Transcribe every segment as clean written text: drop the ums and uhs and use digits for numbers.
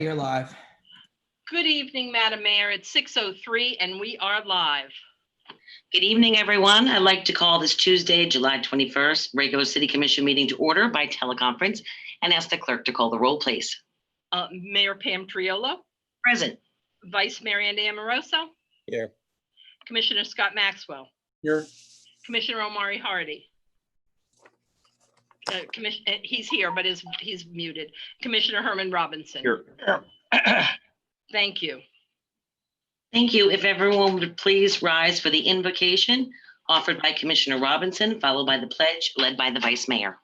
You're live. Good evening, Madam Mayor. It's 6:03 and we are live. Good evening, everyone. I'd like to call this Tuesday, July 21st, regular City Commission meeting to order by teleconference and ask the clerk to call the roll, please. Mayor Pam Triolo. Present. Vice Mayor Andy Amoroso. Here. Commissioner Scott Maxwell. Here. Commissioner Omari Hardy. He's here, but he's muted. Commissioner Herman Robinson. Here. Thank you. Thank you. If everyone would please rise for the invocation offered by Commissioner Robinson, followed by the pledge led by the Vice Mayor.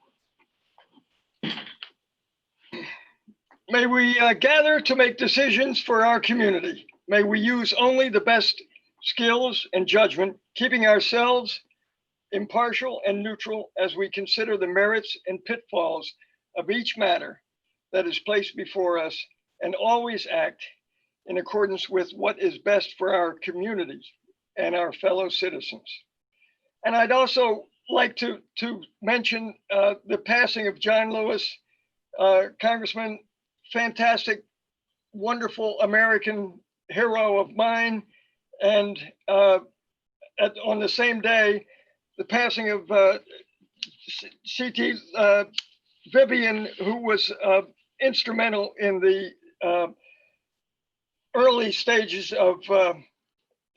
May we gather to make decisions for our community. May we use only the best skills and judgment, keeping ourselves impartial and neutral as we consider the merits and pitfalls of each matter that is placed before us, and always act in accordance with what is best for our communities and our fellow citizens. And I'd also like to mention the passing of John Lewis, Congressman, fantastic, wonderful American hero of mine. And on the same day, the passing of C.T. Vivian, who was instrumental in the early stages of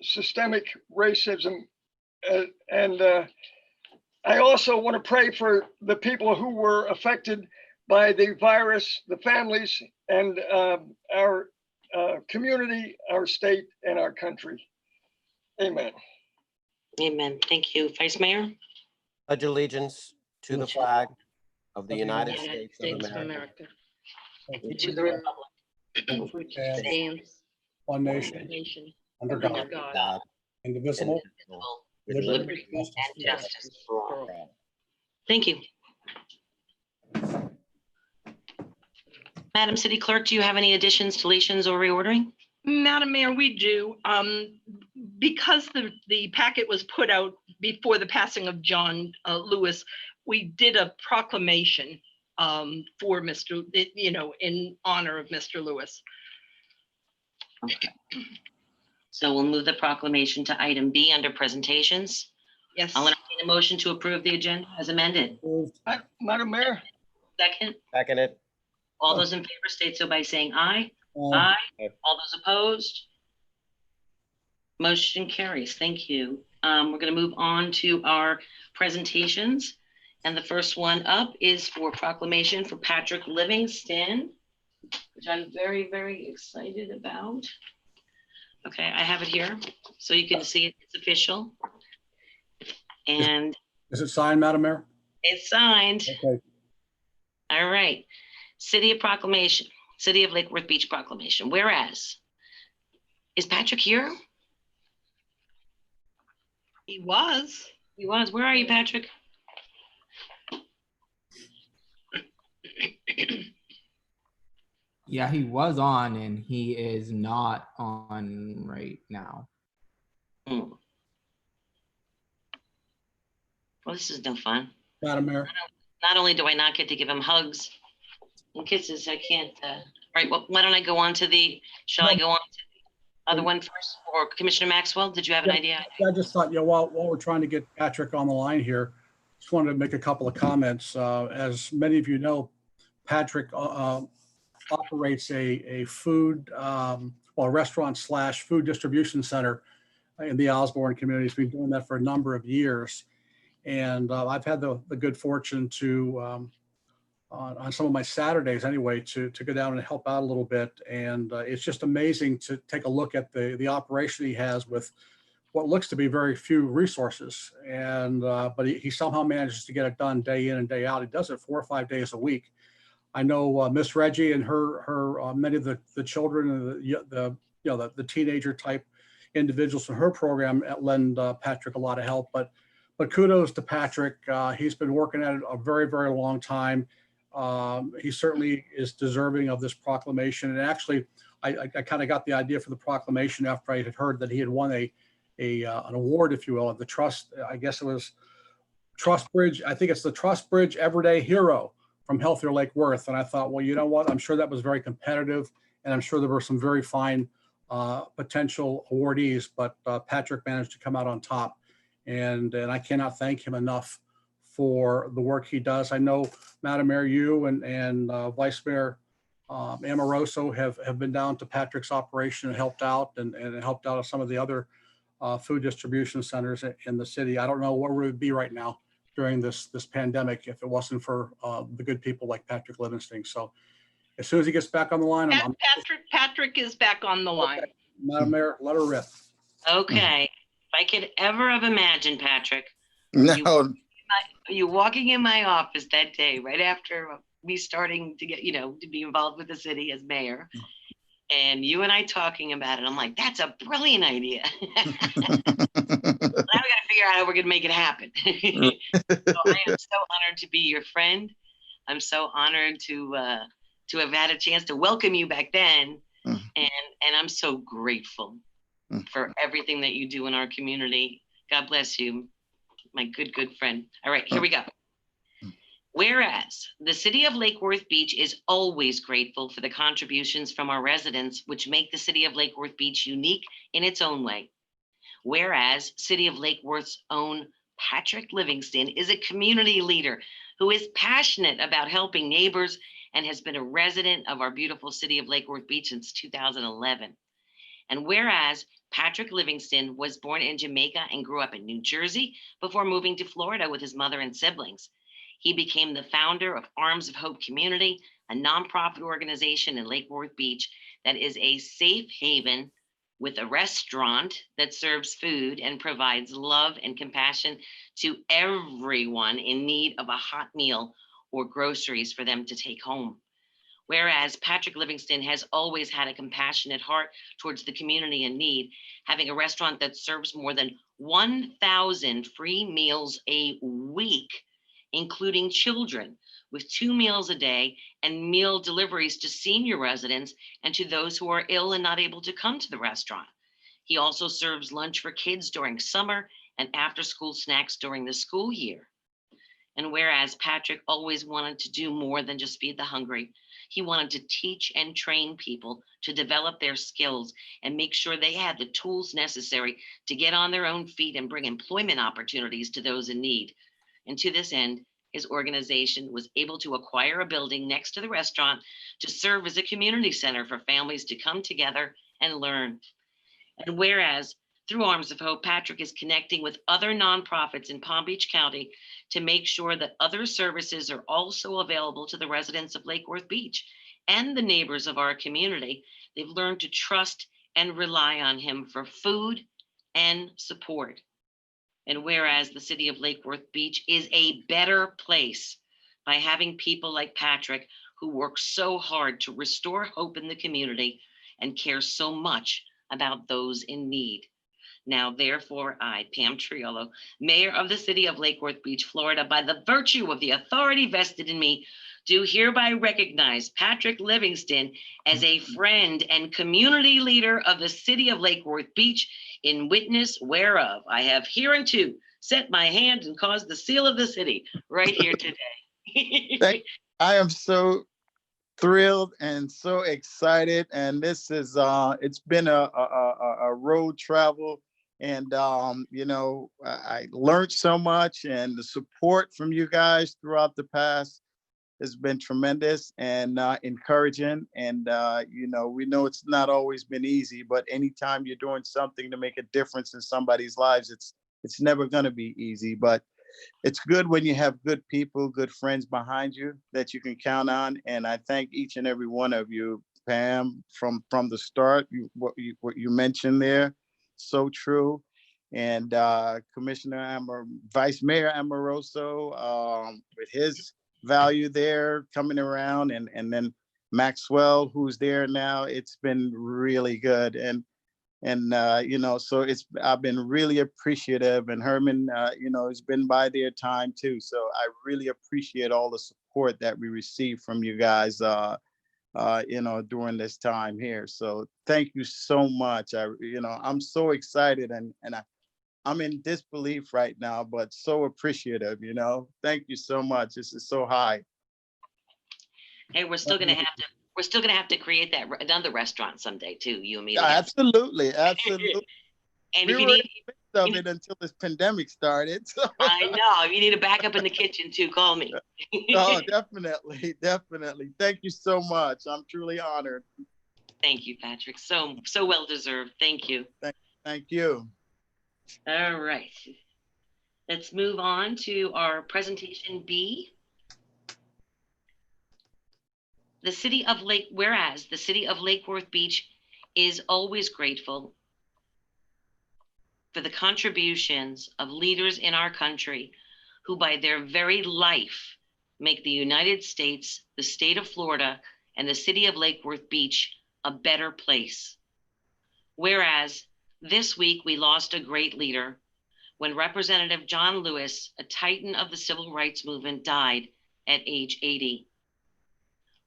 systemic racism. And I also want to pray for the people who were affected by the virus, the families, and our community, our state, and our country. Amen. Amen. Thank you. Vice Mayor? Pledge allegiance to the flag of the United States of America. To the Republic. Which stands One nation, under God, God, indivisible, With liberty and justice for all. Thank you. Madam City Clerk, do you have any additions, deletions, or reordering? Madam Mayor, we do. Because the packet was put out before the passing of John Lewis, we did a proclamation for Mr., in honor of Mr. Lewis. Okay. So we'll move the proclamation to item B under presentations. Yes. I'll entertain a motion to approve the agenda as amended. Madam Mayor? Second, seconded. all those in favor state so by saying aye. Aye. All those opposed? Motion carries. Thank you. We're going to move on to our presentations. And the first one up is for proclamation for Patrick Livingston, which I'm very, very excited about. Okay, I have it here, so you can see it. It's official. And is it signed, Madam Mayor? it's signed. Okay. All right. City of Proclamation, City of Lake Worth Beach Proclamation. Whereas, is Patrick here? He was. He was. Where are you, Patrick? Yeah, he was on and he is not on right now. Well, this is no fun. Madam Mayor. Not only do I not get to give him hugs and kisses, I can't. All right, well, why don't I go on to shall I go on to the other one first? Or Commissioner Maxwell, did you have an idea? I just thought, while we're trying to get Patrick on the line here, just wanted to make a couple of comments. As many of you know, Patrick operates a food, restaurant/food distribution center in the Osborne community. He's been doing that for a number of years. And I've had the good fortune to, on some of my Saturdays anyway, to go down and help out a little bit. And it's just amazing to take a look at the operation he has with what looks to be very few resources. And but he somehow manages to get it done day in and day out. He does it 4 or 5 days a week. I know Miss Reggie and her many of the children and the teenager type individuals in her program lend Patrick a lot of help. But kudos to Patrick. He's been working at it a very, very long time. He certainly is deserving of this proclamation. And actually, I kind of got the idea for the proclamation after I had heard that he had won an award, if you will, of the Trust. I guess it was Trust Bridge. I think it's the Trust Bridge Everyday Hero from Healthier Lake Worth. And I thought, well, you know what? I'm sure that was very competitive And I'm sure there were some very fine potential awardees, but Patrick managed to come out on top. And I cannot thank him enough for the work he does. I know, Madam Mayor, you and Vice Mayor Amoroso have been down to Patrick's operation and helped out, and helped out at some of the other food distribution centers in the city. I don't know where we would be right now during this pandemic if it wasn't for the good people like Patrick Livingston. So as soon as he gets back on the line, Patrick is back on the line. Okay. Madam Mayor, let her rip. Okay. If I could ever have imagined, Patrick, No, you walking in my office that day, right after me starting to get, to be involved with the city as mayor, and you and I talking about it, I'm like, that's a brilliant idea. Now we got to figure out how we're going to make it happen. So I am so honored to be your friend. I'm so honored to have had a chance to welcome you back then. And I'm so grateful for everything that you do in our community. God bless you, my good friend. All right, here we go. Whereas the city of Lake Worth Beach is always grateful for the contributions from our residents, which make the city of Lake Worth Beach unique in its own way. Whereas City of Lake Worth's own Patrick Livingston is a community leader who is passionate about helping neighbors and has been a resident of our beautiful city of Lake Worth Beach since 2011. And whereas Patrick Livingston was born in Jamaica and grew up in New Jersey before moving to Florida with his mother and siblings. He became the founder of Arms of Hope Community, a nonprofit organization in Lake Worth Beach that is a safe haven with a restaurant that serves food and provides love and compassion to everyone in need of a hot meal or groceries for them to take home. Whereas Patrick Livingston has always had a compassionate heart towards the community in need, having a restaurant that serves more than 1,000 free meals a week, including children, with 2 meals a day and meal deliveries to senior residents and to those who are ill and not able to come to the restaurant. He also serves lunch for kids during summer and after-school snacks during the school year. And whereas Patrick always wanted to do more than just feed the hungry, he wanted to teach and train people to develop their skills and make sure they had the tools necessary to get on their own feet and bring employment opportunities to those in need. And to this end, his organization was able to acquire a building next to the restaurant to serve as a community center for families to come together and learn. And whereas through Arms of Hope, Patrick is connecting with other nonprofits in Palm Beach County to make sure that other services are also available to the residents of Lake Worth Beach and the neighbors of our community. They've learned to trust and rely on him for food and support. And whereas the city of Lake Worth Beach is a better place by having people like Patrick who work so hard to restore hope in the community and care so much about those in need. Now, therefore, I, Pam Triolo, Mayor of the City of Lake Worth Beach, Florida, by the virtue of the authority vested in me, do hereby recognize Patrick Livingston as a friend and community leader of the City of Lake Worth Beach, in witness whereof I have hereunto set my hand and caused the seal of the city right here today. I am so thrilled and so excited, and this is it's been a road travel, and I learned so much, and the support from you guys throughout the past has been tremendous and encouraging. And we know it's not always been easy, but anytime you're doing something to make a difference in somebody's lives, it's never going to be easy. But it's good when you have good people, good friends behind you that you can count on. And I thank each and every one of you, Pam, from the start. What you mentioned there, so true. And Vice Mayor Amoroso, with his value there coming around, and then Maxwell, who's there now. It's been really good. And so I've been really appreciative, and Herman, has been by their time too. So I really appreciate all the support that we received from you guys, during this time here. So thank you so much. I'm so excited, and I'm in disbelief right now, but so appreciative, Thank you so much. This is so high. Hey, we're still going to have to We're still gonna have to create that another restaurant someday too, you and me. Yeah, together. absolutely, absolutely. And We if you were in need, the midst of it until this pandemic started. So. I know, if you need a backup in the kitchen too, call me. Oh, definitely, definitely. Thank you so much. I'm truly honored. Thank you, Patrick. So well deserved. Thank you. Thank you. All right. Let's move on to our presentation B. Whereas the city of Lake Worth Beach is always grateful for the contributions of leaders in our country who by their very life make the United States, the state of Florida, and the city of Lake Worth Beach a better place. Whereas this week we lost a great leader when Representative John Lewis, a titan of the civil rights movement, died at age 80.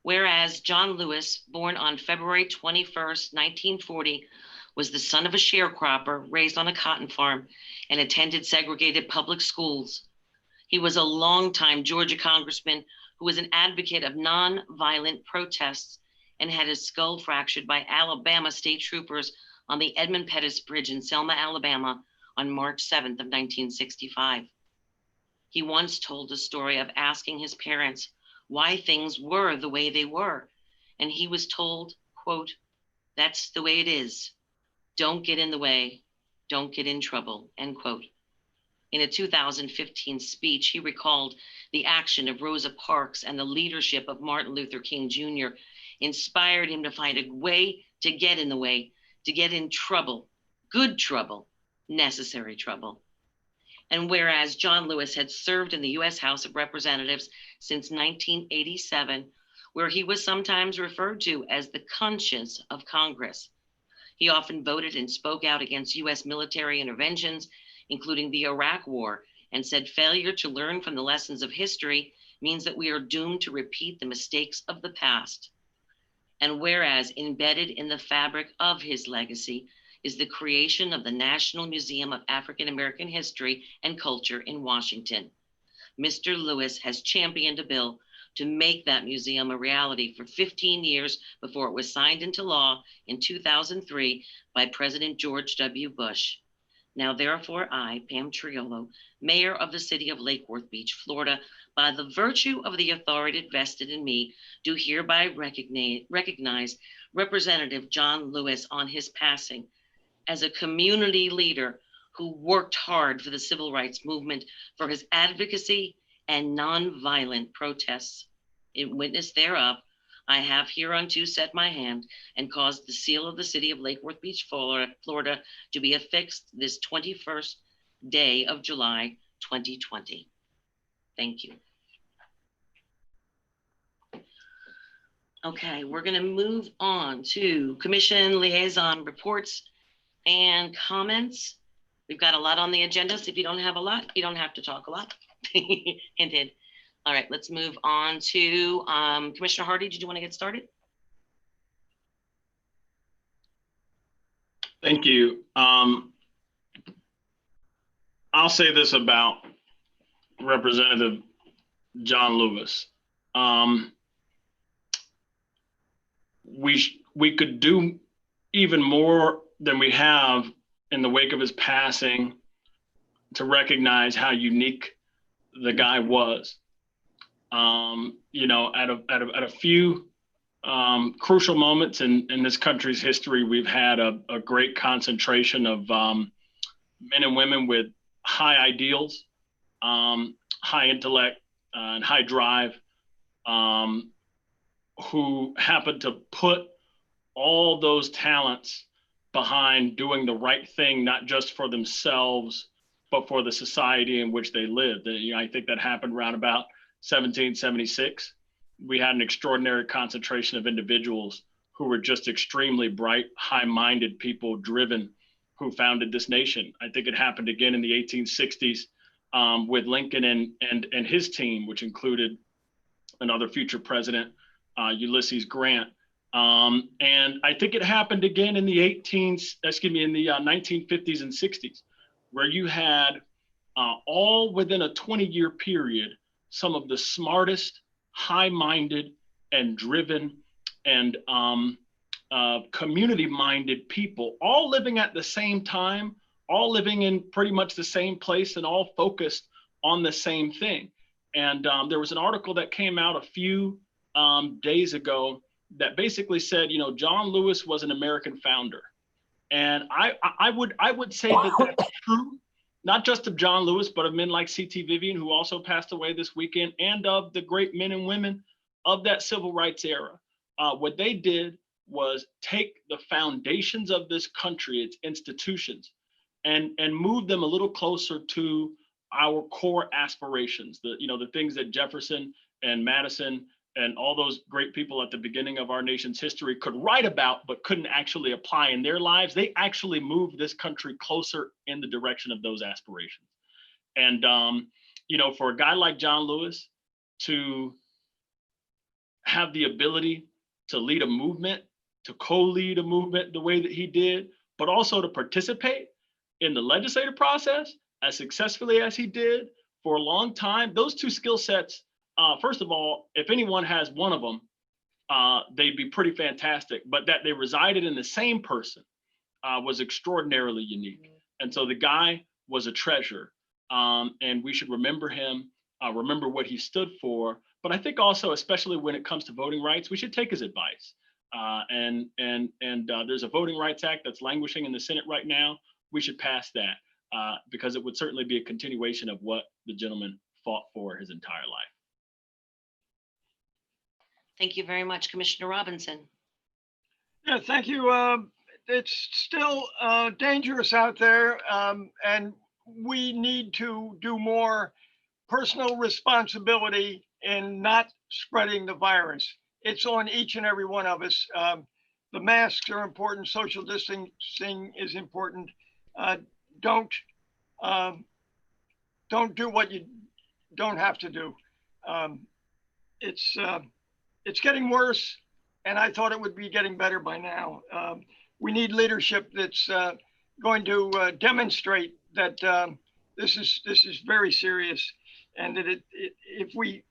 Whereas John Lewis, born on February 21st, 1940, was the son of a sharecropper raised on a cotton farm and attended segregated public schools. He was a longtime Georgia congressman who was an advocate of nonviolent protests and had his skull fractured by Alabama state troopers on the Edmund Pettus Bridge in Selma, Alabama on March 7th of 1965. He once told the story of asking his parents why things were the way they were. And he was told, quote, "That's the way it is. Don't get in the way. Don't get in trouble," end quote. In a 2015 speech, he recalled the action of Rosa Parks and the leadership of Martin Luther King Jr. inspired him to find a way to get in the way, to get in trouble, good trouble, necessary trouble. And whereas John Lewis had served in the U.S. House of Representatives since 1987, where he was sometimes referred to as the conscience of Congress, he often voted and spoke out against U.S. military interventions, including the Iraq War, and said failure to learn from the lessons of history means that we are doomed to repeat the mistakes of the past. And whereas embedded in the fabric of his legacy is the creation of the National Museum of African American History and Culture in Washington, Mr. Lewis has championed a bill to make that museum a reality for 15 years before it was signed into law in 2003 by President George W. Bush. Now, therefore, I, Pam Triolo, Mayor of the City of Lake Worth Beach, Florida, by the virtue of the authority vested in me, do hereby recognize Representative John Lewis on his passing as a community leader who worked hard for the civil rights movement, for his advocacy and nonviolent protests. In witness thereof, I have hereunto set my hand and caused the seal of the city of Lake Worth Beach, Florida, to be affixed this 21st day of July, 2020. Thank you. Okay, we're going to move on to Commission Liaison reports and comments. We've got a lot on the agenda, so if you don't have a lot, you don't have to talk a lot. Hinted. All right, let's move on to Commissioner Hardy. Did you want to get started? Thank you. I'll say this about Representative John Lewis. We could do even more than we have in the wake of his passing to recognize how unique the guy was. You know, at a few crucial moments in this country's history, we've had a great concentration of men and women with high ideals, high intellect, and high drive, who happened to put all those talents behind doing the right thing, not just for themselves, but for the society in which they lived. You know, I think that happened around about 1776. We had an extraordinary concentration of individuals who were just extremely bright, high-minded people, driven, who founded this nation. I think it happened again in the 1860s with Lincoln and his team, which included another future president, Ulysses Grant. And I think it happened again in the 1950s and 60s, where you had all within a 20-year period, some of the smartest, high-minded, and driven and community-minded people, all living at the same time, all living in pretty much the same place, and all focused on the same thing. And there was an article that came out a few days ago that basically said, you know, John Lewis was an American founder. And I would say that that's true, not just of John Lewis, but of men like C.T. Vivian, who also passed away this weekend, and of the great men and women of that civil rights era. What they did was take the foundations of this country, its institutions, and move them a little closer to our core aspirations, the things that Jefferson and Madison and all those great people at the beginning of our nation's history could write about, but couldn't actually apply in their lives. They actually moved this country closer in the direction of those aspirations. And, for a guy like John Lewis to have the ability to lead a movement, to co-lead a movement the way that he did, but also to participate in the legislative process as successfully as he did for a long time, those two skill sets, first of all, if anyone has one of them, they'd be pretty fantastic. But that they resided in the same person was extraordinarily unique. And so the guy was a treasure, and we should remember him, remember what he stood for. But I think also, especially when it comes to voting rights, we should take his advice. And there's a Voting Rights Act that's languishing in the Senate right now. We should pass that because it would certainly be a continuation of what the gentleman fought for his entire life. Thank you very much, Commissioner Robinson. Yeah, thank you. It's still dangerous out there, and we need to do more personal responsibility in not spreading the virus. It's on each and every one of us. The masks are important. Social distancing is important. Don't do what you don't have to do. It's getting worse, and I thought it would be getting better by now. We need leadership that's going to demonstrate that this is very serious, and that if we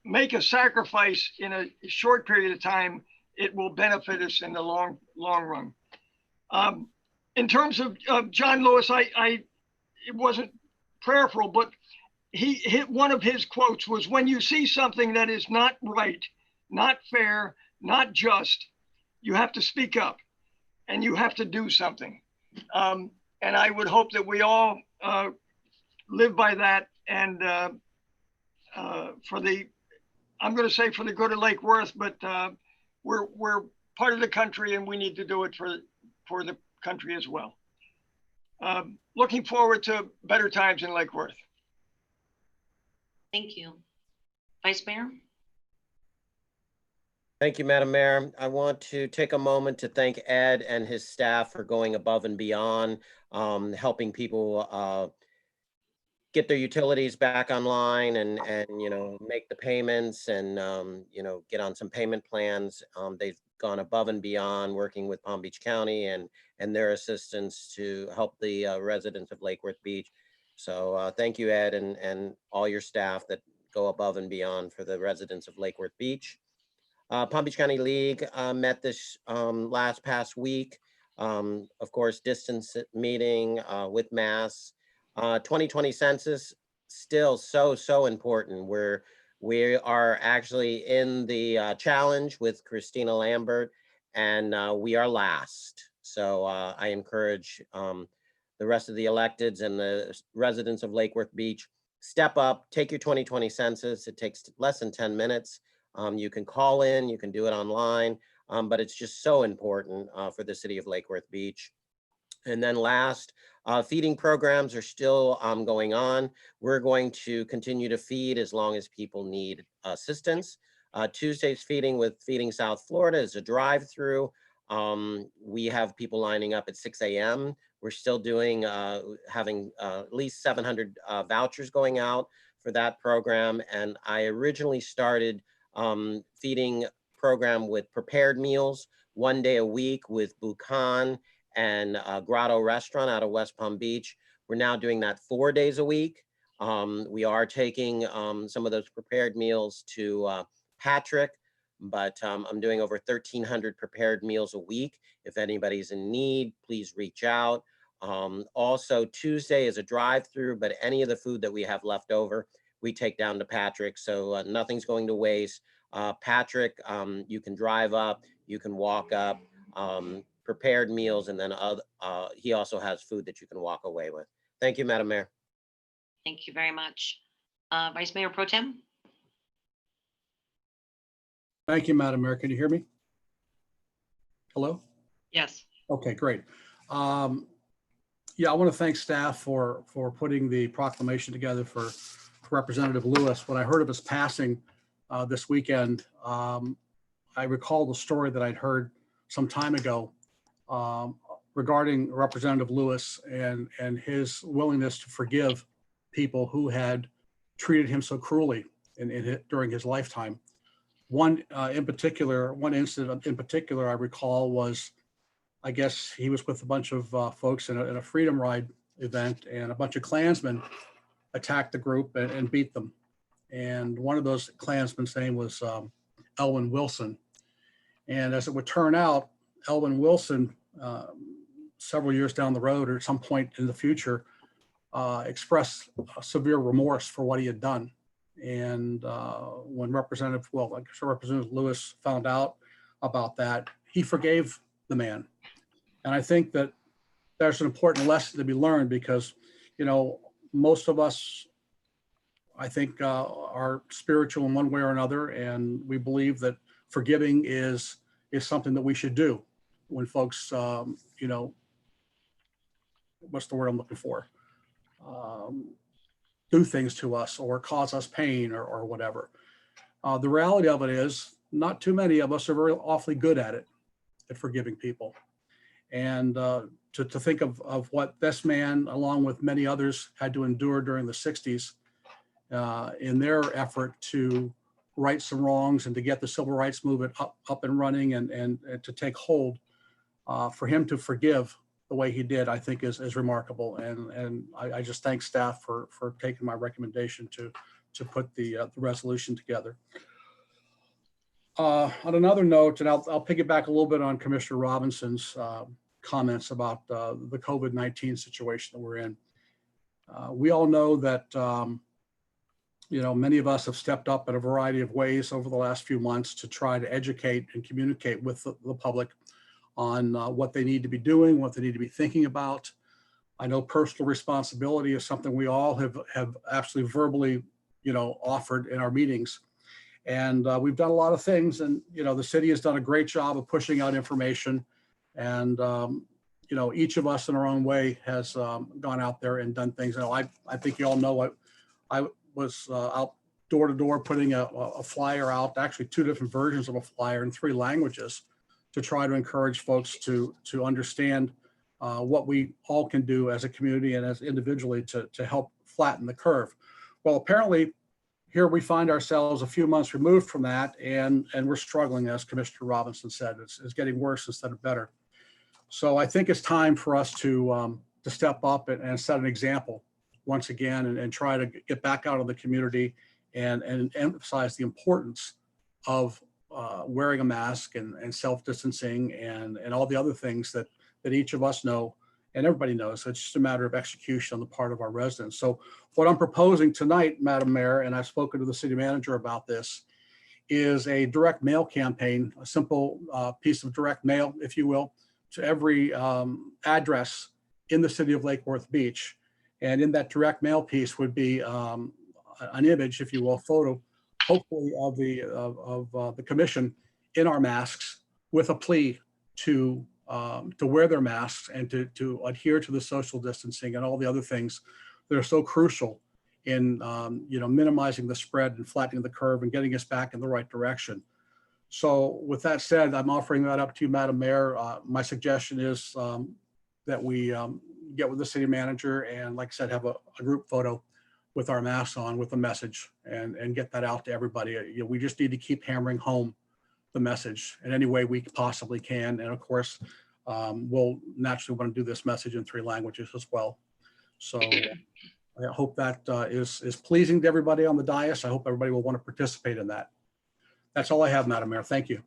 make a sacrifice in a short period of time, it will benefit us in the long run. In terms of John Lewis, it wasn't prayerful, but one of his quotes was, "When you see something that is not right, not fair, not just, you have to speak up and you have to do something." And I would hope that we all live by that. And I'm going to say for the good of Lake Worth, but we're part of the country and we need to do it for the country as well. Looking forward to better times in Lake Worth. Thank you. Vice Mayor? Thank you, Madam Mayor. I want to take a moment to thank Ed and his staff for going above and beyond, helping people get their utilities back online and make the payments and get on some payment plans. They've gone above and beyond working with Palm Beach County and their assistance to help the residents of Lake Worth Beach. So thank you, Ed, and all your staff that go above and beyond for the residents of Lake Worth Beach. Palm Beach County League met this past week. Of course, distance meeting with masks. 2020 census still so important. We are actually in the challenge with Christina Lambert, and we are last. So I encourage the rest of the electeds and the residents of Lake Worth Beach, step up, take your 2020 census. It takes less than 10 minutes. You can call in, you can do it online, but it's just so important for the city of Lake Worth Beach. And then last, feeding programs are still going on. We're going to continue to feed as long as people need assistance. Tuesday's feeding with Feeding South Florida is a drive-through. We have people lining up at 6 a.m. We're still doing, having at least 700 vouchers going out for that program. And I originally started feeding program with prepared meals 1 day a week with Bucan and Grotto Restaurant out of West Palm Beach. We're now doing that 4 days a week. We are taking some of those prepared meals to Patrick, but I'm doing over 1,300 prepared meals a week. If anybody's in need, please reach out. Also, Tuesday is a drive-through, but any of the food that we have left over, we take down to Patrick. So nothing's going to waste. Patrick, you can drive up, you can walk up, prepared meals, and then he also has food that you can walk away with. Thank you, Madam Mayor. Thank you very much. Vice Mayor Pro Tem? Thank you, Madam Mayor. Can you hear me? Hello? Yes. Okay, great. Yeah, I want to thank staff for putting the proclamation together for Representative Lewis. When I heard of his passing this weekend, I recall the story that I'd heard some time ago regarding Representative Lewis and his willingness to forgive people who had treated him so cruelly during his lifetime. One incident in particular I recall was, I guess he was with a bunch of folks in a Freedom Ride event, and a bunch of Klansmen attacked the group and beat them. And one of those Klansmen's name was Elwyn Wilson. And as it would turn out, Elwyn Wilson, several years down the road or at some point in the future, expressed severe remorse for what he had done. And when Representative Lewis found out about that, he forgave the man. And I think that there's an important lesson to be learned because, you know, most of us, I think, are spiritual in one way or another, and we believe that forgiving is something that we should do when folks, you know, what's the word I'm looking for? Do things to us or cause us pain or whatever. The reality of it is not too many of us are very awfully good at forgiving people. And to think of what this man, along with many others, had to endure during the 60s in their effort to right some wrongs and to get the civil rights movement up and running and to take hold, for him to forgive the way he did, I think is remarkable. And I just thank staff for taking my recommendation to put the resolution together. On another note, and I'll piggyback a little bit on Commissioner Robinson's comments about the COVID-19 situation that we're in. We all know that, you know, many of us have stepped up in a variety of ways over the last few months to try to educate and communicate with the public on what they need to be doing, what they need to be thinking about. I know personal responsibility is something we all have absolutely verbally, you know, offered in our meetings. And we've done a lot of things, and, you know, the city has done a great job of pushing out information. And, you know, each of us in our own way has gone out there and done things. You know, I think you all know I was out door to door putting a flyer out, actually 2 different versions of a flyer in 3 languages, to try to encourage folks to understand what we all can do as a community and as individually to help flatten the curve. Well, apparently here we find ourselves a few months removed from that, and we're struggling, as Commissioner Robinson said. It's getting worse instead of better. So I think it's time for us to step up and set an example once again, and try to get back out of the community and emphasize the importance of wearing a mask and self-distancing and all the other things that each of us know and everybody knows. It's just a matter of execution on the part of our residents. So what I'm proposing tonight, Madam Mayor, and I've spoken to the city manager about this, is a direct mail campaign, a simple piece of direct mail, if you will, to every address in the city of Lake Worth Beach. And in that direct mail piece would be an image, if you will, photo, hopefully of the commission in our masks, with a plea to wear their masks and to adhere to the social distancing and all the other things that are so crucial in you know, minimizing the spread and flattening the curve and getting us back in the right direction. So with that said, I'm offering that up to you, Madam Mayor. My suggestion is that we get with the city manager and, like I said, have a group photo with our masks on with a message and get that out to everybody. You know, we just need to keep hammering home the message in any way we possibly can. And of course, we'll naturally want to do this message in 3 languages as well. So I hope that is pleasing to everybody on the dais. I hope everybody will want to participate in that. That's all I have, Madam Mayor. Thank you.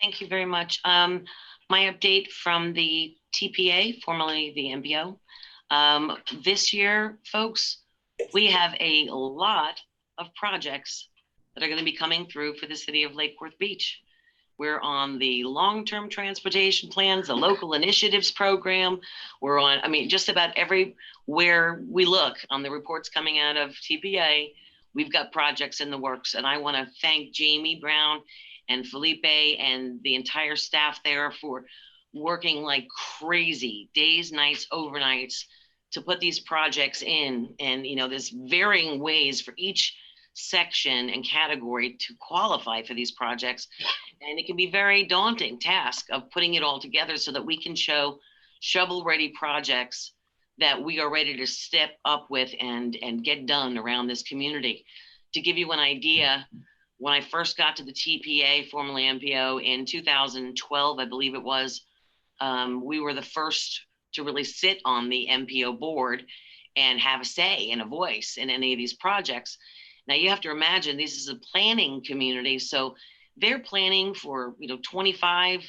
Thank you very much. My update from the TPA, formerly the MBO. This year, folks, we have a lot of projects that are going to be coming through for the city of Lake Worth Beach. We're on the long-term transportation plans, the local initiatives program. We're on, I mean, just about everywhere we look on the reports coming out of TPA, we've got projects in the works. And I want to thank Jamie Brown and Felipe and the entire staff there for working like crazy, days, nights, overnights, to put these projects in. And, you know, there's varying ways for each section and category to qualify for these projects. And it can be a very daunting task of putting it all together so that we can show shovel-ready projects that we are ready to step up with and get done around this community. To give you an idea, when I first got to the TPA, formerly MPO, in 2012, I believe it was, we were the first to really sit on the MPO board and have a say and a voice in any of these projects. Now you have to imagine this is a planning community, so they're planning for 25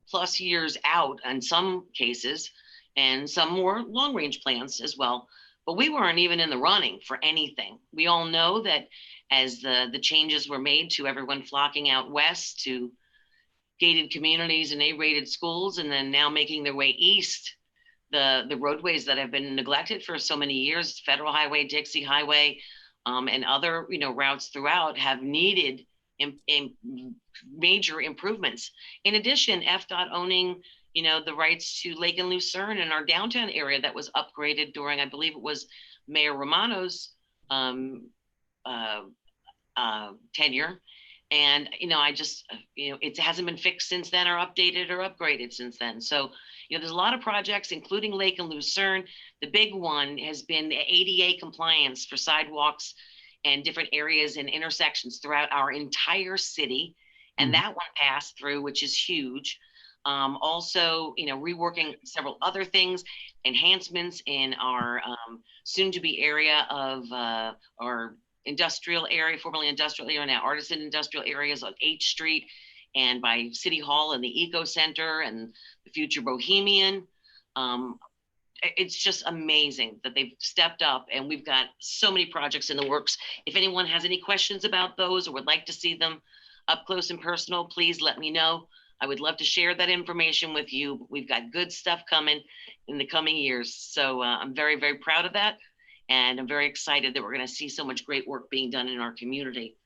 plus years out in some cases, and some more long range plans as well. But we weren't even in the running for anything. We all know that as the changes were made to everyone flocking out west to gated communities and A-rated schools, and then now making their way east, the roadways that have been neglected for so many years, Federal Highway, Dixie Highway, and other routes throughout have needed major improvements. In addition, FDOT owning the rights to Lake and Lucerne in our downtown area that was upgraded during, I believe it was Mayor Romano's tenure. And I just it hasn't been fixed since then, or updated or upgraded since then. So there's a lot of projects, including Lake and Lucerne. The big one has been the ADA compliance for sidewalks and different areas and intersections throughout our entire city. And that one passed through, which is huge. Also, reworking several other things, enhancements in our soon-to-be area of our industrial area, formerly industrial area, now artisan industrial areas on H Street and by City Hall and the Eco Center and the future Bohemian. It's just amazing that they've stepped up, and we've got so many projects in the works. If anyone has any questions about those or would like to see them up close and personal, please let me know. I would love to share that information with you. We've got good stuff coming in the coming years. So I'm very, very proud of that. And I'm very excited that we're going to see so much great work being done in our community.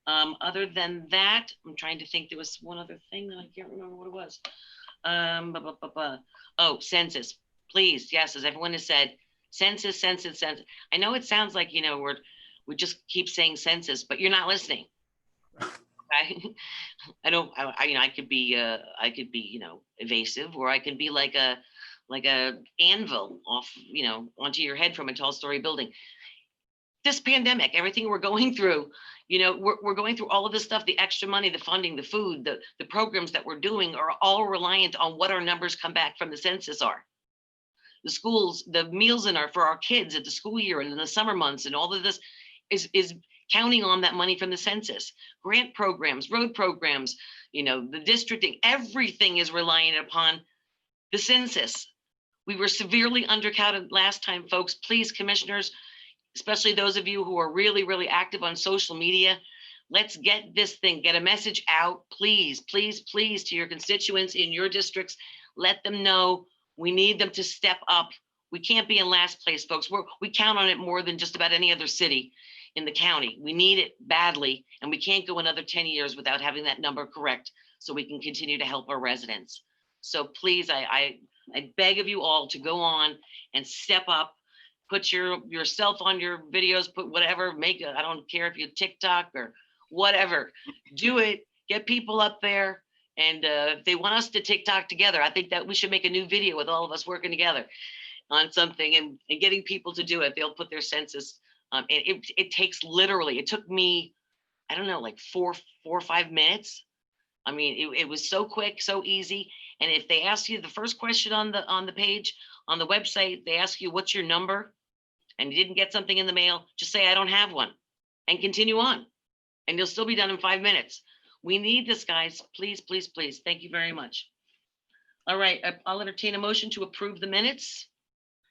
Other than that, I'm trying to think, there was one other thing that I can't remember what it was. Oh, census. Please, yes, as everyone has said, census. I know it sounds like, we just keep saying census, but you're not listening. Okay? I could be evasive, or I could be like a anvil off, onto your head from a tall story building. This pandemic, everything we're going through, we're going through all of this stuff, the extra money, the funding, the food, the programs that we're doing are all reliant on what our numbers come back from the census are. The schools, the meals for our kids at the school year and in the summer months, and all of this is counting on that money from the census. Grant programs, road programs, the districting, everything is reliant upon the census. We were severely undercounted last time, folks. Please, commissioners, especially those of you who are really, really active on social media, let's get this thing, get a message out, please, please, please, to your constituents in your districts. Let them know we need them to step up. We can't be in last place, folks. We count on it more than just about any other city in the county. We need it badly, and we can't go another 10 years without having that number correct so we can continue to help our residents. So please, I beg of you all to go on and step up, put yourself on your videos, put whatever, I don't care if you TikTok or whatever, do it, get people up there. And if they want us to TikTok together, I think that we should make a new video with all of us working together on something and getting people to do it. They'll put their census. It takes literally, it took me, I don't know, like four or 5 minutes. I mean, it was so quick, so easy. And if they ask you the first question on the page, on the website, they ask you, what's your number? And you didn't get something in the mail, just say, I don't have one, and continue on. And you'll still be done in 5 minutes. We need this, guys. Please, please, please. Thank you very much. All right, I'll entertain a motion to approve the minutes.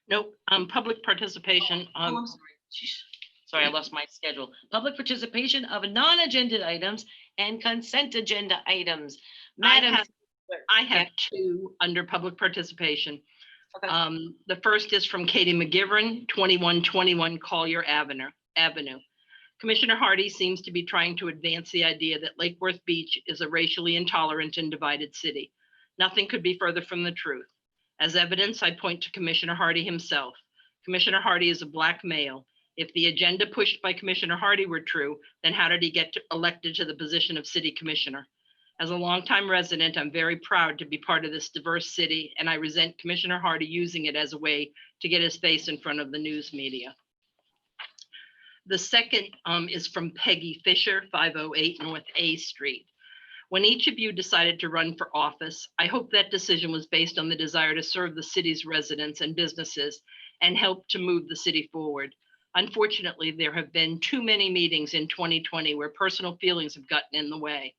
Nope, public participation. Oh, I'm sorry. Jeez. Sorry, I lost my schedule. Public participation of non-agenda items and consent agenda items. Madam, I have two under public participation. Okay. The first is from Katie McGivern, 2121 Collier Avenue. Commissioner Hardy seems to be trying to advance the idea that Lake Worth Beach is a racially intolerant and divided city. Nothing could be further from the truth. As evidence, I point to Commissioner Hardy himself. Commissioner Hardy is a Black male. If the agenda pushed by Commissioner Hardy were true, then how did he get elected to the position of city commissioner? As a longtime resident, I'm very proud to be part of this diverse city, and I resent Commissioner Hardy using it as a way to get his face in front of the news media. The second is from Peggy Fisher, 508 North A Street. When each of you decided to run for office, I hope that decision was based on the desire to serve the city's residents and businesses and help to move the city forward. Unfortunately, there have been too many meetings in 2020 where personal feelings have gotten in the way.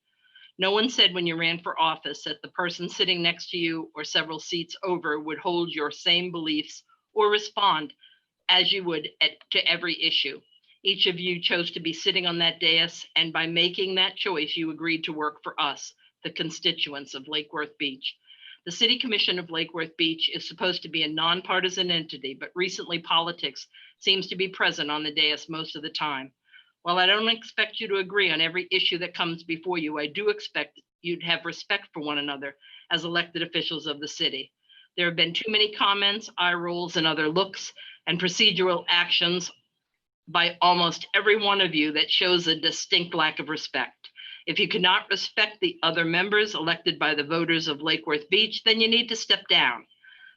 No one said when you ran for office that the person sitting next to you or several seats over would hold your same beliefs or respond as you would to every issue. Each of you chose to be sitting on that dais, and by making that choice, you agreed to work for us, the constituents of Lake Worth Beach. The City Commission of Lake Worth Beach is supposed to be a nonpartisan entity, but recently politics seems to be present on the dais most of the time. While I don't expect you to agree on every issue that comes before you, I do expect you to have respect for one another as elected officials of the city. There have been too many comments, eye rolls, and other looks and procedural actions by almost every one of you that shows a distinct lack of respect. If you cannot respect the other members elected by the voters of Lake Worth Beach, then you need to step down.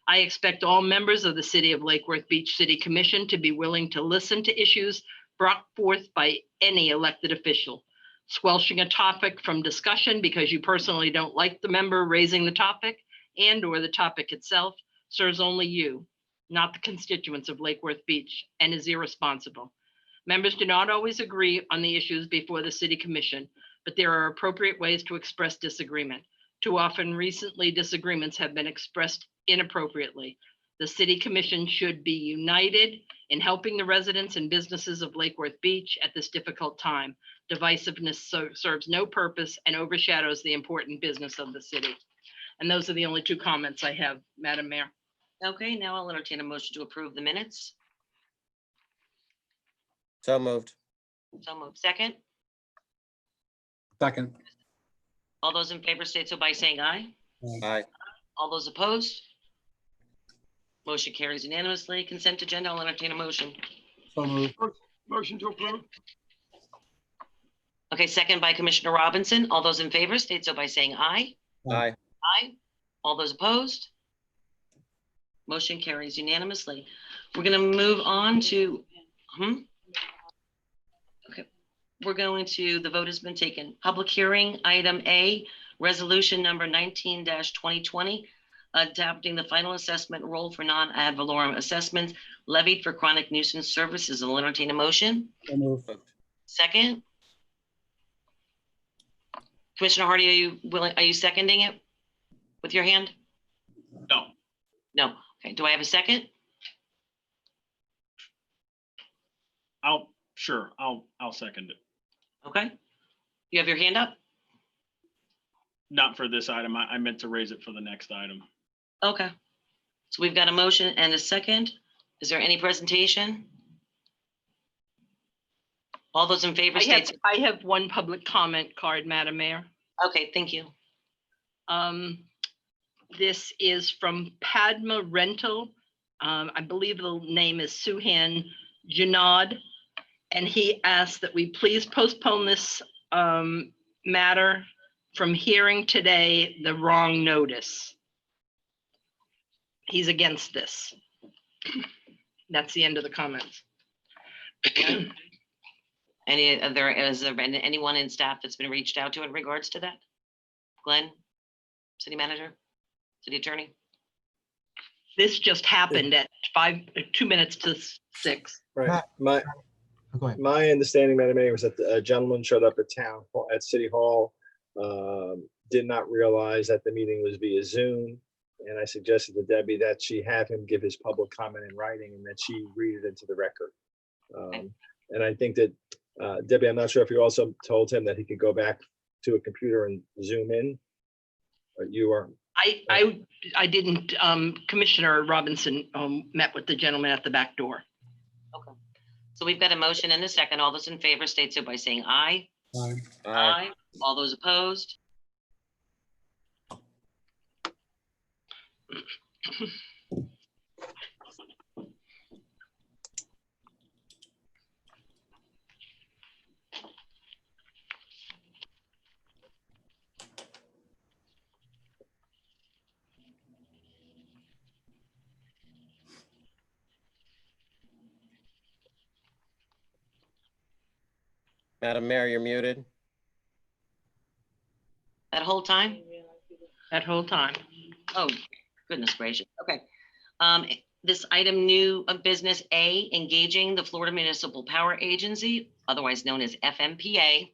I expect all members of the City of Lake Worth Beach City Commission to be willing to listen to issues brought forth by any elected official. Squelching a topic from discussion because you personally don't like the member raising the topic and/or the topic itself serves only you, not the constituents of Lake Worth Beach, and is irresponsible. Members do not always agree on the issues before the City Commission, but there are appropriate ways to express disagreement. Too often, recently, disagreements have been expressed inappropriately. The City Commission should be united in helping the residents and businesses of Lake Worth Beach at this difficult time. Divisiveness serves no purpose and overshadows the important business of the city. And those are the only two comments I have, Madam Mayor. Okay, now I'll entertain a motion to approve the minutes. So moved. So moved. Second, Second. all those in favor state so by saying aye. Aye. All those opposed? Motion carries unanimously. Consent agenda, I'll entertain a motion. So moved. Motion to approve. Okay, second by Commissioner Robinson. All those in favor state so by saying aye. Aye. Aye. All those opposed? Motion carries unanimously. We're going to move on to, okay, we're going to, the vote has been taken. Public hearing, item A, resolution number 19-2020, adopting the final assessment rule for non-ad valorem assessments levied for chronic nuisance services. I'll entertain a motion. So moved. Second. Commissioner Hardy, are you willing, are you seconding it with your hand? No. No. Okay, do I have a second? I'll second it. Okay. You have your hand up? Not for this item. I meant to raise it for the next item. Okay. So we've got a motion and a second. Is there any presentation? All those in favor state. I have one public comment card, Madam Mayor. Okay, thank you. This is from Padma Rental. I believe the name is Suhan Junod. And he asked that we please postpone this matter from hearing today the wrong notice. He's against this. That's the end of the comments. Has there been anyone in staff that's been reached out to in regards to that? Glenn, city manager, city attorney? This just happened at 2 minutes to 6. Right. Go ahead. My understanding, Madam Mayor, was that a gentleman showed up at City Hall did not realize that the meeting was via Zoom. And I suggested to Debbie that she have him give his public comment in writing and that she read it into the record. And I think that, Debbie, I'm not sure if you also told him that he could go back to a computer and Zoom in, but you are. I didn't, Commissioner Robinson met with the gentleman at the back door. Okay. So we've got a motion and a second. All those in favor state so by saying aye. Aye. Aye. All those opposed? Madam Mayor, you're muted. That whole time? That whole time. Oh, goodness gracious. Okay. This item new business A, engaging the Florida Municipal Power Agency, otherwise known as FMPA,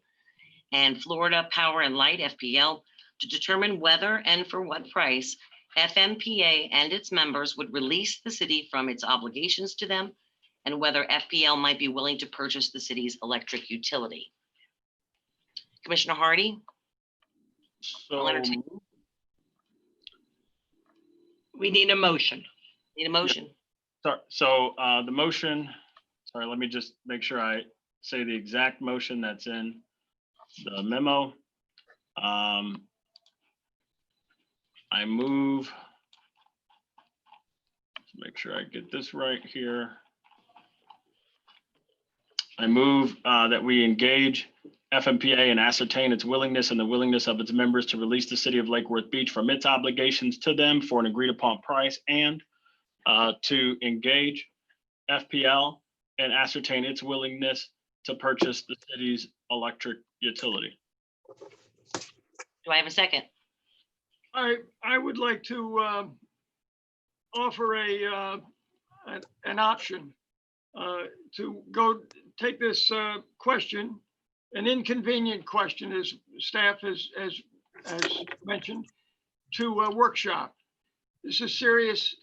and Florida Power and Light, FPL, to determine whether and for what price FMPA and its members would release the city from its obligations to them, and whether FPL might be willing to purchase the city's electric utility. Commissioner Hardy? So We need a motion. Need a motion? So the motion, sorry, let me just make sure I say the exact motion that's in the memo. I move, let's make sure I get this right here. I move that we engage FMPA and ascertain its willingness and the willingness of its members to release the city of Lake Worth Beach from its obligations to them for an agreed upon price, and to engage FPL and ascertain its willingness to purchase the city's electric utility. Do I have a second? I would like to offer an option to go take this question, an inconvenient question, as staff has mentioned, to a workshop. It's a serious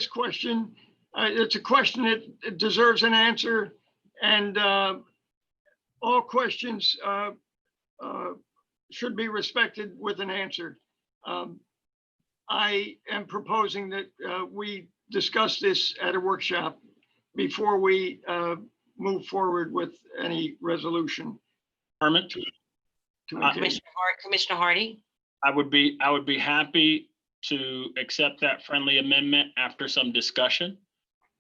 question. It's a question that deserves an answer, and all questions should be respected with an answer. I am proposing that we discuss this at a workshop before we move forward with any resolution. Herman, Commissioner Hardy? I would be happy to accept that friendly amendment after some discussion.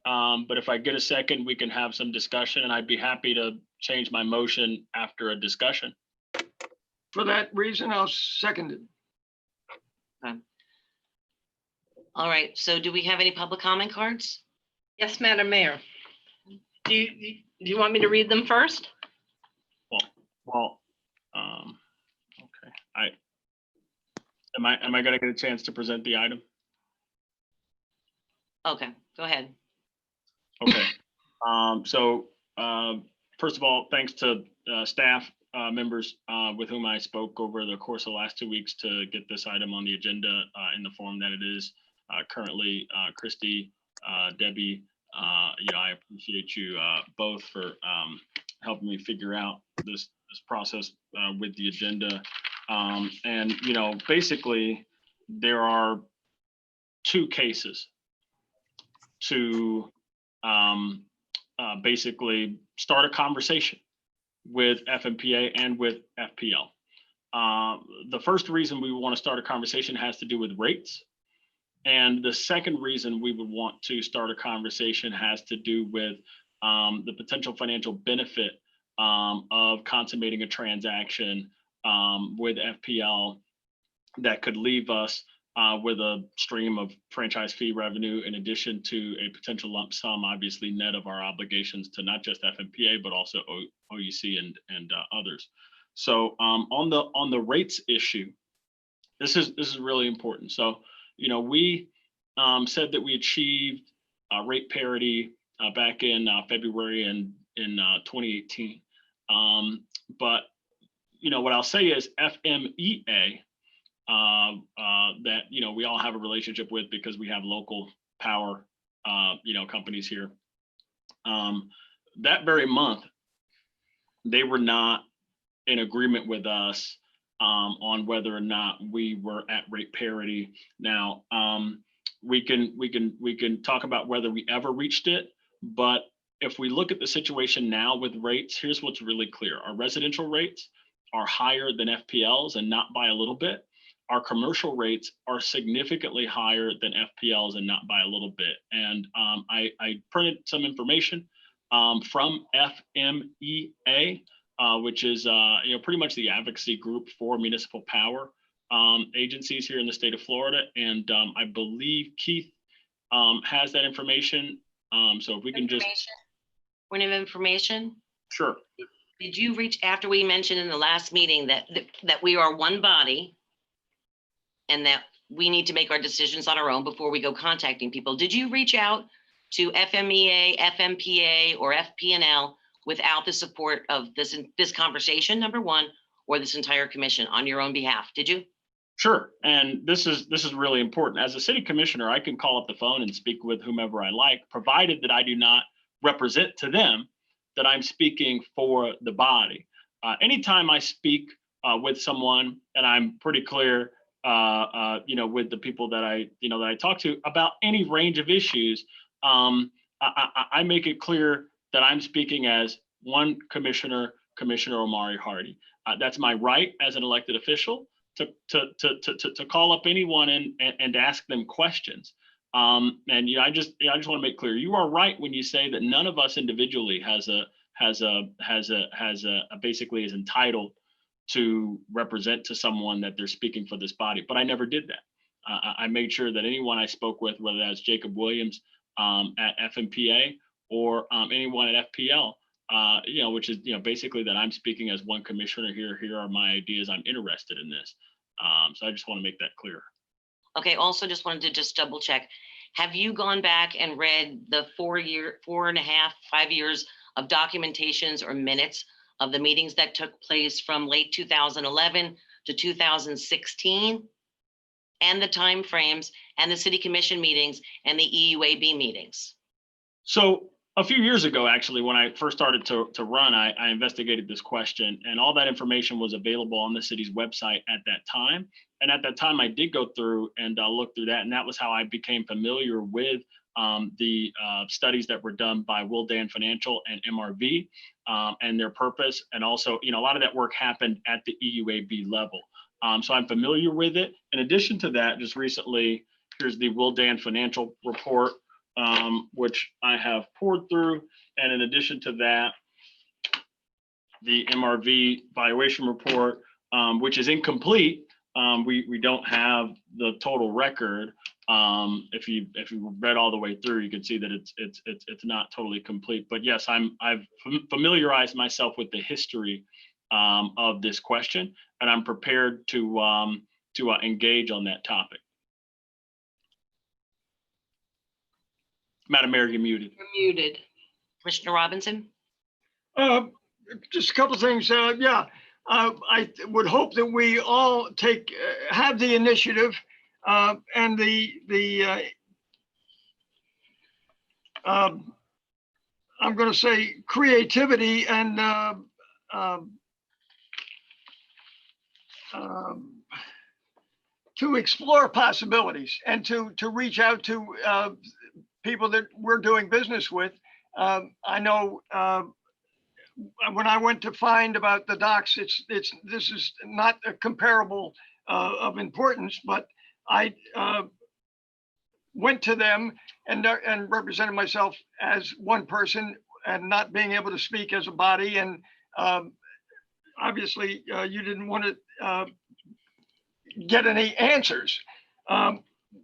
But if I get a second, we can have some discussion, and I'd be happy to change my motion after a discussion. For that reason, I'll second it. Okay. All right, so do we have any public comment cards? Yes, Madam Mayor. Do you want me to read them first? Okay. Am I going to get a chance to present the item? Okay, go ahead. Okay. First of all, thanks to staff members with whom I spoke over the course of the last 2 weeks to get this item on the agenda in the form that it is currently. Christy, Debbie, I appreciate you both for helping me figure out this process with the agenda. And basically there are two cases to basically start a conversation with FMPA and with FPL. The first reason we want to start a conversation has to do with rates. And the second reason we would want to start a conversation has to do with the potential financial benefit of consummating a transaction with FPL that could leave us with a stream of franchise fee revenue in addition to a potential lump sum, obviously net of our obligations to not just FMPA, but also OUC and others. So on the rates issue, this is really important. So, we said that we achieved rate parity back in February in 2018. But what I'll say is FMEA, that, we all have a relationship with because we have local power, companies here. That very month, they were not in agreement with us on whether or not we were at rate parity. Now, we can talk about whether we ever reached it, but if we look at the situation now with rates, here's what's really clear. Our residential rates are higher than FPLs, and not by a little bit. Our commercial rates are significantly higher than FPLs and not by a little bit. And I printed some information from FMEA, which is pretty much the advocacy group for municipal power agencies here in the state of Florida. And I believe Keith has that information. So if we can just. Point of information. Sure. Did you reach, after we mentioned in the last meeting that we are one body and that we need to make our decisions on our own before we go contacting people? Did you reach out to FMEA, FMPA, or FPNL without the support of this conversation, number one, or this entire commission on your own behalf? Did you? Sure. And this is really important. As a city commissioner, I can call up the phone and speak with whomever I like, provided that I do not represent to them that I'm speaking for the body. Anytime I speak with someone, and I'm pretty clear, with the people that I talk to about any range of issues, I make it clear that I'm speaking as one commissioner, Commissioner Omari Hardy. That's my right as an elected official to call up anyone and ask them questions. I just want to make clear, you are right when you say that none of us individually basically is entitled to represent to someone that they're speaking for this body, but I never did that. I made sure that anyone I spoke with, whether that's Jacob Williams at FMPA or anyone at FPL, which is basically that I'm speaking as one commissioner here. Here are my ideas. I'm interested in this. So I just want to make that clear. Okay. Also, just wanted to just double check. Have you gone back and read the 5 years of documentations or minutes of the meetings that took place from late 2011 to 2016, and the timeframes and the city commission meetings and the EUAB meetings? So a few years ago, actually, when I first started to run, I investigated this question, and all that information was available on the city's website at that time. And at that time, I did go through and look through that, and that was how I became familiar with the studies that were done by Willdan Financial and MRV and their purpose. And also, a lot of that work happened at the EUAB level. So I'm familiar with it. In addition to that, just recently, here's the Willdan Financial report, which I have poured through. And in addition to that, the MRV valuation report, which is incomplete. We don't have the total record. If you read all the way through, you can see that it's not totally complete. But yes, I've familiarized myself with the history of this question, and I'm prepared to engage on that topic. Madam Mayor, you're muted. You're muted. Commissioner Robinson? Just a couple of things. I would hope that we all have the initiative and I'm going to say creativity and to explore possibilities and to reach out to people that we're doing business with. I know when I went to find about the docks, this is not a comparable of importance, but I went to them and represented myself as one person and not being able to speak as a body. And obviously, you didn't want to get any answers.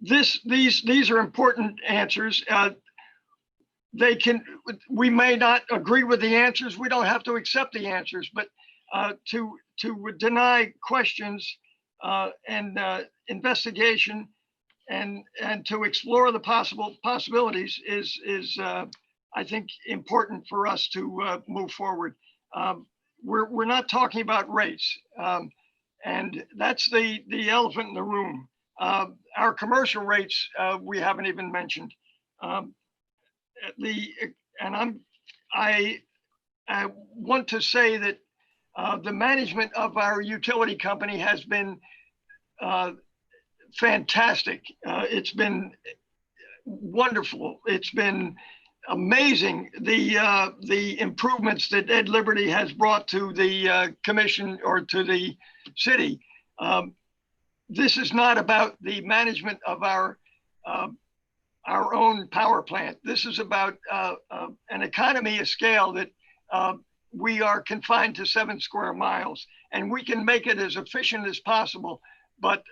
These are important answers. We may not agree with the answers. We don't have to accept the answers, but to deny questions and investigation and to explore the possibilities is I think important for us to move forward. we're not talking about rates. And that's the elephant in the room. Our commercial rates, we haven't even mentioned. I want to say that the management of our utility company has been fantastic. It's been wonderful. It's been amazing, the improvements that Ed Liberty has brought to the commission or to the city. This is not about the management of our own power plant. This is about an economy of scale that we are confined to 7 square miles, and we can make it as efficient as possible. But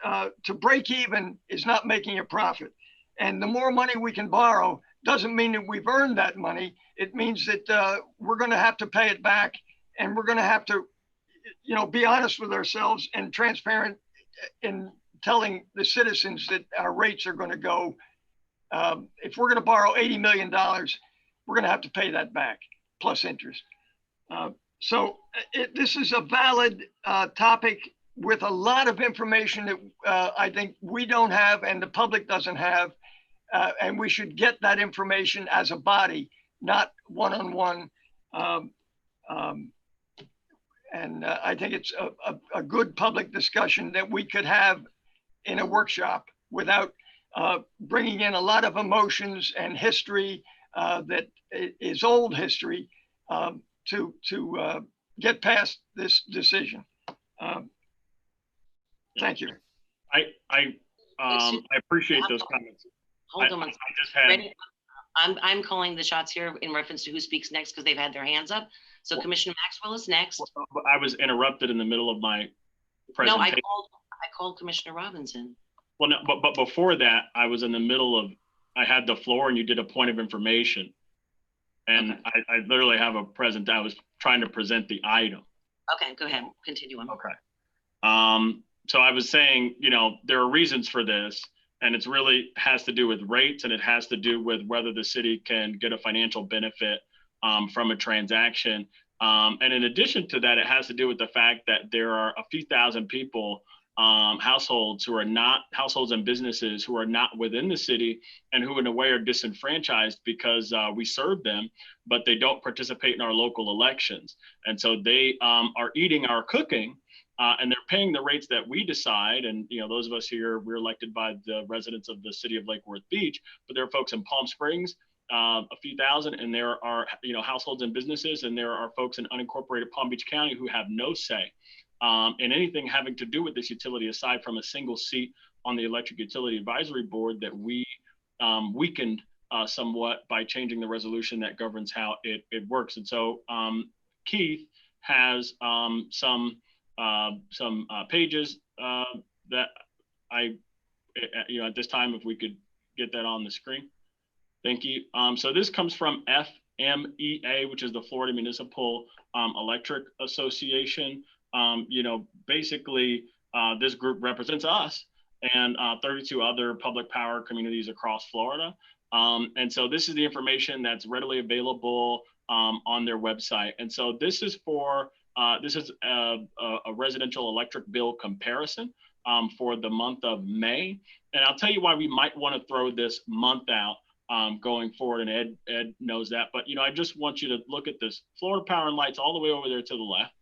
to break even is not making a profit. And the more money we can borrow doesn't mean that we've earned that money. It means that we're going to have to pay it back, and we're going to have to, be honest with ourselves and transparent in telling the citizens that our rates are going to go. If we're going to borrow $80 million, we're going to have to pay that back plus interest. So this is a valid topic with a lot of information that I think we don't have and the public doesn't have. And we should get that information as a body, not one-on-one. And I think it's a good public discussion that we could have in a workshop without bringing in a lot of emotions and history that is old history to get past this decision. Thank you. I appreciate those comments. Hold on. I just had. Ready? I'm calling the shots here in reference to who speaks next because they've had their hands up. So Commissioner Maxwell is next. I was interrupted in the middle of my presentation. No, I called Commissioner Robinson. Well, no, but before that, I was in the middle of, I had the floor and you did a point of information. And okay. I literally have a I was trying to present the item. Okay, go ahead, continue on. Okay. So I was saying, there are reasons for this, and it's really has to do with rates, and it has to do with whether the city can get a financial benefit from a transaction. And in addition to that, it has to do with the fact that there are a few thousand people, households and businesses who are not within the city and who in a way are disenfranchised because we serve them, but they don't participate in our local elections. And so they are eating our cooking and they're paying the rates that we decide. And, those of us here, we're elected by the residents of the city of Lake Worth Beach, but there are folks in Palm Springs, a few thousand, and there are, households and businesses, and there are folks in unincorporated Palm Beach County who have no say in anything having to do with this utility, aside from a single seat on the Electric Utility Advisory Board that we weakened somewhat by changing the resolution that governs how it works. And so Keith has some pages that at this time, if we could get that on the screen. Thank you. So this comes from FMEA, which is the Florida Municipal Electric Association. Basically, this group represents us and 32 other public power communities across Florida. And so this is the information that's readily available on their website. And so this is a residential electric bill comparison for the month of May. And I'll tell you why we might want to throw this month out going forward, and Ed knows that. But I just want you to look at this. Florida Power and Light's all the way over there to the left.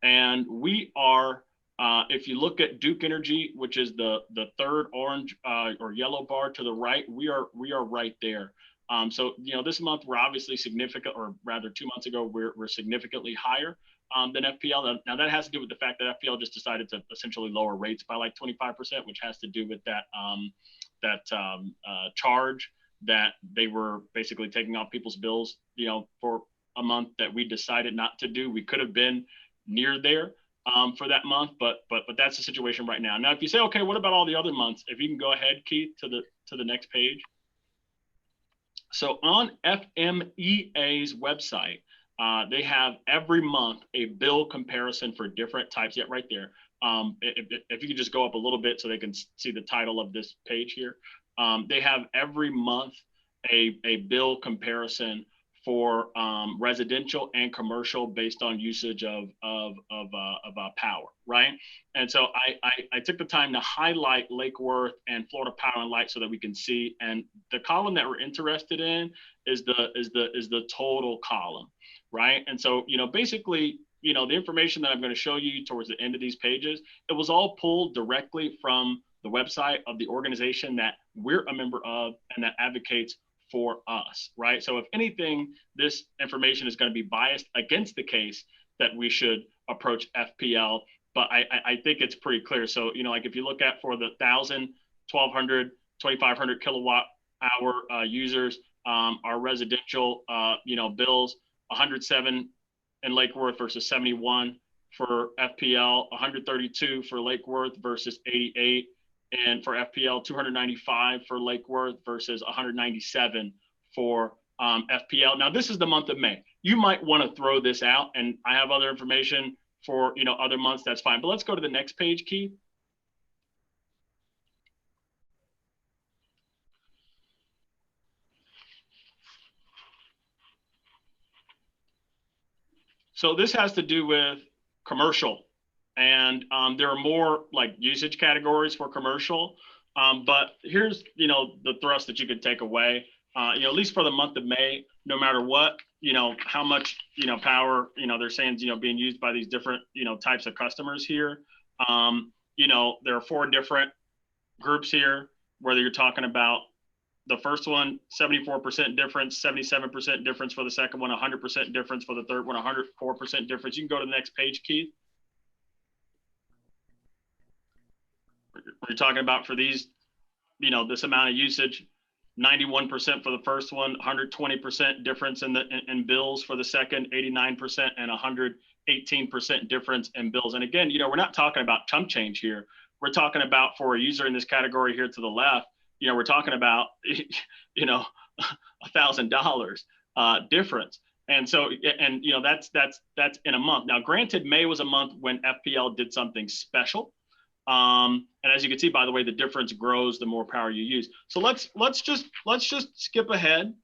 And we are, if you look at Duke Energy, which is the third orange or yellow bar to the right, we are right there. So this month we're obviously significant, or rather 2 months ago we're significantly higher than FPL. Now that has to do with the fact that FPL just decided to essentially lower rates by like 25%, which has to do with that charge that they were basically taking off people's bills, for a month that we decided not to do. We could have been near there for that month, but that's the situation right now. Now, if you say, okay, what about all the other months? If you can go ahead, Keith, to the next page. So on FMEA's website, they have every month a bill comparison for different types. Yeah, right there. If you could just go up a little bit so they can see the title of this page here. They have every month a bill comparison for residential and commercial based on usage of power, right? And so I took the time to highlight Lake Worth and Florida Power and Light so that we can see. And the column that we're interested in is the total column, right? And so, you know, basically, you know, the information that I'm going to show you towards the end of these pages, it was all pulled directly from the website of the organization that we're a member of and that advocates for us, right? So if anything, this information is going to be biased against the case that we should approach FPL, but I think it's pretty clear. So, you know, like if you look at for the 1,000, 1,200, 2,500 kilowatt hour users, our residential, you know, bills, 107 in Lake Worth versus 71 for FPL, 132 for Lake Worth versus 88. And for FPL, 295 for Lake Worth versus 197 for FPL. Now, this is the month of May. You might want to throw this out, and I have other information for, you know, other months. That's fine. But let's go to the next page, Keith. So this has to do with commercial. And there are more like usage categories for commercial, but here's, you know, the thrust that you could take away, you know, at least for the month of May, no matter what, you know, how much, you know, power, you know, they're saying, you know, being used by these different, you know, types of customers here. You know, there are 4 different groups here, whether you're talking about the first one, 74% difference, 77% difference for the second one, 100% difference for the third one, 104% difference. You can go to the next page, Keith. You're talking about for these, you know, this amount of usage, 91% for the first one, 120% difference in bills for the second, 89% and 118% difference in bills. And again, you know, we're not talking about chump change here. We're talking about for a user in this category here to the left, you know, we're talking about, you know, $1,000 difference. And so, and you know, that's in a month. Now, granted, May was a month when FPL did something special. And as you can see, by the way, the difference grows the more power you use. So let's just skip ahead.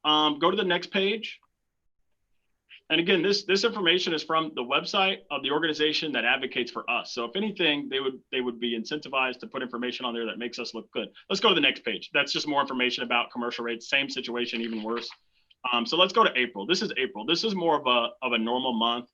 Go to the next page. And again, this information is from the website of the organization that advocates for us. So if anything, they would be incentivized to put information on there that makes us look good. Let's go to the next page. That's just more information about commercial rates. Same situation, even worse. So let's go to April. This is April. This is more of a normal month.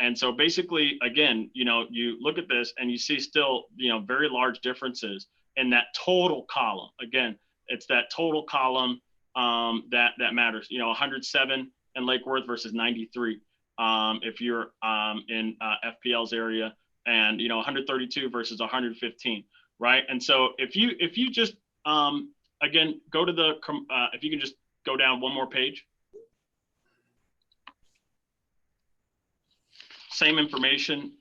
And so basically, again, you know, you look at this and you see still, you know, very large differences in that total column. Again, it's that total column that matters. You know, 107 in Lake Worth versus 93 if you're in FPL's area, and you know, 132 versus 115, right? And so if you just again go to the if you can just go down one more page. Same information,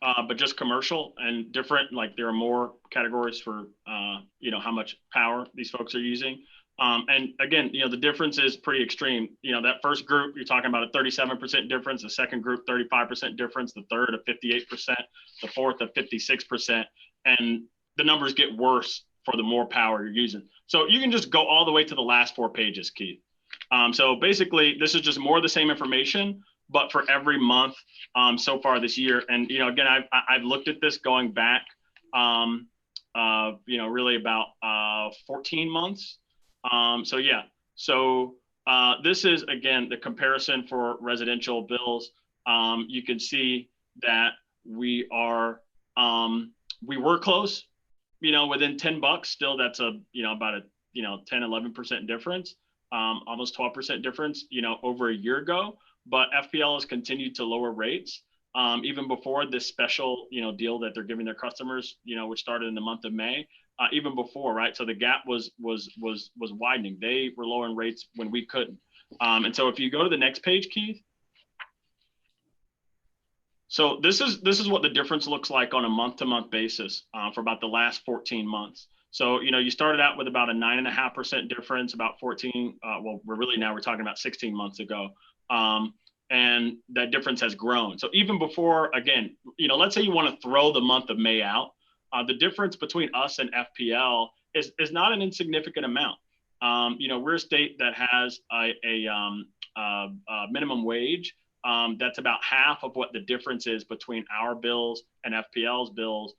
but just commercial and different. Like there are more categories for, you know, how much power these folks are using. And again, you know, the difference is pretty extreme. You know, that first group, you're talking about a 37% difference, the second group, 35% difference, the third, a 58%, the fourth, a 56%. And the numbers get worse for the more power you're using. So you can just go all the way to the last 4 pages, Keith. So basically, this is just more of the same information, but for every month so far this year. And, you know, again, I've looked at this going back, you know, really about 14 months. So yeah, so this is, again, the comparison for residential bills. You can see that we were close, you know, within $10 still. That's a, you know, about a, you know, 10, 11% difference, almost 12% difference, you know, over a year ago. But FPL has continued to lower rates even before this special, you know, deal that they're giving their customers, you know, which started in the month of May, even before, right? So the gap was widening. They were lowering rates when we couldn't. And so if you go to the next page, Keith. So this is what the difference looks like on a month-to-month basis for about the last 14 months. So, you know, you started out with about a 9.5% difference, about 14. Well, we're talking about 16 months ago. And that difference has grown. So even before, again, you know, let's say you want to throw the month of May out, the difference between us and FPL is not an insignificant amount. we're a state that has a minimum wage that's about half of what the difference is between our bills and FPL's bills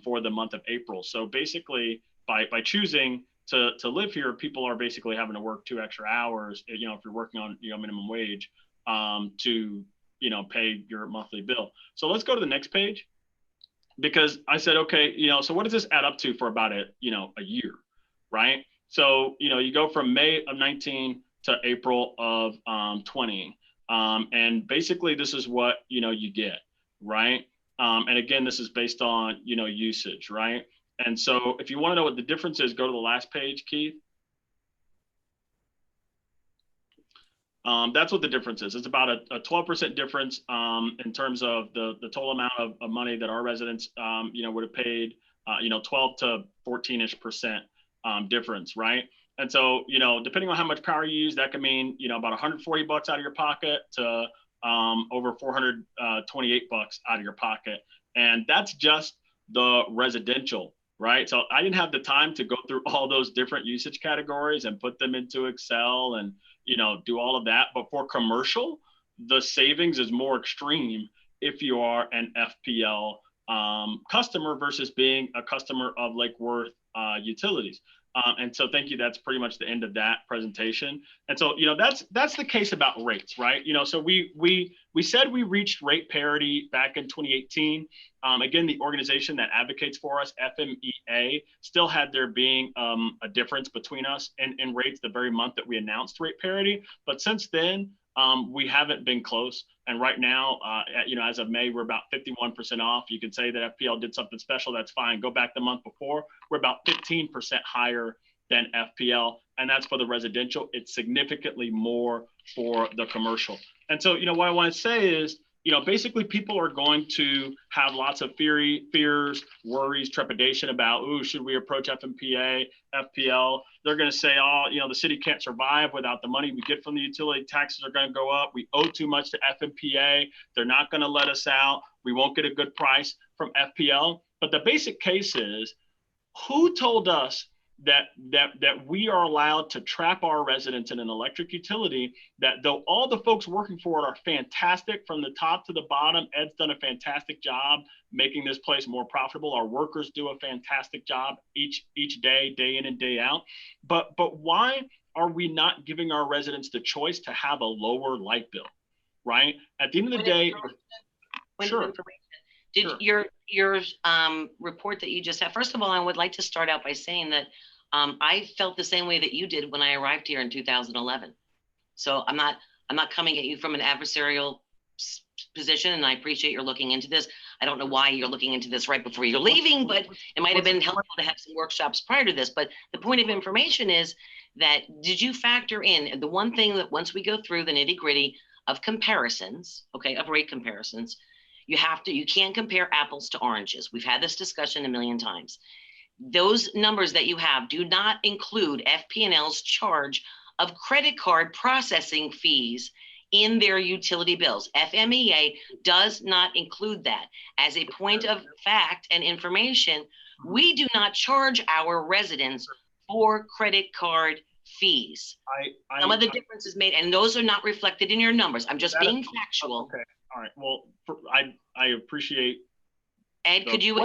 for the month of April. So basically, by choosing to live here, people are basically having to work 2 extra hours, if you're working on minimum wage to pay your monthly bill. So let's go to the next page, because I said, okay, so what does this add up to for about a year, right? So you go from May of 19 to April of 20, and basically this is what you get, right? And again, this is based on usage, right? And so if you want to know what the difference is, go to the last page, Keith. That's what the difference is. It's about a 12% difference in terms of the total amount of money that our residents would have paid, 12 to 14-ish% difference, right? And so, depending on how much power you use, that can mean, about $140 out of your pocket to over $428 out of your pocket. And that's just the residential, right? So I didn't have the time to go through all those different usage categories and put them into Excel and, do all of that. But for commercial, the savings is more extreme if you are an FPL customer versus being a customer of Lake Worth Utilities. And so thank you. That's pretty much the end of that presentation. And so, that's the case about rates, right? So we said we reached rate parity back in 2018. Again, the organization that advocates for us, FMEA, still had there being a difference between us in rates the very month that we announced rate parity. But since then, we haven't been close. And right now, as of May, we're about 51% off. You can say that FPL did something special. That's fine. Go back the month before. We're about 15% higher than FPL. And that's for the residential. It's significantly more for the commercial. And so, what I want to say is, basically people are going to have lots of fears, worries, trepidation about, should we approach FPL? They're going to say, the city can't survive without the money we get from the utility. Taxes are going to go up. We owe too much to FMPA. They're not going to let us out. We won't get a good price from FPL. But the basic case is, who told us that we are allowed to trap our residents in an electric utility, that though all the folks working for it are fantastic from the top to the bottom, Ed's done a fantastic job making this place more profitable. Our workers do a fantastic job each day, day in and day out. But why are we not giving our residents the choice to have a lower light bill, right? At the end of the day, sure. Did your report that you just had, first of all, I would like to start out by saying that I felt the same way that you did when I arrived here in 2011. So I'm not coming at you from an adversarial position, and I appreciate you're looking into this. I don't know why you're looking into this right before you're leaving, but it might have been helpful to have some workshops prior to this. But the point of information is that, did you factor in the one thing that once we go through the nitty-gritty of comparisons, of rate comparisons, you can't compare apples to oranges. We've had this discussion a million times. Those numbers that you have do not include FP&L's charge of credit card processing fees in their utility bills. FMEA does not include that. As a point of fact and information, we do not charge our residents for credit card fees. Some of the difference is made, and those are not reflected in your numbers. I'm just being factual. Okay. All right. Well, I appreciate. Ed, can you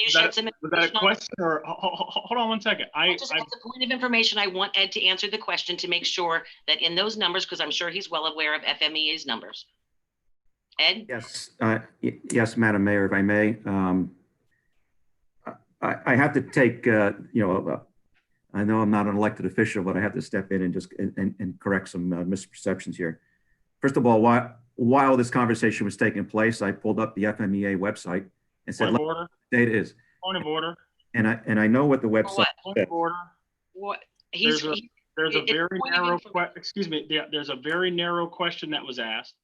shed some information? Was that a question, or hold on one second? Just as a point of information, I want Ed to answer the question to make sure that in those numbers, because I'm sure he's well aware of FMEA's numbers. Ed? Yes, yes, Madam Mayor, if I may. I have to take, I know I'm not an elected official, but I have to step in and just and correct some misperceptions here. First of all, while this conversation was taking place, I pulled up the FMEA website and said, point of order. Date is. Point of order. And I know what the website. Point of order. What? There's a very narrow excuse me. Yeah, there's a very narrow question that was asked.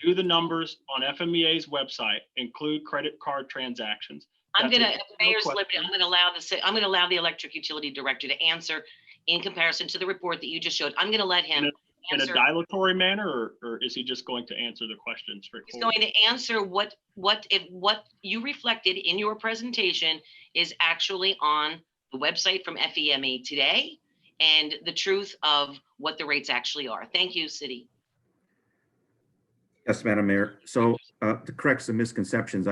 Do the numbers on FMEA's website include credit card transactions? I'm going to, Mayor's liberty, I'm going to allow the electric utility director to answer in comparison to the report that you just showed. I'm going to let him in a dilatory manner, or is he just going to answer the question straightforward? He's going to answer what you reflected in your presentation is actually on the website from FEMA today, and the truth of what the rates actually are. Thank you, City. Yes, Madam Mayor. So to correct some misconceptions,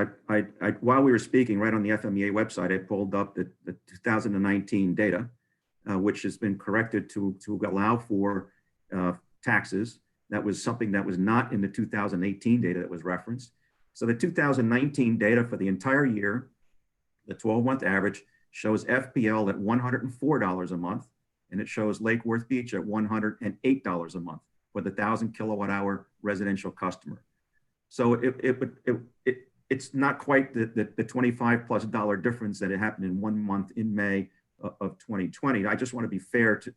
while we were speaking right on the FMEA website, I pulled up the 2019 data, which has been corrected to allow for taxes. That was something that was not in the 2018 data that was referenced. So the 2019 data for the entire year, the 12-month average, shows FPL at $104 a month, and it shows Lake Worth Beach at $108 a month for the 1,000 kilowatt hour residential customer. So it's not quite the $25+ difference that it happened in 1 month in May of 2020. I just want to be fair to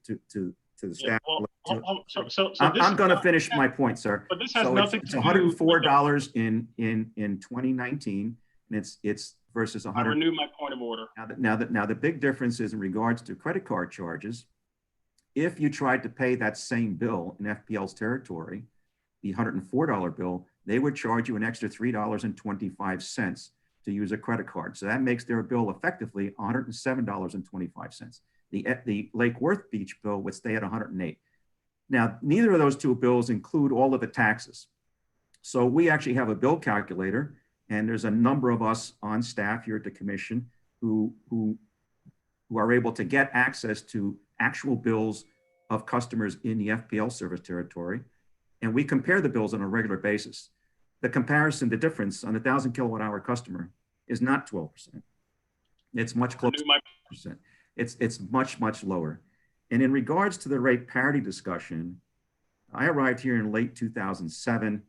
the staff. I'm going to finish my point, sir. But this has so nothing it's to do $104 in 2019, and it's versus 100. I renew my point of order. Now the big difference is in regards to credit card charges. If you tried to pay that same bill in FPL's territory, the $104 bill, they would charge you an extra $3.25 to use a credit card. So that makes their bill effectively $107.25. The Lake Worth Beach bill would stay at $108. Now, neither of those two bills include all of the taxes. So we actually have a bill calculator, and there's a number of us on staff here at the commission who are able to get access to actual bills of customers in the FPL service territory. And we compare the bills on a regular basis. The comparison, the difference on the 1,000 kilowatt hour customer is not 12%. It's much closer to 5%. It's much lower. And in regards to the rate parity discussion, I arrived here in late 2007.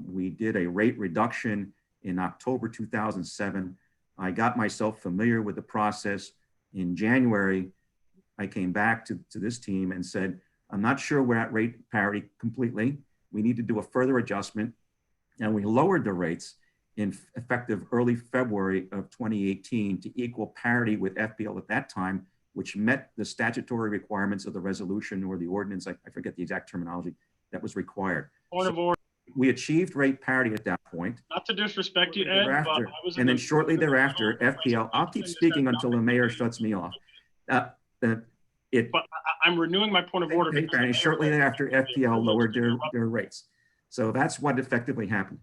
We did a rate reduction in October 2007. I got myself familiar with the process. In January, I came back to this team and said, I'm not sure we're at rate parity completely. We need to do a further adjustment. And we lowered the rates in effective early February of 2018 to equal parity with FPL at that time, which met the statutory requirements of the resolution or the ordinance. I forget the exact terminology that was required. Point of order. We achieved rate parity at that point. Not to disrespect you, Ed, but and then shortly thereafter, FPL, I'll keep speaking until the mayor shuts me off. But I'm renewing my point of order. And shortly thereafter, FPL lowered their rates. So that's what effectively happened.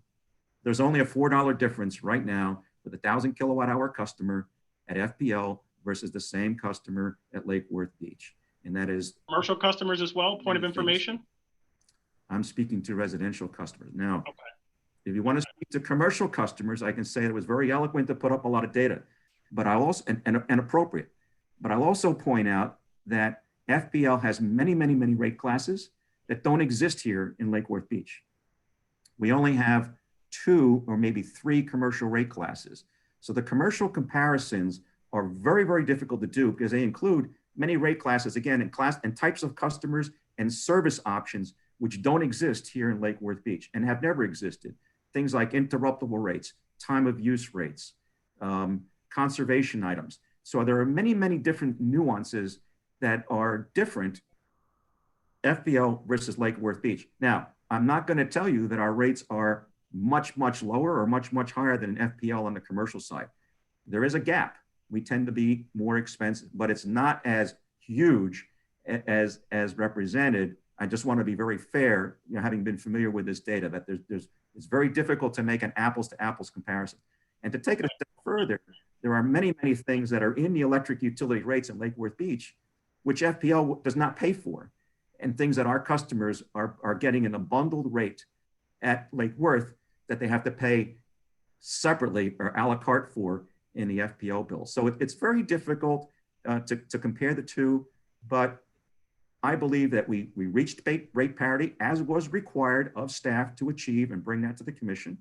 There's only a $4 difference right now for the 1,000 kilowatt hour customer at FPL versus the same customer at Lake Worth Beach. And that is commercial customers as well, point of information. I'm speaking to residential customers. Now, if you want to speak to commercial customers, I can say it was very eloquent to put up a lot of data, but I'll also, and appropriate, but I'll also point out that FPL has many rate classes that don't exist here in Lake Worth Beach. We only have 2 or maybe 3 commercial rate classes. So the commercial comparisons are very difficult to do because they include many rate classes, again, in class and types of customers and service options, which don't exist here in Lake Worth Beach and have never existed. Things like interruptible rates, time of use rates, conservation items. So there are many different nuances that are different FPL versus Lake Worth Beach. Now, I'm not going to tell you that our rates are much lower or much higher than FPL on the commercial side. There is a gap. We tend to be more expensive, but it's not as huge as represented. I just want to be very fair, having been familiar with this data, that it's very difficult to make an apples to apples comparison. And to take it a step further, there are many things that are in the electric utility rates in Lake Worth Beach, which FPL does not pay for, and things that our customers are getting in a bundled rate at Lake Worth that they have to pay separately or a la carte for in the FPL bill. So it's very difficult to compare the two, but I believe that we reached rate parity as was required of staff to achieve and bring that to the commission,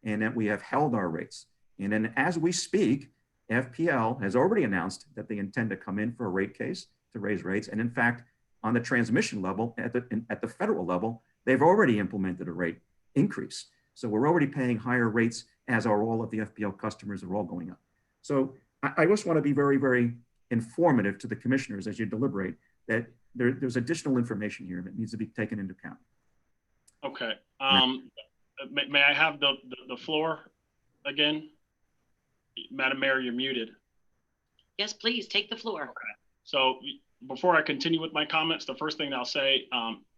and that we have held our rates. And then as we speak, FPL has already announced that they intend to come in for a rate case to raise rates. And in fact, on the transmission level, at the federal level, they've already implemented a rate increase. So we're already paying higher rates, as are all of the FPL customers are all going up. So I just want to be very informative to the commissioners as you deliberate that there's additional information here that needs to be taken into account. Okay. May I have the floor again? Madam Mayor, you're muted. Yes, please take the floor. Okay. So before I continue with my comments, the first thing I'll say,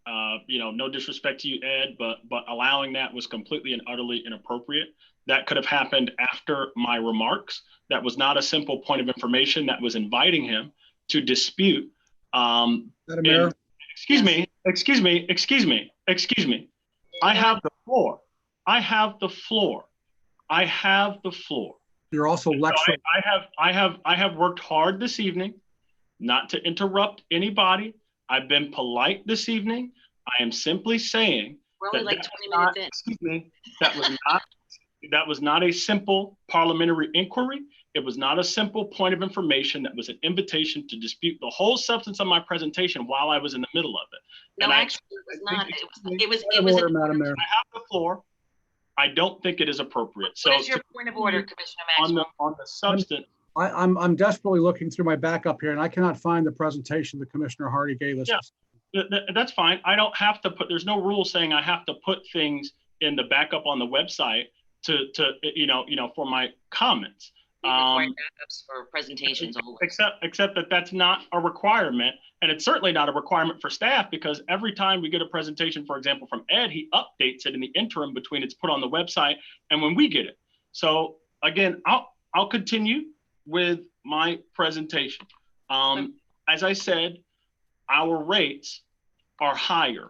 no disrespect to you, Ed, but allowing that was completely and utterly inappropriate. That could have happened after my remarks. That was not a simple point of information. That was inviting him to dispute. Madam Mayor? Excuse me. I have the floor. I have the floor. You're also lecturing. I have worked hard this evening not to interrupt anybody. I've been polite this evening. I am simply saying We're only like 20 minutes in. Excuse me. That was not a simple parliamentary inquiry. It was not a simple point of information. That was an invitation to dispute the whole substance of my presentation while I was in the middle of it. No, And actually, it was not. It was. Madam Mayor. I have the floor. I don't think it is appropriate. So What is your point of order, Commissioner Maxwell? on the substance, I'm desperately looking through my backup here, and I cannot find the presentation that Commissioner Hardy gave us. Yeah. That's fine. I don't have to put, there's no rule saying I have to put things in the backup on the website to for my comments. We require backups for presentations always. Except that that's not a requirement, and it's certainly not a requirement for staff, because every time we get a presentation, for example, from Ed, he updates it in the interim between it's put on the website and when we get it. So again, I'll continue with my presentation. As I said, our rates are higher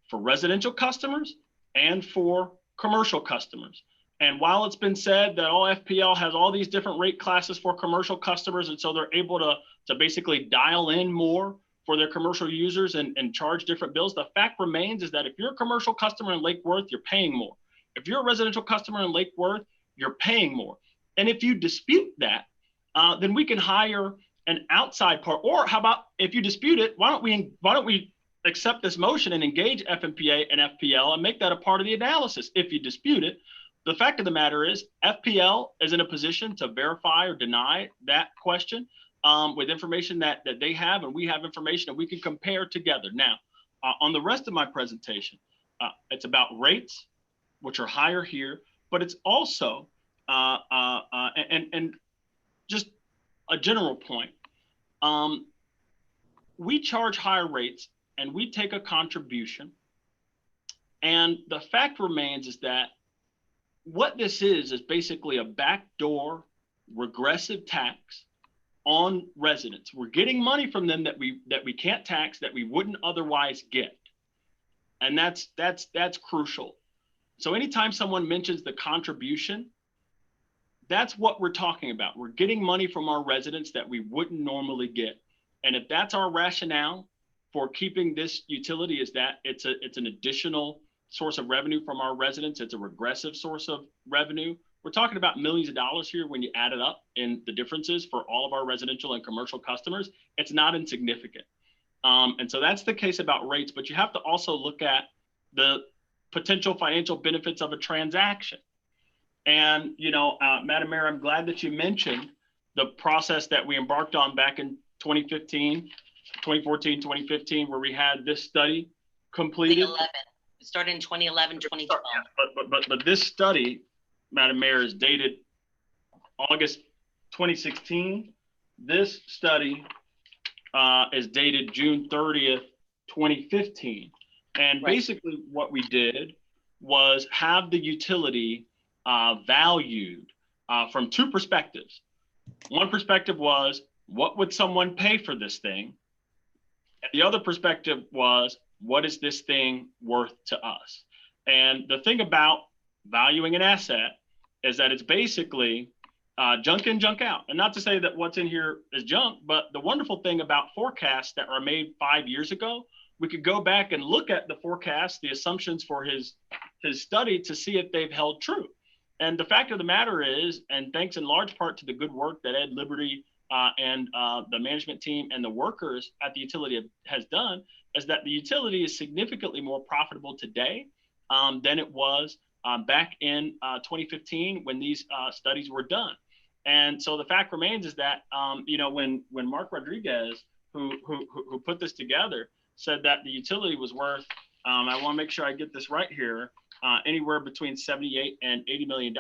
for residential customers and for commercial customers. And while it's been said that all FPL has all these different rate classes for commercial customers, and so they're able to basically dial in more for their commercial users and charge different bills, the fact remains is that if you're a commercial customer in Lake Worth, you're paying more. If you're a residential customer in Lake Worth, you're paying more. And if you dispute that, then we can hire an outside part. Or how about if you dispute it, why don't we accept this motion and engage FMPA and FPL and make that a part of the analysis? If you dispute it, the fact of the matter is FPL is in a position to verify or deny that question with information that they have, and we have information that we can compare together. Now, on the rest of my presentation, it's about rates, which are higher here, but it's also, and just a general point, we charge higher rates and we take a contribution. And the fact remains is that what this is basically a backdoor regressive tax on residents. We're getting money from them that we can't tax, that we wouldn't otherwise get. And that's crucial. So anytime someone mentions the contribution, that's what we're talking about. We're getting money from our residents that we wouldn't normally get. And if that's our rationale for keeping this utility, is that it's an additional source of revenue from our residents, it's a regressive source of revenue. We're talking about millions of dollars here when you add it up in the differences for all of our residential and commercial customers. It's not insignificant. And so that's the case about rates, but you have to also look at the potential financial benefits of a transaction. And, Madam Mayor, I'm glad that you mentioned the process that we embarked on back in 2014, 2015, where we had this study completed. 2011. It started in 2011, 2012. But this study, Madam Mayor, is dated August 2016. This study is dated June 30th, 2015. And basically what we did was have the utility valued from two perspectives. One perspective was, what would someone pay for this thing? And the other perspective was, what is this thing worth to us? And the thing about valuing an asset is that it's basically junk in, junk out. And not to say that what's in here is junk, but the wonderful thing about forecasts that are made 5 years ago, we could go back and look at the forecasts, the assumptions for his study to see if they've held true. And the fact of the matter is, and thanks in large part to the good work that Ed Liberty and the management team and the workers at the utility has done, is that the utility is significantly more profitable today than it was back in 2015 when these studies were done. And so the fact remains is that when Mark Rodriguez, who put this together, said that the utility was worth, I want to make sure I get this right here, anywhere between $78 and $80 million.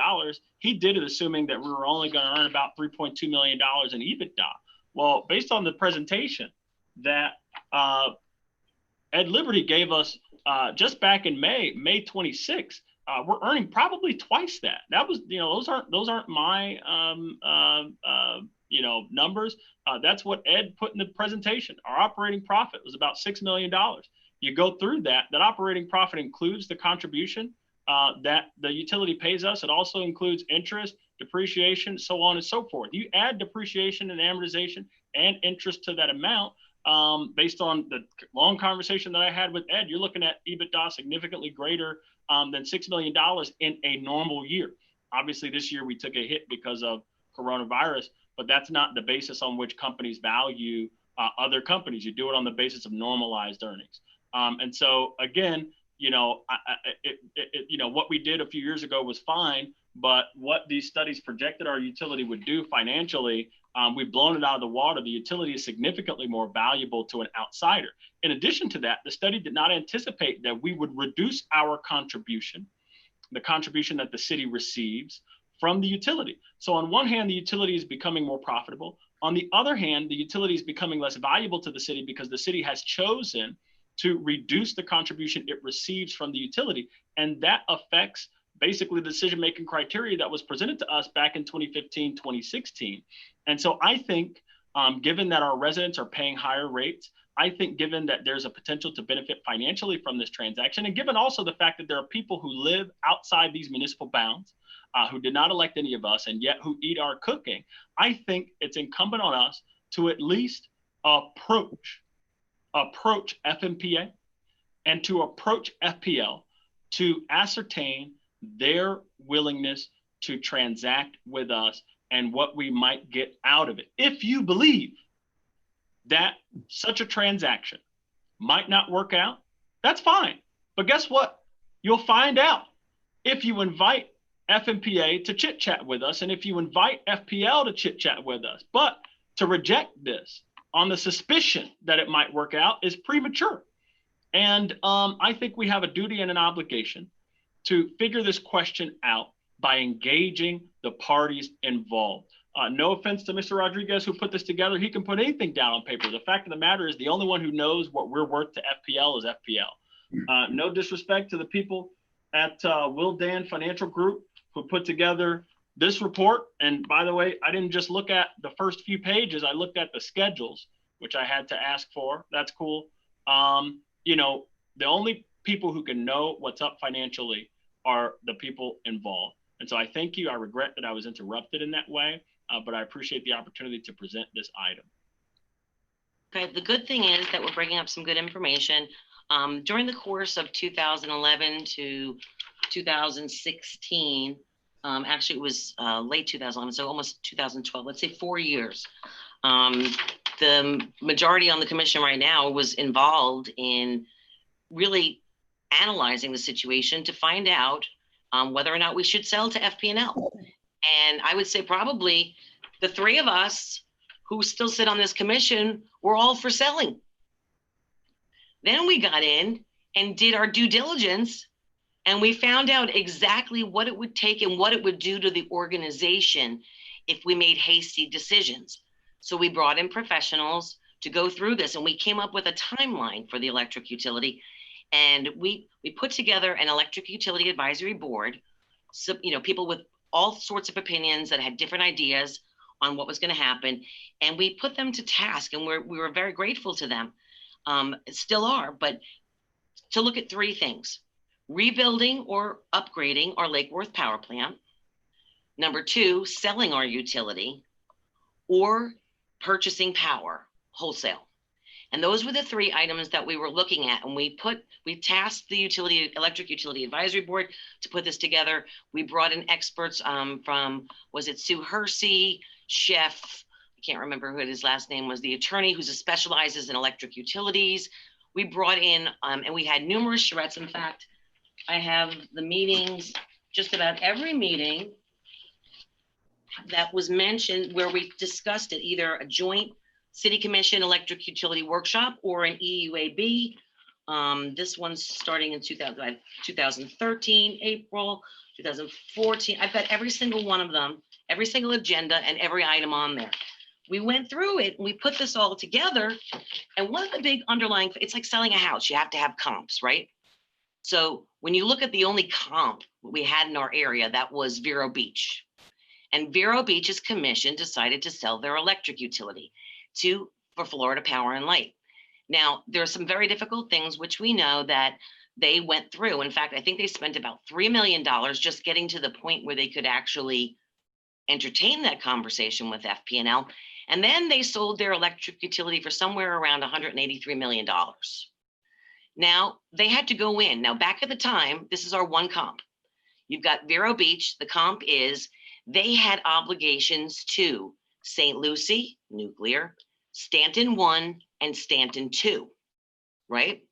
He did it assuming that we were only going to earn about $3.2 million in EBITDA. Well, based on the presentation that Ed Liberty gave us just back in May 26th, we're earning probably twice that. That was, those aren't my, numbers. That's what Ed put in the presentation. Our operating profit was about $6 million. You go through that operating profit includes the contribution that the utility pays us. It also includes interest, depreciation, so on and so forth. You add depreciation and amortization and interest to that amount, based on the long conversation that I had with Ed, you're looking at EBITDA significantly greater than $6 million in a normal year. Obviously, this year we took a hit because of coronavirus, but that's not the basis on which companies value other companies. You do it on the basis of normalized earnings. And so again, what we did a few years ago was fine, but what these studies projected our utility would do financially, we've blown it out of the water. The utility is significantly more valuable to an outsider. In addition to that, the study did not anticipate that we would reduce our contribution, the contribution that the city receives from the utility. So on one hand, the utility is becoming more profitable. On the other hand, the utility is becoming less valuable to the city because the city has chosen to reduce the contribution it receives from the utility. And that affects basically the decision-making criteria that was presented to us back in 2015, 2016. And so I think, given that our residents are paying higher rates, I think given that there's a potential to benefit financially from this transaction, and given also the fact that there are people who live outside these municipal bounds, who did not elect any of us and yet who eat our cooking, I think it's incumbent on us to at least approach FMPA and to approach FPL to ascertain their willingness to transact with us and what we might get out of it. If you believe that such a transaction might not work out, that's fine. But guess what? You'll find out if you invite FMPA to chit chat with us and if you invite FPL to chit chat with us. But to reject this on the suspicion that it might work out is premature. And I think we have a duty and an obligation to figure this question out by engaging the parties involved. No offense to Mr. Rodriguez who put this together. He can put anything down on paper. The fact of the matter is the only one who knows what we're worth to FPL is FPL. No disrespect to the people at Wildan Financial Group who put together this report. And by the way, I didn't just look at the first few pages. I looked at the schedules, which I had to ask for. That's cool. The only people who can know what's up financially are the people involved. And so I thank you. I regret that I was interrupted in that way, but I appreciate the opportunity to present this item. Okay, the good thing is that we're bringing up some good information. During the course of 2011 to 2016, actually it was late 2011, so almost 2012, let's say 4 years. The majority on the commission right now was involved in really analyzing the situation to find out whether or not we should sell to FP&L. And I would say probably the three of us who still sit on this commission were all for selling. Then we got in and did our due diligence and we found out exactly what it would take and what it would do to the organization if we made hasty decisions. So we brought in professionals to go through this and we came up with a timeline for the electric utility. And we put together an electric utility advisory board, so, people with all sorts of opinions that had different ideas on what was going to happen. And we put them to task and we were very grateful to them, still are, but to look at three things: rebuilding or upgrading our Lake Worth power plant. Number two, selling our utility, or purchasing power wholesale. And those were the three items that we were looking at. And we tasked the electric utility advisory board to put this together. We brought in experts from, was it Sue Hersey, Chef, I can't remember who his last name was, the attorney who specializes in electric utilities. We brought in, and we had numerous charrettes. In fact, I have the meetings, just about every meeting that was mentioned where we discussed it, either a joint City Commission electric utility workshop or an EUAB. This one's starting in 2013, April, 2014. I've got every single one of them, every single agenda and every item on there. we went through it and we put this all together. And one of the big underlying, it's like selling a house. You have to have comps, right? So when you look at the only comp we had in our area, that was Vero Beach. And Vero Beach's commission decided to sell their electric utility for Florida Power and Light. Now, there are some very difficult things which we know that they went through. In fact, I think they spent about $3 million just getting to the point where they could actually entertain that conversation with FP&L. And then they sold their electric utility for somewhere around $183 million. Now, they had to go in. Now, back at the time, this is our one comp. You've got Vero Beach. The comp is they had obligations to St. Lucie, nuclear, Stanton 1, and Stanton 2, right?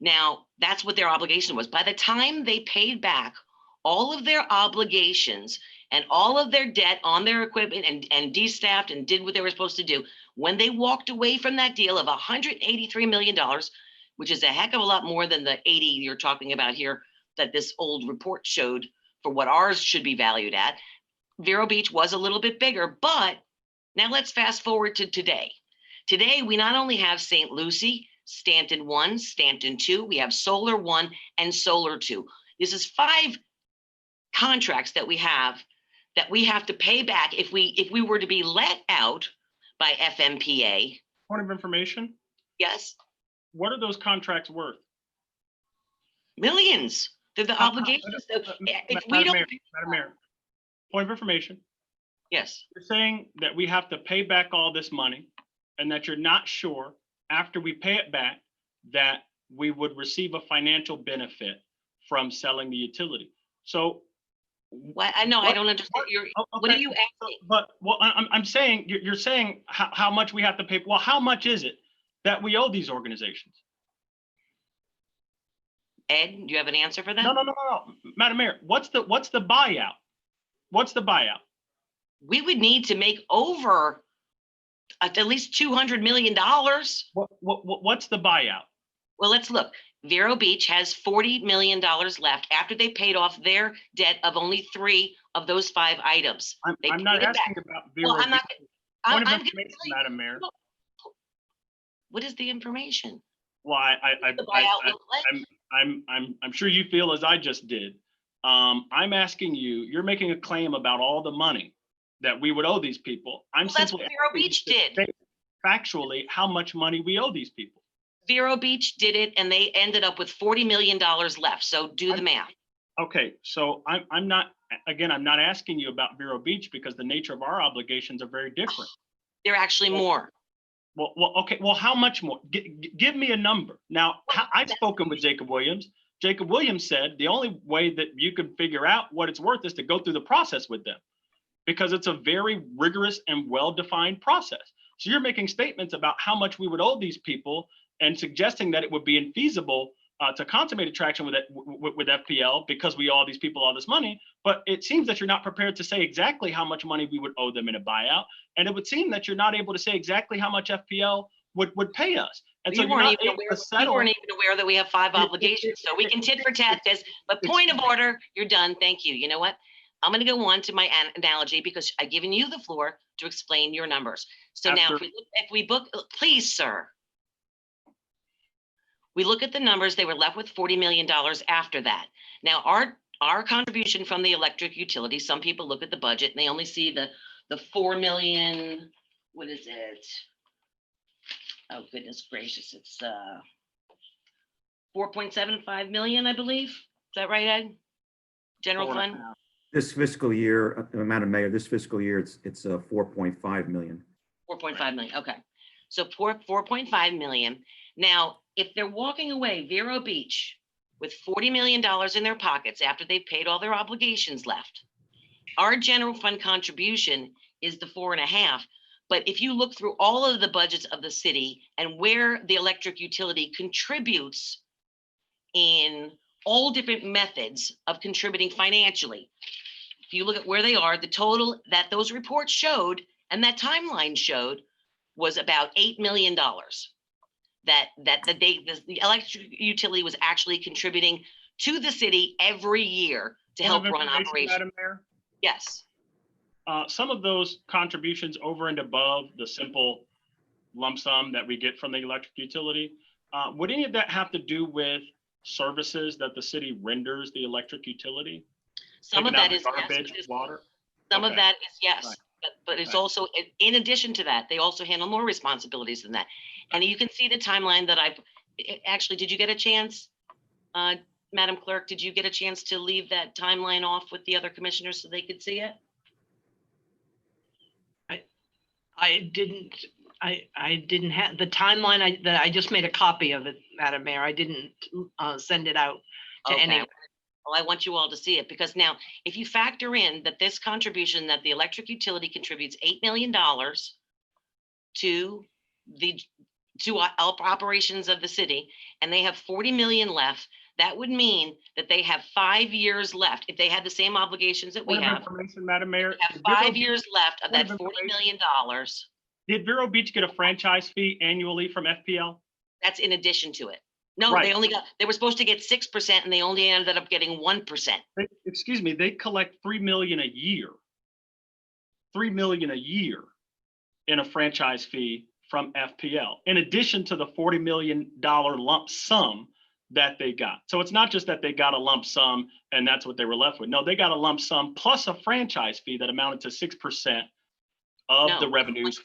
Now, that's what their obligation was. By the time they paid back all of their obligations and all of their debt on their equipment and de-staffed and did what they were supposed to do, when they walked away from that deal of $183 million, which is a heck of a lot more than the 80 you're talking about here that this old report showed for what ours should be valued at, Vero Beach was a little bit bigger. But now let's fast forward to today. Today, we not only have St. Lucie, Stanton 1, Stanton 2, we have Solar 1 and Solar 2. This is 5 contracts that we have to pay back if we were to be let out by FMPA. Point of information, Yes, what are those contracts worth? millions. They're the obligations. So if we don't, Madam Mayor, point of information. yes, You're saying that we have to pay back all this money and that you're not sure after we pay it back that we would receive a financial benefit from selling the utility. So what? I know, I don't understand. What are you asking? But well, I'm saying, you're saying how much we have to pay. Well, how much is it that we owe these organizations? Ed, do you have an answer for that? No. Madam Mayor, what's the buyout? What's the buyout? We would need to make over at least $200 million. What's the buyout? Well, let's look. Vero Beach has $40 million left after they paid off their debt of only 3 of those 5 items. I'm not asking about Vero Well, I'm not. Beach. I'm Point of gonna information, tell you- Madam Mayor. What is the information? Well, The buyout look like? I'm sure you feel as I just did. I'm asking you, you're making a claim about all the money that we would owe these people. I'm Well, that's what simply Vero asking you Beach to did. state factually how much money we owe these people. Vero Beach did it, and they ended up with $40 million left. So do the math. Okay, so I'm not asking you about Vero Beach because the nature of our obligations are very different. They're actually more. Well, okay. Well, how much more? Give me a number. Now, I've spoken with Jacob Williams. Jacob Williams said the only way that you can figure out what it's worth is to go through the process with them, because it's a very rigorous and well-defined process. So you're making statements about how much we would owe these people and suggesting that it would be infeasible to consummate a transaction with FPL because we owe all these people all this money. But it seems that you're not prepared to say exactly how much money we would owe them in a buyout. And it would seem that you're not able to say exactly how much FPL would pay us. And so You you're weren't not even able aware, to you settle. weren't even aware that we have 5 obligations. So we can tit for tat this, but point of order, you're done. Thank you. You know what? I'm going to go on to my analogy because I've given you the floor to explain your numbers. So now if we book, please, sir. We look at the numbers, they were left with $40 million after that. Now our contribution from the electric utility, some people look at the budget and they only see the 4 million, what is it? Oh, goodness gracious, it's 4.75 million, I believe. Is that right, Ed? General fund? This fiscal year, Madam Mayor, this fiscal year, it's 4.5 million. 4.5 million, okay. So 4.5 million. Now, if they're walking away, Vero Beach, with $40 million in their pockets after they've paid all their obligations left, our general fund contribution is the 4.5. But if you look through all of the budgets of the city and where the electric utility contributes in all different methods of contributing financially, if you look at where they are, the total that those reports showed and that timeline showed was about $8 million. That the electric utility was actually contributing to the city every year to help run operations. Madam Mayor? Yes. some of those contributions over and above the simple lump sum that we get from the electric utility, would any of that have to do with services that the city renders the electric utility? Some of Taking out that the is yes, garbage, but there's- water? some of Okay. that is yes, Right. but it's Okay. also, in addition to that, they also handle more responsibilities than that. And you can see the timeline that actually, did you get a chance? Madam Clerk, did you get a chance to leave that timeline off with the other commissioners so they could see it? I didn't have the timeline. That I just made a copy of it, Madam Mayor. I didn't send it out to Okay. anyone. Well, I want you all to see it, because now, if you factor in that this contribution, that the electric utility contributes $8 million to operations of the city, and they have 40 million left, that would mean that they have 5 years left. If they had the same obligations that we Point of have, information, Madam Mayor. they have did Vero 5 years left of point that of $40 information. million. Did Vero Beach get a franchise fee annually from FPL? That's in addition to it. No, Right. they were supposed to get 6% and they only ended up getting 1%. Excuse me, they collect $3 million a year. $3 million a year in a franchise fee from FPL, in addition to the $40 million lump sum that they got. So it's not just that they got a lump sum and that's what they were left with. No, they got a lump sum plus a franchise fee that amounted to 6% of No. the revenues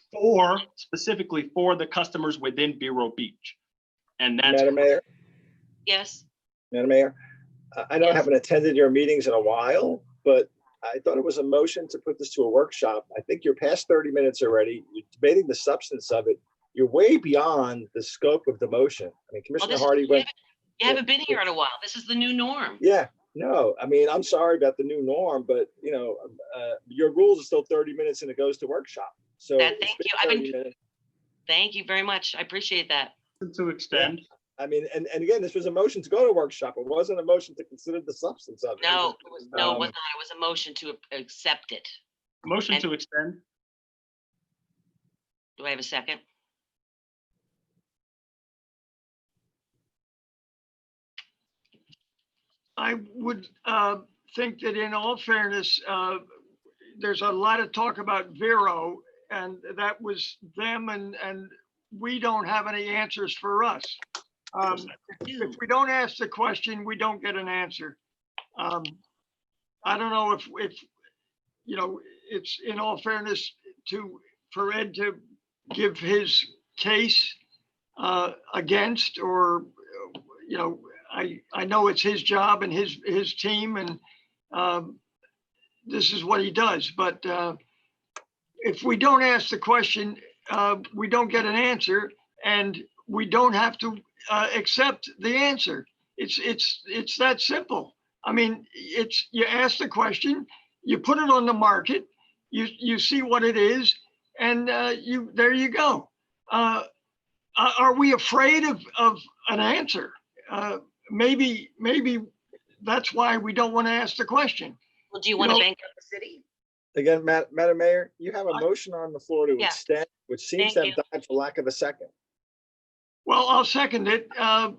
specifically for the customers within Vero Beach. And that's Madam Mayor, Yes. Madam Mayor, I know I Yes. haven't attended your meetings in a while, but I thought it was a motion to put this to a workshop. I think you're past 30 minutes already. You're debating the substance of it. You're way beyond the scope of the motion. I mean, Commissioner Hardy went, You haven't been here in a while. This is the new norm. yeah, no, I mean, I'm sorry about the new norm, but you know, your rules are still 30 minutes and it goes to workshop. So Thank it's been you. I've 30 been- minutes. Thank you very much. I appreciate that. to extend. I mean, and again, this was a motion to go to workshop. It wasn't a motion to consider the substance of it. No, it was not. Um, It was a motion to accept it. Motion And- to extend. Do I have a second? I would think that in all fairness, there's a lot of talk about Vero, and that was them, and we don't have any answers for us. If we don't ask the question, we don't get an answer. I don't know if you know, it's in all fairness for Ed to give his case against, or you know, I know it's his job and his team, and this is what he does. But if we don't ask the question, we don't get an answer, and we don't have to accept the answer. It's that simple. I mean, you ask the question, you put it on the market, you see what it is, and there you go. Are we afraid of an answer? Maybe that's why we don't want to ask the question. Well, do you want to know- bankrupt the city? Again, Madam Mayor, you have a motion on the floor to Yeah. extend, which seems to Thank have died for lack of a second. Well, I'll second it. All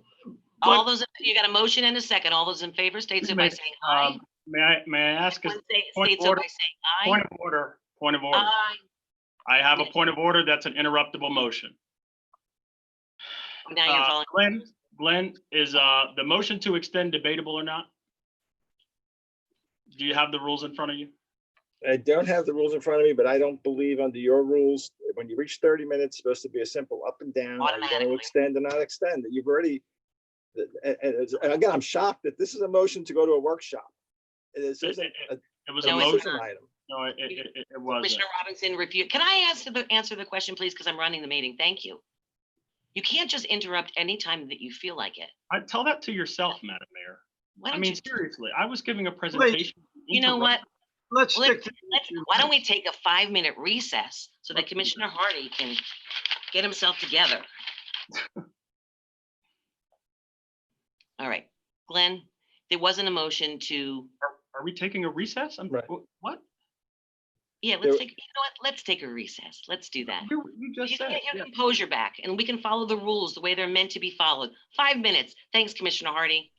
But those, you got a motion and a second. All those in favor state so by saying aye. May I ask a One point state of so order? by saying aye. Point of order, point of order. Aye. I have a point of order. That's an interruptible motion. Now you're following. Glenn, is the motion to extend debatable or not? Do you have the rules in front of you? I don't have the rules in front of me, but I don't believe under your rules, when you reach 30 minutes, it's supposed to be a simple up and down. Are you going to Automatically. extend or not extend? You've already, and again, I'm shocked that this is a motion to go to a workshop. This isn't a It was No, a it's motion. not. item. No, it wasn't. Commissioner Robinson refused. Can I answer the question, please? Because I'm running the meeting. Thank you. You can't just interrupt anytime that you feel like it. I tell that to yourself, Madam Mayor. Why I don't mean, you, seriously, I was giving a presentation. you know what? let's Let's- stick to. Why don't we take a 5-minute recess so that Commissioner Hardy can get himself together? All right, Glenn, there wasn't a motion to, Are we taking a recess? Right. What? yeah, There- you know what? Let's take a recess. Let's do that. You just You said. can get yeah. your composure back and we can follow the rules the way they're meant to be followed. 5 minutes. Thanks, Commissioner Hardy.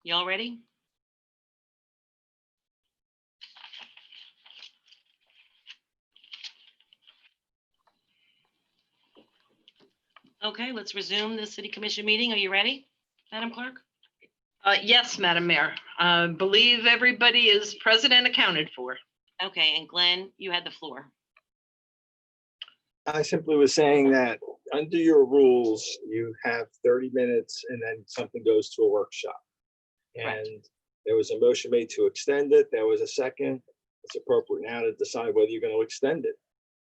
Y'all ready? Okay, let's resume the city commission meeting. Are you ready, Madam Clerk? Yes, Madam Mayor. Believe everybody is present and accounted for. Okay, and Glenn, you had the floor. I simply was saying that under your rules, you have 30 minutes and then something goes to a workshop. Correct. And there was a motion made to extend it. There was a second. It's appropriate now to decide whether you're going to extend it.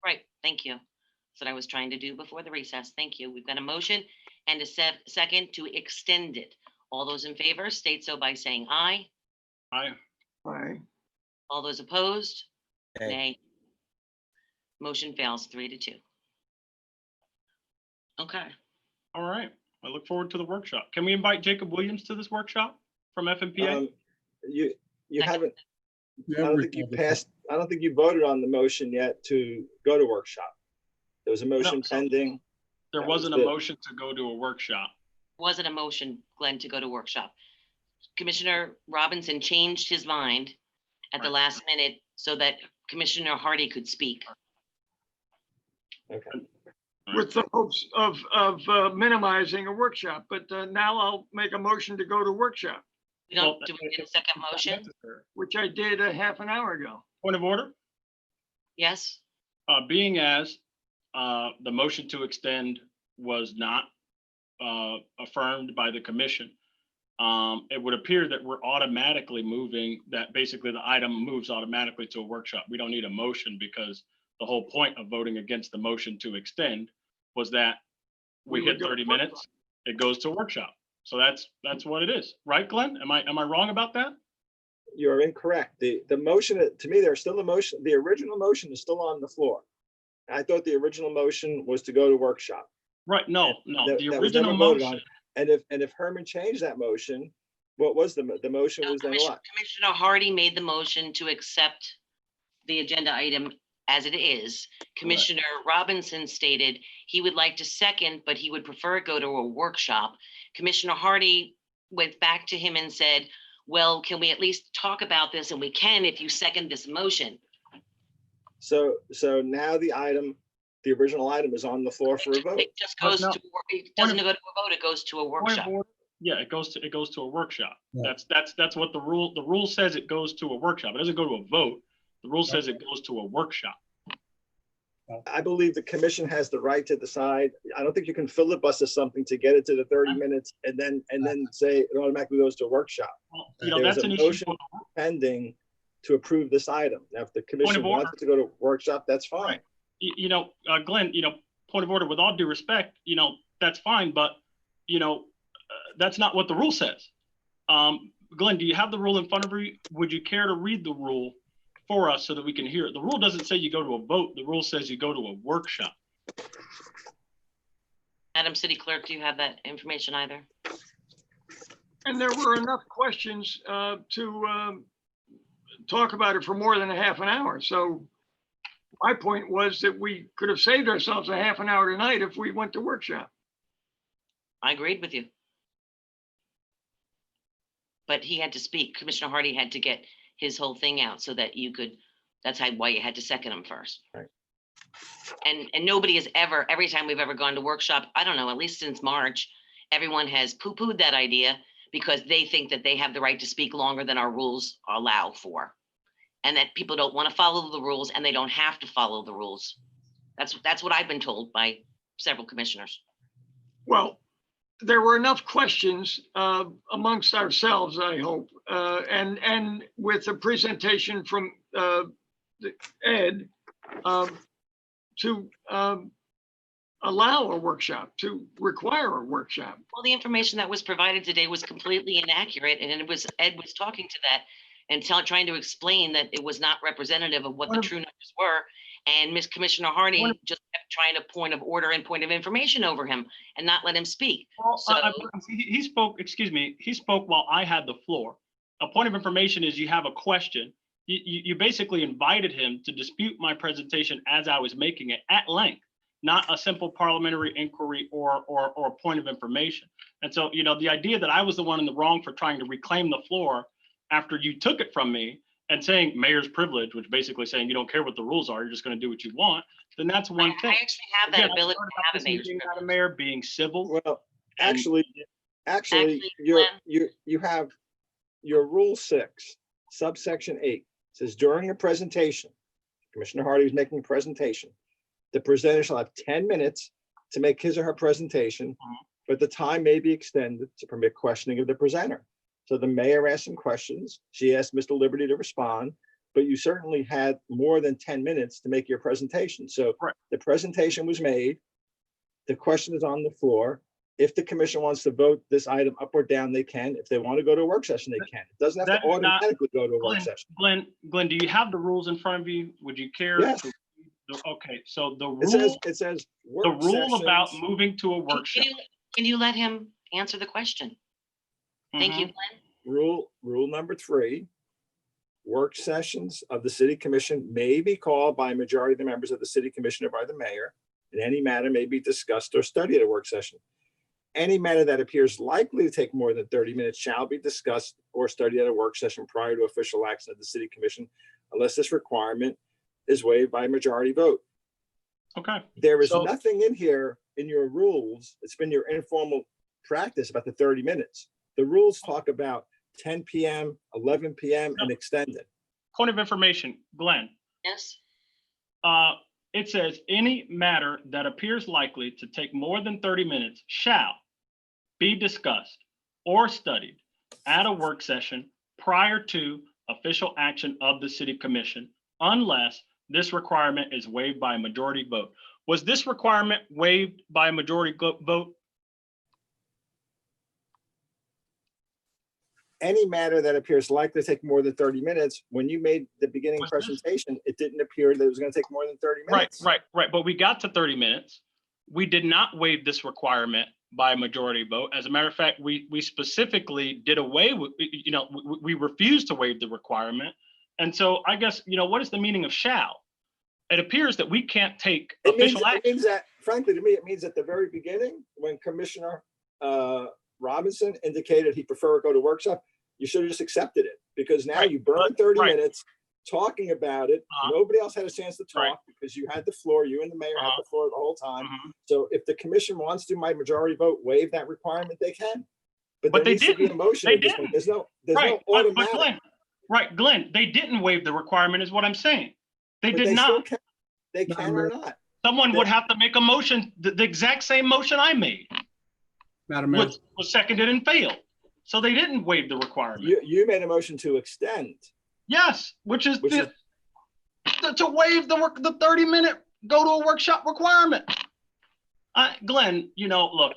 Right, thank you. That's what I was trying to do before the recess. Thank you. We've got a motion and a second to extend it. All those in favor state so by saying aye. Aye. Aye. All those opposed? Nay. Nay. Motion fails 3-2. Okay. All right. I look forward to the workshop. Can we invite Jacob Williams to this workshop from FMPA? You Second. haven't, I Yeah, don't think you passed, I don't think you voted on the motion yet to go to workshop. There was a motion so- pending. There that wasn't was a it. motion to go to a workshop. Wasn't a motion, Glenn, to go to workshop. Commissioner Robinson changed his mind at the last minute so that Commissioner Hardy could speak. Okay. With the hopes of minimizing a workshop, but now I'll make a motion to go to workshop, We don't, do we get a second motion? which I did a half an hour ago. Point of order, Yes? being as the motion to extend was not affirmed by the commission, it would appear that we're automatically moving, that basically the item moves automatically to a workshop. We don't need a motion because the whole point of voting against the motion to extend was that we We would hit go to 30 minutes, it goes to a workshop. So that's what it is, right, Glenn? Am I wrong about that? You're incorrect. The motion, to me, there's still a motion. The original motion is still on the floor. I thought the original motion was to go to workshop. Right, no, That- the that was never original voted motion, on. And if Herman changed that motion, what was the motion No, was then what? Commissioner Hardy made the motion to accept the agenda item as it is. Commissioner Robinson stated he would like to second, but he would prefer it go to a workshop. Commissioner Hardy went back to him and said, well, can we at least talk about this? And we can if you second this motion. So now the original item is on the floor for a vote. It just goes no. to, it doesn't go to a vote, it goes to a point of workshop. order, yeah, it goes to a workshop. Yeah. That's what the rule says, it goes to a workshop. It doesn't go to a vote. The rule says it goes to a workshop. I believe the commission has the right to decide. I don't think you can filibuster something to get it to the 30 minutes and then say it automatically goes to a workshop. Well, There that's was an a issue. motion pending to approve this item. Now, if the commission of order. wants it to go to workshop, that's fine. Right. Glenn, point of order, with all due respect, that's fine, but, that's not what the rule says. Glenn, do you have the rule in front of you? Would you care to read the rule for us so that we can hear it? The rule doesn't say you go to a vote. The rule says you go to a workshop. Madam City Clerk, do you have that information either? And there were enough questions to talk about it for more than a half an hour. So my point was that we could have saved ourselves a half an hour tonight if we went to workshop. I agreed with you. But he had to speak. Commissioner Hardy had to get his whole thing out so that you could, that's why you had to second him first. Right. And nobody has ever, every time we've ever gone to workshop, I don't know, at least since March, everyone has poo-pooed that idea because they think that they have the right to speak longer than our rules allow for. And that people don't want to follow the rules and they don't have to follow the rules. That's what I've been told by several commissioners. Well, there were enough questions amongst ourselves, I hope, and with a presentation from Ed to allow a workshop, to require a workshop. Well, the information that was provided today was completely inaccurate, and Ed was talking to that and trying to explain that it was not representative of what the true numbers were. And Commissioner Hardy just kept trying to point of order and point of information over him and not let him speak. Well, So he spoke, excuse me, he spoke while I had the floor. A point of information is you have a question. You basically invited him to dispute my presentation as I was making it at length. not a simple parliamentary inquiry or a point of information. And so, you know, the idea that I was the one in the wrong for trying to reclaim the floor after you took it from me and saying mayor's privilege, which basically saying you don't care what the rules are, you're just going to do what you want, then that's one thing. I actually have that Again, ability I'm to have a mayor's being privilege. not a mayor, being civil. Well, And- actually, you have your rule 6, subsection 8 says during a presentation, Commissioner Hardy was making a presentation. The presenter shall have 10 minutes to make his or her presentation, but the time may be extended to permit questioning of the presenter. So the mayor asked some questions. She asked Mr. Liberty to respond, but you certainly had more than 10 minutes to make your presentation. So Right. the presentation was made. The question is on the floor. If the commission wants to vote this item up or down, they can. If they want to go to a work session, they can. It doesn't have to That's not- automatically go to a work session. Glenn, do you have the rules in front of you? Would you care? Yes. Okay, so the It says the work rule about sessions. moving to a workshop. Can you let him answer the question? Thank you, Mhm. Glenn. Rule number 3, work sessions of the city commission may be called by a majority of the members of the city commission or by the mayor, and any matter may be discussed or studied at a work session. Any matter that appears likely to take more than 30 minutes shall be discussed or studied at a work session prior to official action of the city commission, unless this requirement is waived by a majority vote. Okay, There is So- nothing in here in your rules. It's been your informal practice about the 30 minutes. The rules talk about 10 PM, 11 PM and extended. point of information, Glenn. Yes. It says any matter that appears likely to take more than 30 minutes shall be discussed or studied at a work session prior to official action of the city commission, unless this requirement is waived by a majority vote. Was this requirement waived by a majority vote? Any matter that appears likely to take more than 30 minutes, when you made the beginning Was this- presentation, it didn't appear that it was going to take more than 30 minutes. Right. But we got to 30 minutes. We did not waive this requirement by a majority vote. As a matter of fact, we specifically did away with, you know, we refused to waive the requirement. And so I guess, you know, what is the meaning of shall? It appears that we can't take official action. It means that, frankly, to me, it means at the very beginning, when Commissioner Robinson indicated he preferred to go to workshop, you should have just accepted it, because now Right, you burned but- 30 right. minutes talking about it. Uh-huh. Nobody else had a chance to talk Right. because you had the floor. You and the mayor had Uh-huh. the floor the whole time. Mhm. So if the commission wants to, by majority vote, waive that requirement, they can. But there they needs to be a didn't. motion They at this point. didn't. There's no Right, but automatic. Glenn, they didn't waive the requirement is what I'm saying. They but did they still not. can- They No, can or not. Someone would have to make a motion, the exact same motion I made, Madam Mayor, was seconded and failed. So they didn't waive the requirement. You made a motion to extend. Yes, which is Which to waive the 30-minute go to a workshop requirement. Glenn, you know, look,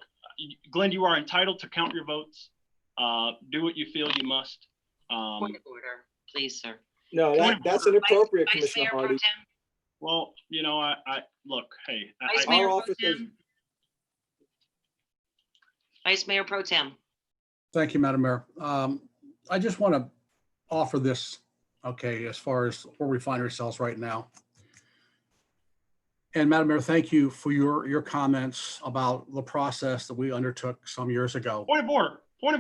Glenn, you are entitled to count your votes. Do what you feel you must. Point of order, please, sir. No, Point of that's order. inappropriate, Vice Commissioner Mayor Pro Hardy. Tem. Well, you know, I look, hey, Vice I- Mayor Our Pro office is- Tem. Vice Mayor Pro Tem. thank you, Madam Mayor. I just want to offer this, okay, as far as where we find ourselves right now. And Madam Mayor, thank you for your comments about the process that we undertook some years ago. Point of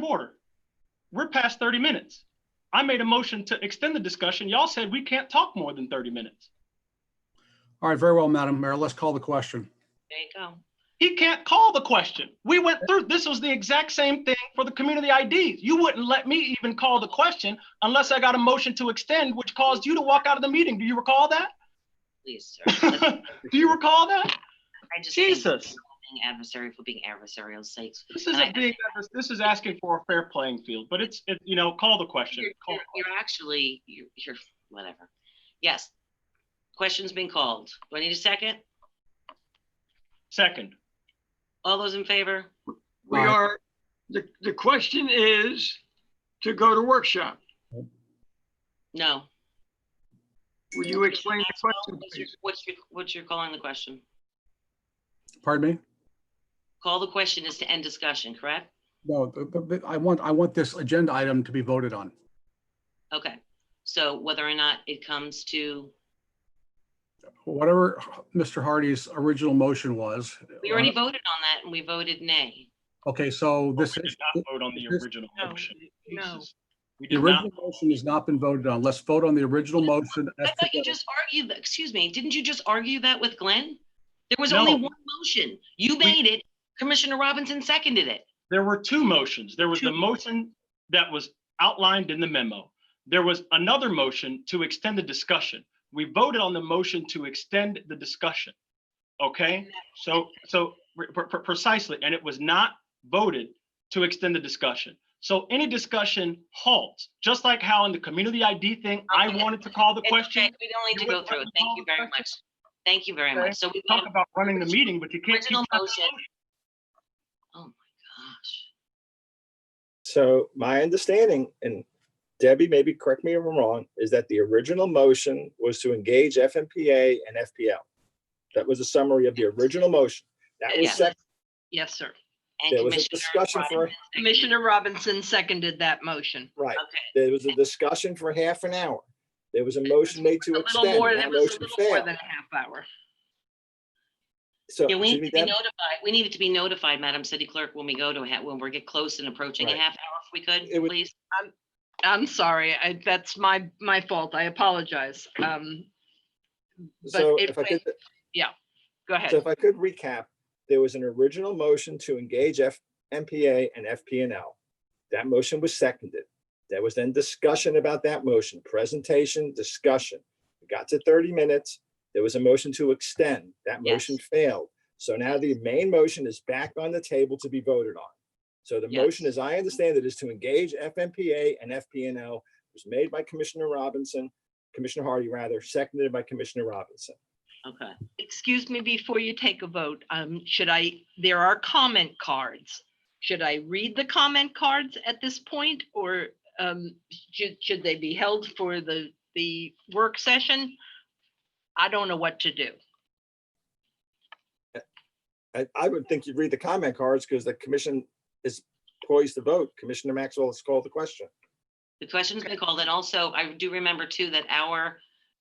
order. We're past 30 minutes. I made a motion to extend the discussion. Y'all said we can't talk more than 30 minutes. All right, very well, Madam Mayor, let's call the question. There you go. He can't call the question. We went through, this was the exact same thing for the community IDs. You wouldn't let me even call the question unless I got a motion to extend, which caused you to walk out of the meeting. Do you recall that? Please, sir. Do you recall that? I just think Jesus. being adversary for being adversarial sakes. This isn't being, this is asking for a fair playing field, but it's, you know, call the question. You're actually, you're whatever. Yes. Question's been called. Do I need a second? Second. All those in favor? We are, the question is to go to workshop. No. Will you explain the question, please? What's your calling the question? Pardon me? Call the question is to end discussion, correct? No, but I want this agenda item to be voted on. Okay. So whether or not it comes to, whatever Mr. Hardy's original motion was. We already voted on that and we voted nay. Okay, so But this we is, did not vote on the this- original No, motion. no. We the did not. original motion has not been voted on. Let's vote on the original motion. I thought you just argued, excuse me, didn't you just argue that with Glenn? There was No. only one motion. You made it, Commissioner Robinson seconded it. There were two motions. There was the Two. motion that was outlined in the memo. There was another motion to extend the discussion. We voted on the motion to extend the discussion. Okay, so precisely, and it was not voted to extend the discussion. So any discussion halts, just like how in the community ID thing, I Okay. wanted to call the It's question. okay, we don't need to You go would through it. like to Thank call you the very question? much. Thank you very Okay. much. So we Talk about running the meeting, but you can't keep original track of the motion. motion. Oh my gosh. So my understanding, and Debbie, maybe correct me if I'm wrong, is that the original motion was to engage FMPA and FPL. That was a summary of the original motion. That was Yes. second. Yes, sir. And There was a Commissioner discussion for, Robinson seconded. Commissioner Robinson seconded that motion. right. Okay, There was a discussion for half an hour. There was a motion made to A little extend. more, That that was a motion little more failed. than a half hour. So, yeah, we excuse need me, to be Deb? notified. We needed to be notified, Madam City Clerk, when we go to, when we get close and approaching a Right. half hour, if we could, It would- please. I'm sorry, that's my fault. I apologize. But So it if I could, go ahead. so if I could recap, there was an original motion to engage MPA and FPNL. That motion was seconded. There was then discussion about that motion, presentation, discussion. We got to 30 minutes. There was a motion to extend. That motion Yes. failed. So now the main motion is back on the table to be voted on. So the motion, Yes. as I understand it, is to engage FMPA and FPNL. It was made by Commissioner Robinson, Commissioner Hardy rather, seconded by Commissioner Robinson. Okay. Excuse me before you take a vote. There are comment cards. Should I read the comment cards at this point, or should they be held for the work session? I don't know what to do. I would think you'd read the comment cards because the commission is poised to vote. Commissioner Maxwell has called the question. The question's been called, and also I do remember too that our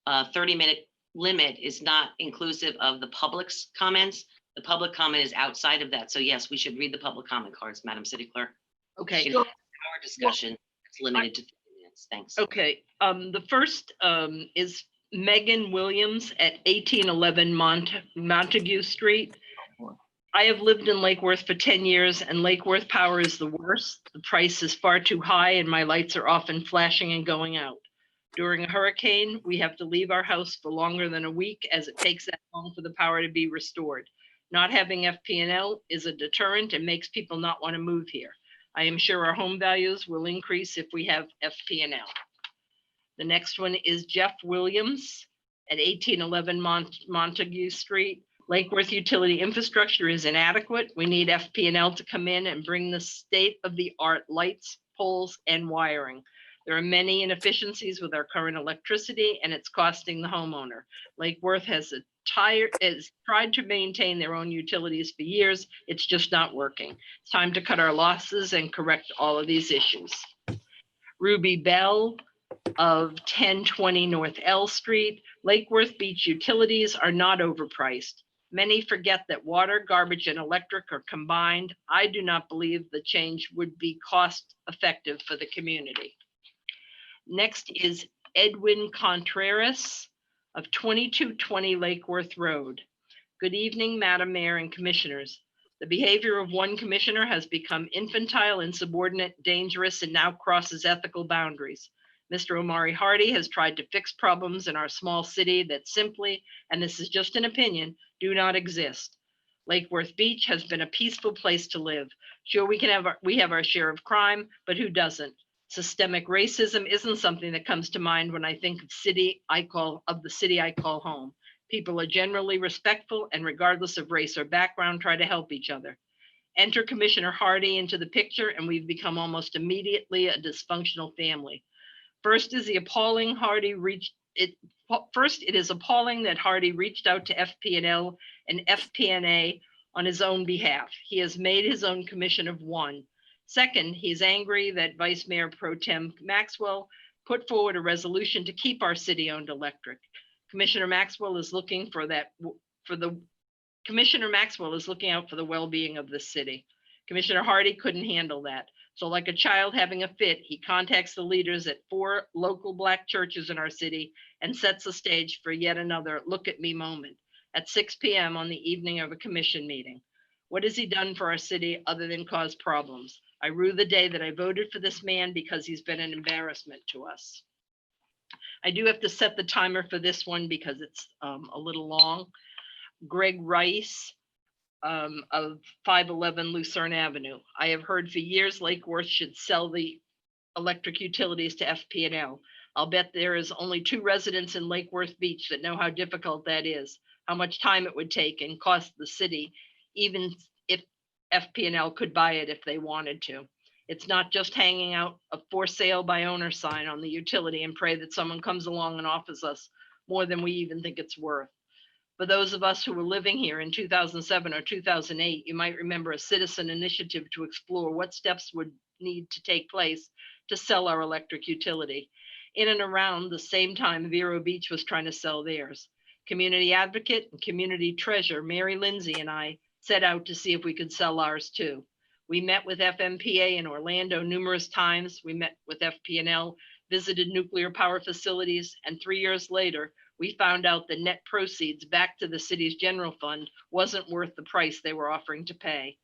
30-minute limit is not inclusive of the public's comments. The public comment is outside of that. So yes, we should read the public comment cards, Madam City Clerk. Okay. It's our discussion. It's limited to 30 minutes. Thanks. Okay, the first is Megan Williams at 1811 Montague Street. I have lived in Lake Worth for 10 years and Lake Worth power is the worst. The price is far too high and my lights are often flashing and going out. During a hurricane, we have to leave our house for longer than a week as it takes that long for the power to be restored. Not having FP&L is a deterrent and makes people not want to move here. I am sure our home values will increase if we have FP&L. The next one is Jeff Williams at 1811 Montague Street. Lake Worth utility infrastructure is inadequate. We need FP&L to come in and bring the state-of-the-art lights, poles, and wiring. There are many inefficiencies with our current electricity, and it's costing the homeowner. Lake Worth has tried to maintain their own utilities for years. It's just not working. It's time to cut our losses and correct all of these issues. Ruby Bell of 1020 North L Street. Lake Worth Beach utilities are not overpriced. Many forget that water, garbage, and electric are combined. I do not believe the change would be cost effective for the community. Next is Edwin Contreras of 2220 Lake Worth Road. Good evening, Madam Mayor and Commissioners. The behavior of one commissioner has become infantile, insubordinate, dangerous, and now crosses ethical boundaries. Mr. Omari Hardy has tried to fix problems in our small city that simply, and this is just an opinion, do not exist. Lake Worth Beach has been a peaceful place to live. Sure, we have our share of crime, but who doesn't? Systemic racism isn't something that comes to mind when I think of the city I call home. People are generally respectful and regardless of race or background, try to help each other. Enter Commissioner Hardy into the picture and we've become almost immediately a dysfunctional family. First, it is appalling that Hardy reached out to FP&L and FP&A on his own behalf. He has made his own commission of one. Second, he's angry that Vice Mayor Pro Tem Maxwell put forward a resolution to keep our city-owned electric. Commissioner Maxwell is looking for that, Commissioner Maxwell is looking out for the well-being of the city. Commissioner Hardy couldn't handle that. So like a child having a fit, he contacts the leaders at 4 local Black churches in our city and sets the stage for yet another look at me moment at 6 p.m. on the evening of a commission meeting. What has he done for our city other than cause problems? I rue the day that I voted for this man because he's been an embarrassment to us. I do have to set the timer for this one because it's a little long. Greg Rice of 511 Lucerne Avenue. I have heard for years Lake Worth should sell the electric utilities to FP&L. I'll bet there is only 2 residents in Lake Worth Beach that know how difficult that is, how much time it would take and cost the city, even if FP&L could buy it if they wanted to. It's not just hanging out a for sale by owner sign on the utility and pray that someone comes along and offers us more than we even think it's worth. For those of us who were living here in 2007 or 2008, you might remember a citizen initiative to explore what steps would need to take place to sell our electric utility. In and around the same time, Vero Beach was trying to sell theirs. Community advocate and community treasurer Mary Lindsay and I set out to see if we could sell ours too. We met with FMPA in Orlando numerous times. We met with FP&L, visited nuclear power facilities, and 3 years later, we found out the net proceeds back to the city's general fund wasn't worth the price they were offering to pay.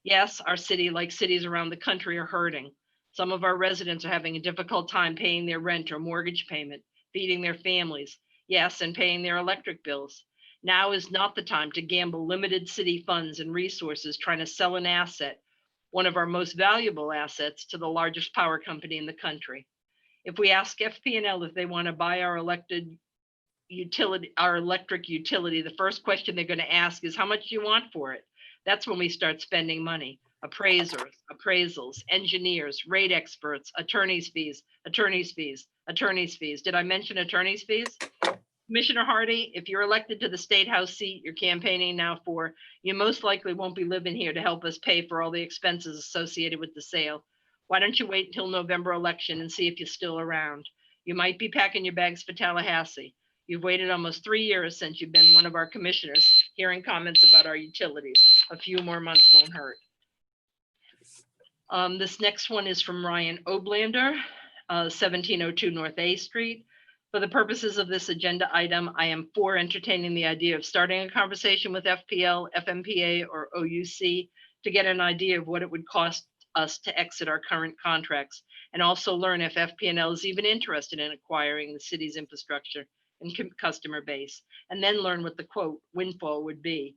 Yes, our city, like cities around the country, are hurting. Some of our residents are having a difficult time paying their rent or mortgage payment, feeding their families, yes, and paying their electric bills. Now is not the time to gamble limited city funds and resources trying to sell an asset, one of our most valuable assets, to the largest power company in the country. If we ask FP&L if they want to buy our electric utility, the first question they're going to ask is, how much do you want for it? That's when we start spending money. Appraisers, appraisals, engineers, rate experts, attorney's fees, attorney's fees, attorney's fees. Did I mention attorney's fees? Commissioner Hardy, if you're elected to the State House seat you're campaigning now for, you most likely won't be living here to help us pay for all the expenses associated with the sale. Why don't you wait until November election and see if you're still around? You might be packing your bags for Tallahassee. You've waited almost 3 years since you've been one of our commissioners, hearing comments about our utilities. A few more months won't hurt. This next one is from Ryan Oblander, 1702 North A Street. For the purposes of this agenda item, I am for entertaining the idea of starting a conversation with FPL, FMPA, or OUC to get an idea of what it would cost us to exit our current contracts, and also learn if FP&L is even interested in acquiring the city's infrastructure and customer base, and then learn what the quote windfall would be.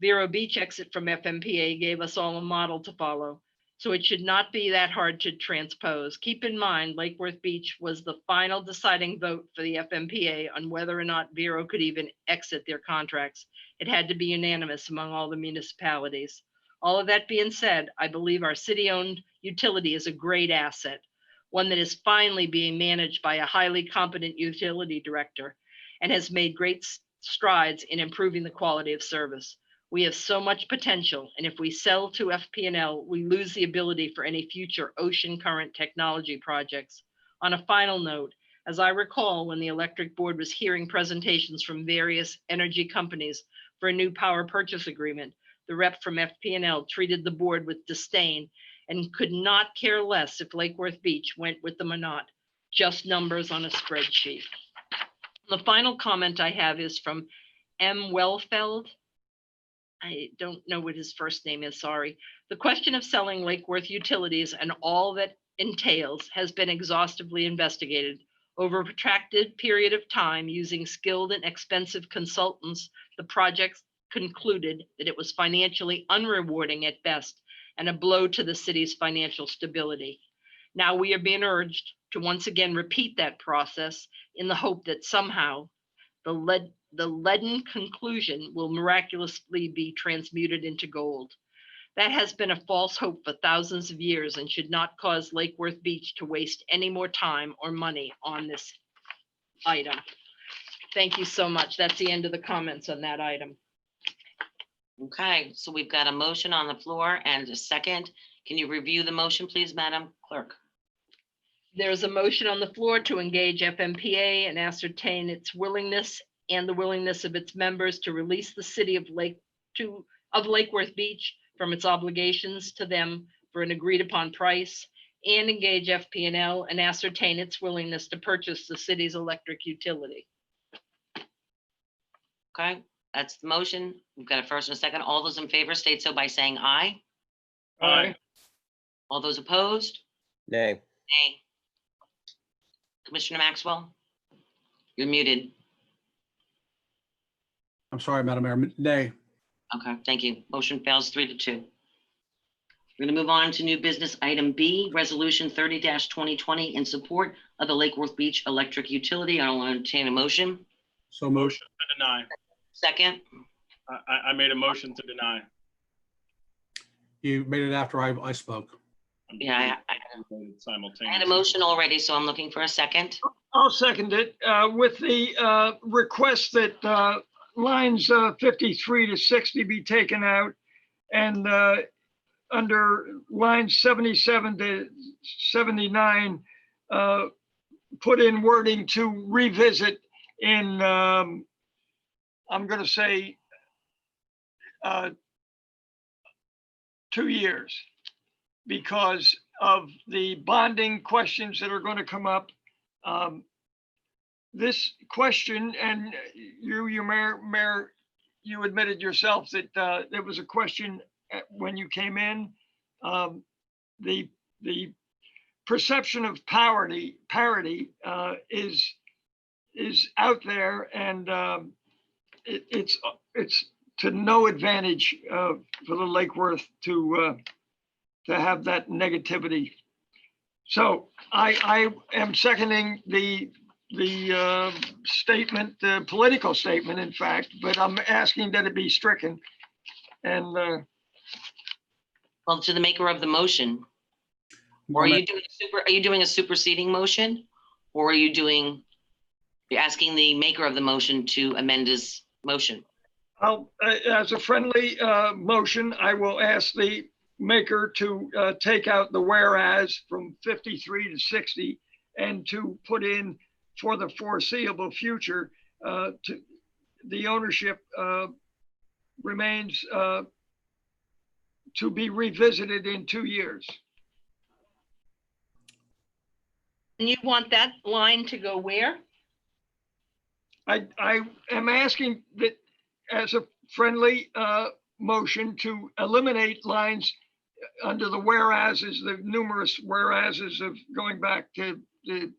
Vero Beach exit from FMPA gave us all a model to follow, so it should not be that hard to transpose. Keep in mind, Lake Worth Beach was the final deciding vote for the FMPA on whether or not Vero could even exit their contracts. It had to be unanimous among all the municipalities. All of that being said, I believe our city-owned utility is a great asset, one that is finally being managed by a highly competent utility director and has made great strides in improving the quality of service. We have so much potential, and if we sell to FP&L, we lose the ability for any future ocean current technology projects. On a final note, as I recall, when the electric board was hearing presentations from various energy companies for a new power purchase agreement, the rep from FP&L treated the board with disdain and could not care less if Lake Worth Beach went with them or not, just numbers on a spreadsheet. The final comment I have is from M. Wellfeld. I don't know what his first name is, sorry. The question of selling Lake Worth Utilities and all that entails has been exhaustively investigated. Over a protracted period of time, using skilled and expensive consultants, the project concluded that it was financially unrewarding at best and a blow to the city's financial stability. Now we are being urged to once again repeat that process in the hope that somehow the leaden conclusion will miraculously be transmuted into gold. That has been a false hope for thousands of years and should not cause Lake Worth Beach to waste any more time or money on this item. Thank you so much. That's the end of the comments on that item. Okay, so we've got a motion on the floor and a second. Can you review the motion, please, Madam Clerk? There's a motion on the floor to engage FMPA and ascertain its willingness and the willingness of its members to release the city of Lake Worth Beach from its obligations to them for an agreed upon price, and engage FP&L and ascertain its willingness to purchase the city's electric utility. Okay, that's the motion. We've got a first and a second. All those in favor state so by saying aye. Aye. All those opposed? Nay. Nay. Commissioner Maxwell? You're muted. I'm sorry, Madam Mayor, nay. Okay, thank you. Motion fails 3-2. We're going to move on to new business item B, resolution 30-2020 in support of the Lake Worth Beach electric utility. I'll entertain a motion. So moved. Motion to deny. Second, I made a motion to deny. You made it after I spoke. yeah, I Simultaneously. had a motion already, so I'm looking for a second. I'll second it with the request that lines 53 to 60 be taken out, and under lines 77 to 79, put in wording to revisit in, I'm going to say 2 years, because of the bonding questions that are going to come up. This question, and you Mayor, you admitted yourself that there was a question when you came in. The perception of parity is out there, and it's to no advantage for the Lake Worth to have that negativity. So I am seconding the statement, the political statement, in fact, but I'm asking that it be stricken. And Well, to the maker of the motion, or are you doing a superseding motion, or you're asking the maker of the motion to amend his motion? I'll, as a friendly motion, I will ask the maker to take out the whereas from 53 to 60 and to put in for the foreseeable future, the ownership remains to be revisited in 2 years. And you want that line to go where? I am asking that as a friendly motion to eliminate lines under the whereases, the numerous whereases of going back to the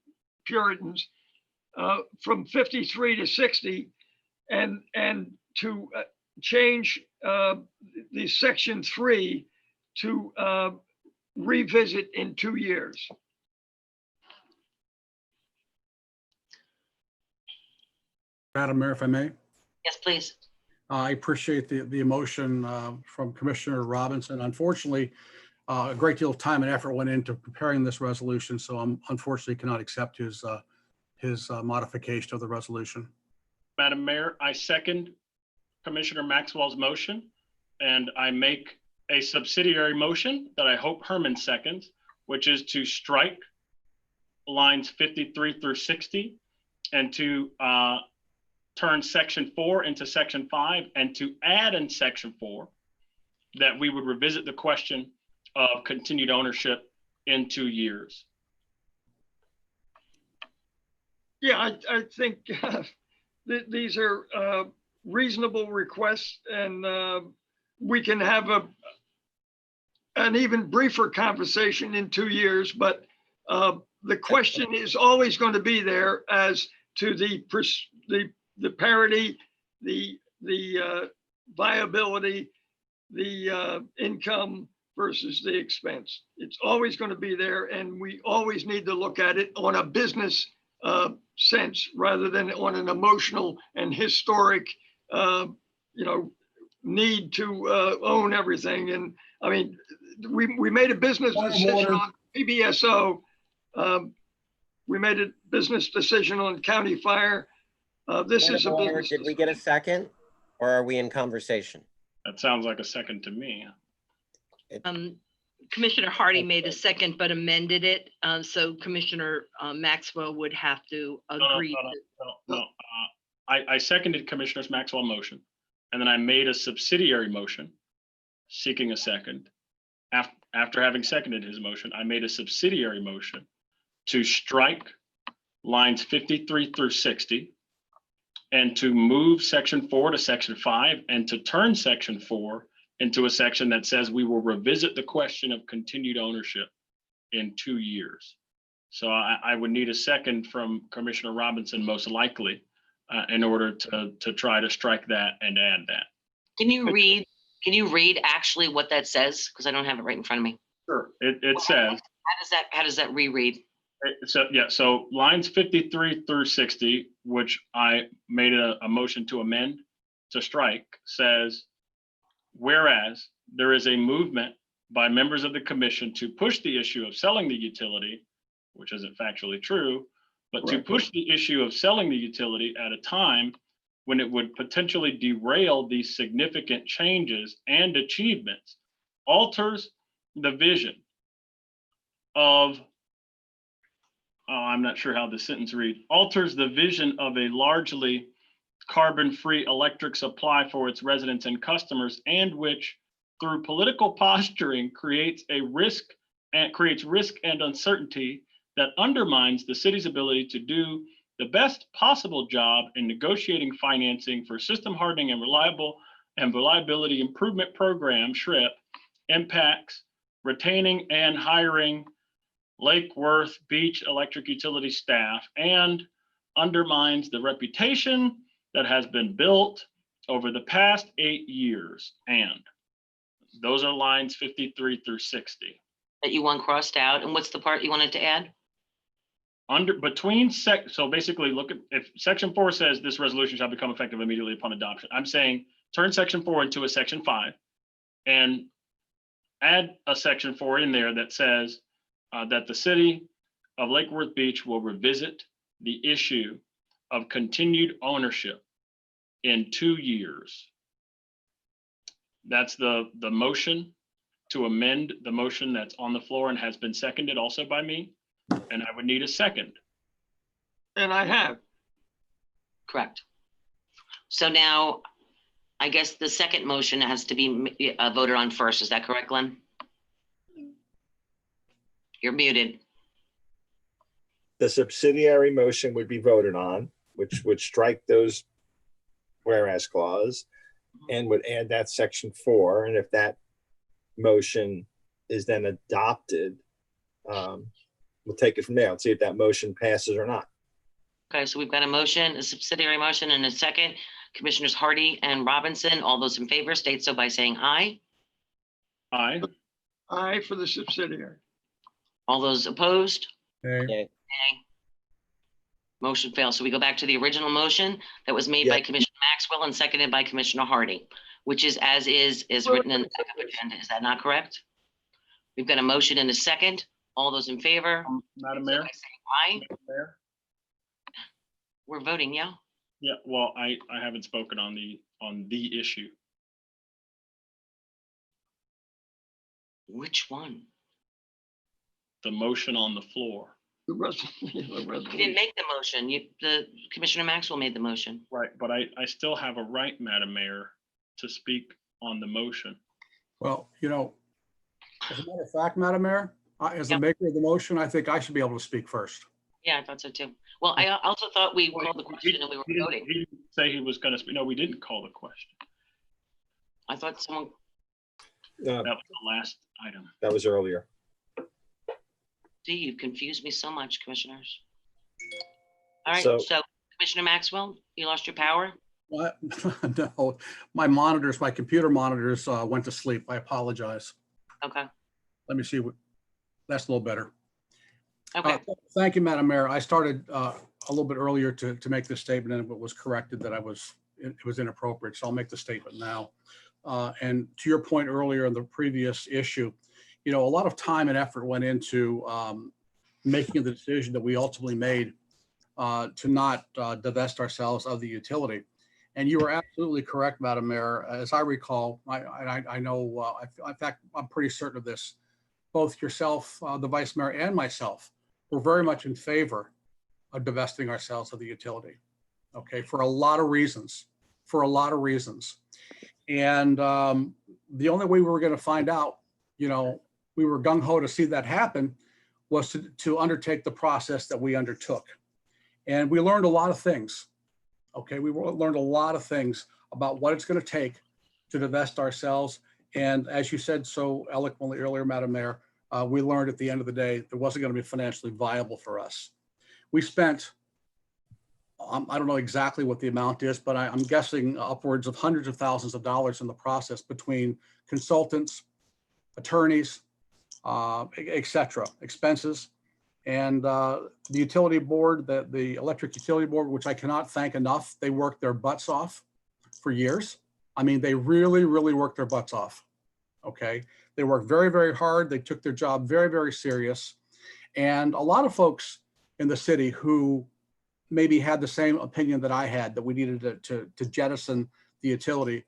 Puritans, from 53 to 60, and to change the section 3 to revisit in 2 years. Madam Mayor, if I may. Yes, please. I appreciate the emotion from Commissioner Robinson. Unfortunately, a great deal of time and effort went into preparing this resolution, so I'm unfortunately cannot accept his modification of the resolution. Madam Mayor, I second Commissioner Maxwell's motion, and I make a subsidiary motion that I hope Herman seconds, which is to strike lines 53 through 60 and to turn section 4 into section 5, and to add in section 4 that we would revisit the question of continued ownership in 2 years. Yeah, I think these are reasonable requests, and we can have an even briefer conversation in 2 years, but the question is always going to be there as to the parity, the viability, the income versus the expense. It's always going to be there, and we always need to look at it on a business sense rather than on an emotional and historic, need to own everything. And I mean, we made a business decision on PBSO. We made a business decision on county fire. This is a business. Did we get a second, or are we in conversation? That sounds like a second to me. Commissioner Hardy made a second but amended it. So Commissioner Maxwell would have to agree. No. I seconded Commissioner Maxwell's motion, and then I made a subsidiary motion seeking a second. After having seconded his motion, I made a subsidiary motion to strike lines 53 through 60 and to move section 4 to section 5 and to turn section 4 into a section that says we will revisit the question of continued ownership in 2 years. So I would need a second from Commissioner Robinson, most likely, in order to try to strike that and add that. Can you read actually what that says? Because I don't have it right in front of me. Sure. It says. How does that reread? So lines 53 through 60, which I made a motion to amend to strike, says, whereas there is a movement by members of the commission to push the issue of selling the utility, which isn't factually true, but to push the issue of selling the utility at a time when it would potentially derail these significant changes and achievements, alters the vision of, I'm not sure how the sentence reads, alters the vision of a largely carbon-free electric supply for its residents and customers, and which through political posturing creates risk and uncertainty that undermines the city's ability to do the best possible job in negotiating financing for system hardening and reliability improvement program, SHRIP, impacts retaining and hiring Lake Worth Beach electric utility staff, and undermines the reputation that has been built over the past 8 years. And those are lines 53 through 60. That you want crossed out. And what's the part you wanted to add? So basically look at, if section 4 says this resolution shall become effective immediately upon adoption, I'm saying turn section 4 into a section 5 and add a section 4 in there that says that the city of Lake Worth Beach will revisit the issue of continued ownership in 2 years. That's the motion to amend the motion that's on the floor and has been seconded also by me. And I would need a second. And I have. Correct. So now, I guess the second motion has to be voted on first. Is that correct, Glenn? You're muted. The subsidiary motion would be voted on, which would strike those whereas clause and would add that section 4. And if that motion is then adopted, we'll take it from there. Let's see if that motion passes or not. Okay, so we've got a motion, a subsidiary motion, and a second. Commissioners Hardy and Robinson, all those in favor state so by saying aye. Aye. Aye for the subsidiary. All those opposed? Okay. Okay. Motion fails. So we go back to the original motion that was made by Commissioner Maxwell and seconded by Commissioner Hardy, which is as is written in the backup agenda. Is that not correct? We've got a motion and a second. All those in favor? Madam So Mayor. by saying aye. Mayor. We're voting, yeah? Yeah, well, I haven't spoken on the issue. Which one? The motion on the floor. The resolution. You didn't make the motion. The Commissioner Maxwell made the motion. Right, but I still have a right, Madam Mayor, to speak on the motion. Well, as a matter of fact, Madam Mayor, as the maker of the motion, I think I should be able to speak first. Yeah, I thought so too. Well, I also thought we called the question and we were voting. He didn't say he was going to speak. No, we didn't call the question. I thought someone, That was the last item. That was earlier. gee, you confused me so much, commissioners. All right, So- so Commissioner Maxwell, you lost your power? What? No, my computer monitors went to sleep. I apologize. Okay, Let me see. That's a little better. okay. Thank you, Madam Mayor. I started a little bit earlier to make this statement and it was corrected that it was inappropriate. So I'll make the statement now. And to your point earlier in the previous issue, a lot of time and effort went into making the decision that we ultimately made to not divest ourselves of the utility. And you were absolutely correct, Madam Mayor. As I recall, I know, in fact, I'm pretty certain of this. both yourself, the vice mayor, and myself were very much in favor of divesting ourselves of the utility. Okay, for a lot of reasons, And the only way we were going to find out, we were gung ho to see that happen, was to undertake the process that we undertook. And we learned a lot of things. Okay, we learned a lot of things about what it's going to take to divest ourselves. And as you said so eloquently earlier, Madam Mayor, we learned at the end of the day, it wasn't going to be financially viable for us. We spent, I don't know exactly what the amount is, but I'm guessing upwards of hundreds of thousands of dollars in the process between consultants, attorneys, et cetera, expenses. And the utility board, the electric utility board, which I cannot thank enough, they worked their butts off for years. I mean, they really, really worked their butts off. Okay. They worked very, very hard. They took their job very, very serious. And a lot of folks in the city who maybe had the same opinion that I had, that we needed to jettison the utility,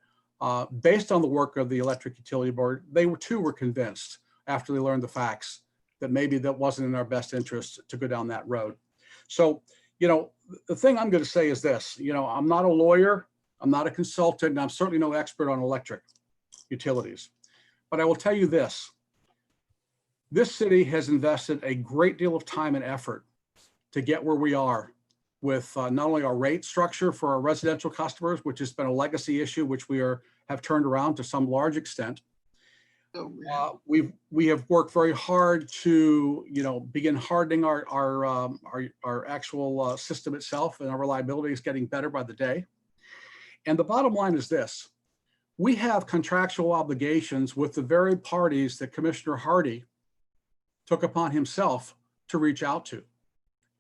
based on the work of the electric utility board, they too were convinced after they learned the facts that maybe that wasn't in our best interest to go down that road. So, the thing I'm going to say is this, I'm not a lawyer, I'm not a consultant, and I'm certainly no expert on electric utilities. But I will tell you this city has invested a great deal of time and effort to get where we are with not only our rate structure for our residential customers, which has been a legacy issue, which we have turned around to some large extent. We have worked very hard to begin hardening our actual system itself, and our reliability is getting better by the day. And the bottom line is this: we have contractual obligations with the very parties that Commissioner Hardy took upon himself to reach out to.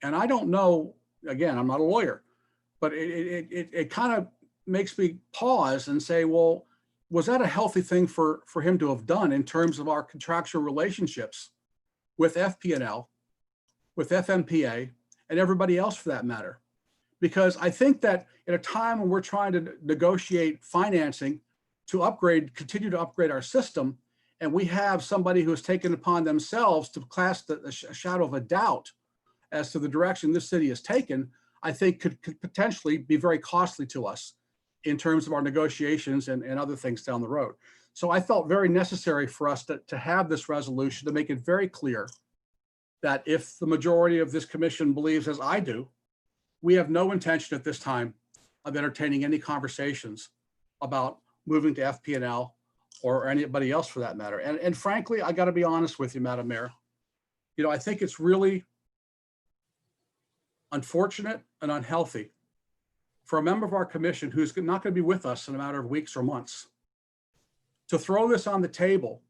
And I don't know, again, I'm not a lawyer, but it kind of makes me pause and say, well, was that a healthy thing for him to have done in terms of our contractual relationships with FP&L, with FMPA, and everybody else for that matter? Because I think that at a time when we're trying to negotiate financing to continue to upgrade our system, and we have somebody who has taken upon themselves to cast a shadow of a doubt as to the direction this city has taken, I think could potentially be very costly to us in terms of our negotiations and other things down the road. So I felt very necessary for us to have this resolution to make it very clear that if the majority of this commission believes as I do, we have no intention at this time of entertaining any conversations about moving to FP&L or anybody else for that matter. And frankly, I got to be honest with you, Madam Mayor. I think it's really unfortunate and unhealthy for a member of our commission who's not going to be with us in a matter of weeks or months to throw this on the table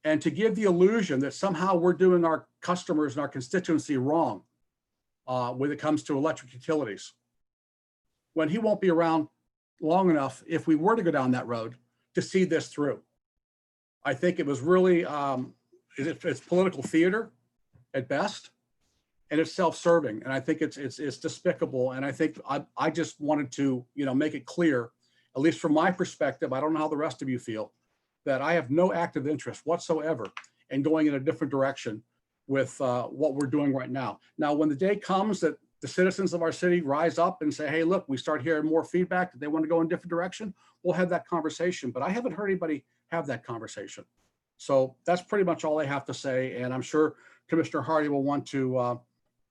and to give the illusion that somehow we're doing our customers and our constituency wrong when it comes to electric utilities, when he won't be around long enough, if we were to go down that road, to see this through. I think it was really, it's political theater at best, and it's self-serving. And I think it's despicable. And I think I just wanted to, make it clear, at least from my perspective, I don't know how the rest of you feel, that I have no active interest whatsoever in going in a different direction with what we're doing right now. Now, when the day comes that the citizens of our city rise up and say, hey, look, we start hearing more feedback that they want to go in a different direction, we'll have that conversation. But I haven't heard anybody have that conversation. So that's pretty much all I have to say. And I'm sure Commissioner Hardy will want to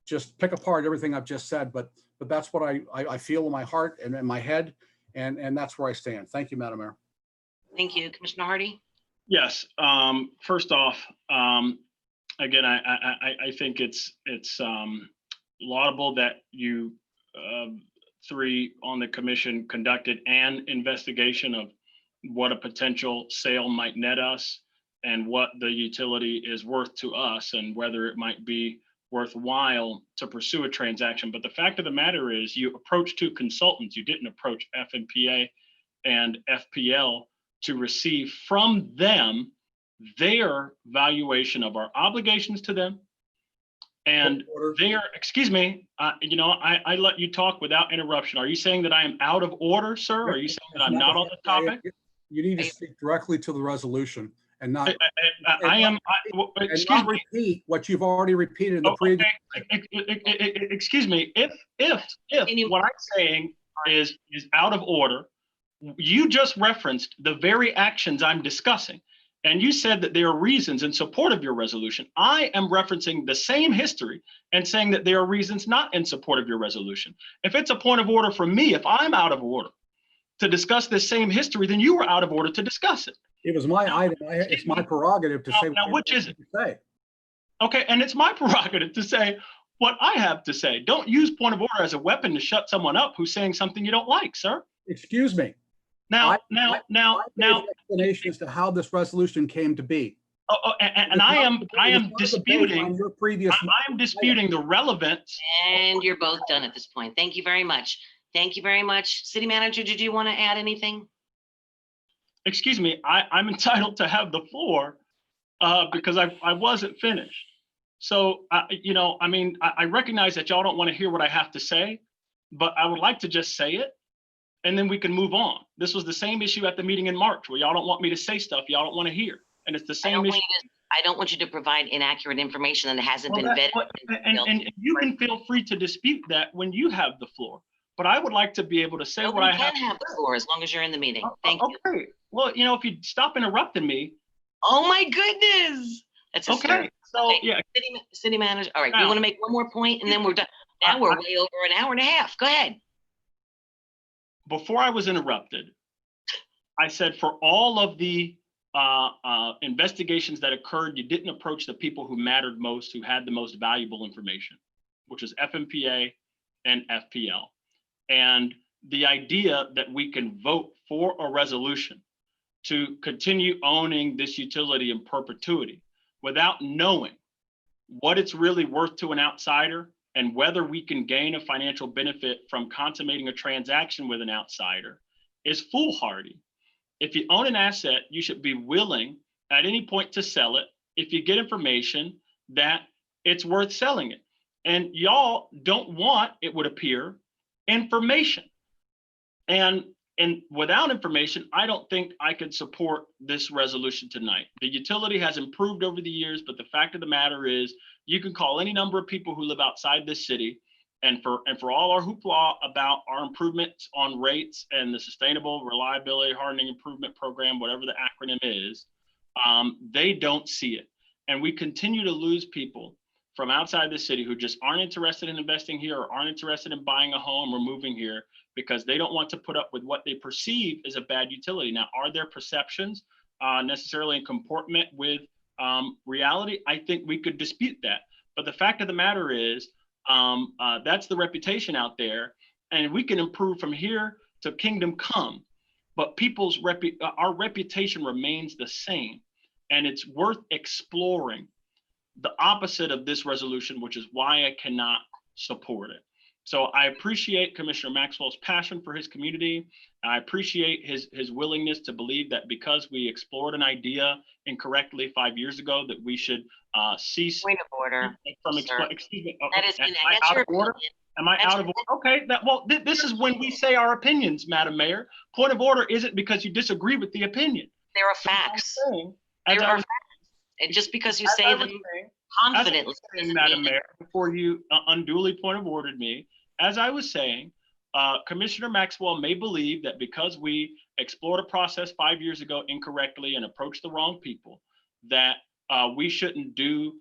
just pick apart everything I've just said, but that's what I feel in my heart and in my head, and that's where I stand. Thank you, Madam Mayor. Thank you, Commissioner Hardy. Yes. First off, again, I think it's laudable that you three on the commission conducted an investigation of what a potential sale might net us and what the utility is worth to us and whether it might be worthwhile to pursue a transaction. But the fact of the matter is you approached two consultants. You didn't approach FMPA and FPL to receive from them their valuation of our obligations to them and their, excuse me, I let you talk without interruption. Are you saying that I am out of order, sir? Or are you saying that I'm not on the topic? You need to speak directly to the resolution and not, excuse not me. repeat what you've already repeated in the previous. Excuse me. If what I'm saying is out of order, you just referenced the very actions I'm discussing, and you said that there are reasons in support of your resolution. I am referencing the same history and saying that there are reasons not in support of your resolution. If it's a point of order from me, if I'm out of order to discuss this same history, then you were out of order to discuss it. It was my item. It's my prerogative to say. Now, which is it? Say. Okay, and it's my prerogative to say what I have to say. Don't use point of order as a weapon to shut someone up who's saying something you don't like, sir. Excuse me. Now. Explanation as to how this resolution came to be. And I am disputing. Your previous. I am disputing the relevance. And you're both done at this point. Thank you very much. Thank you very much. City Manager, did you want to add anything? Excuse me, I'm entitled to have the floor because I wasn't finished. So, you know, I mean, I recognize that y'all don't want to hear what I have to say, but I would like to just say it and then we can move on. This was the same issue at the meeting in March where y'all don't want me to say stuff y'all don't want to hear. And it's the same issue. I don't want you to provide inaccurate information that hasn't been vetted. And you can feel free to dispute that when you have the floor. But I would like to be able to say what I have. You can have the floor as long as you're in the meeting. Thank you. Okay. Well, you know, if you stop interrupting me. Oh my goodness. That's okay. So okay. Yeah. City Manager. All right. You want to make one more point and then we're done. Now we're way over an hour and a half. Go ahead. Before I was interrupted, I said for all of the investigations that occurred, you didn't approach the people who mattered most, who had the most valuable information, which is FMPA and FPL. And the idea that we can vote for a resolution to continue owning this utility in perpetuity without knowing what it's really worth to an outsider and whether we can gain a financial benefit from consummating a transaction with an outsider is foolhardy. If you own an asset, you should be willing at any point to sell it if you get information that it's worth selling it. And y'all don't want, it would appear, information. And without information, I don't think I could support this resolution tonight. The utility has improved over the years, but the fact of the matter is you can call any number of people who live outside this city, and for all our hoopla about our improvements on rates and the Sustainable Reliability Hardening Improvement Program, whatever the acronym is, they don't see it. And we continue to lose people from outside the city who just aren't interested in investing here or aren't interested in buying a home or moving here because they don't want to put up with what they perceive as a bad utility. Now, are their perceptions necessarily in comportment with reality? I think we could dispute that. But the fact of the matter is, that's the reputation out there, and we can improve from here to kingdom come. But our reputation remains the same, and it's worth exploring the opposite of this resolution, which is why I cannot support it. So I appreciate Commissioner Maxwell's passion for his community. I appreciate his willingness to believe that because we explored an idea incorrectly 5 years ago, that we should cease. Point of order. Excuse me. That is, am I out of order? Am I out of order? Okay. This is when we say our opinions, Madam Mayor. Point of order isn't because you disagree with the opinion. There are facts. There are facts. And just because you say them confidently, Madam Mayor, before you unduly point of ordered me, as I was saying, Commissioner Maxwell may believe that because we explored a process 5 years ago incorrectly and approached the wrong people, that we shouldn't do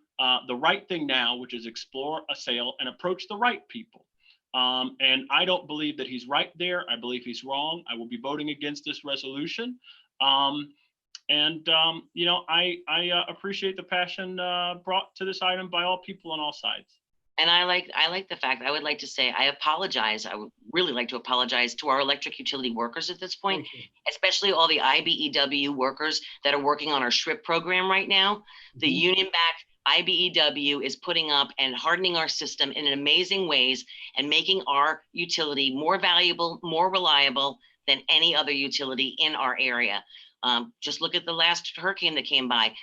the right thing now, which is explore a sale and approach the right people. And I don't believe that he's right there. I believe he's wrong. I will be voting against this resolution. You know, I appreciate the passion brought to this item by all people on all sides. And I like the fact, I would like to say, I apologize. I would really like to apologize to our electric utility workers at this point, especially all the IBEW workers that are working on our SHRIP program right now. The union-backed IBEW is putting up and hardening our system in amazing ways and making our utility more valuable, more reliable than any other utility in our area. Just look at the last hurricane that came by.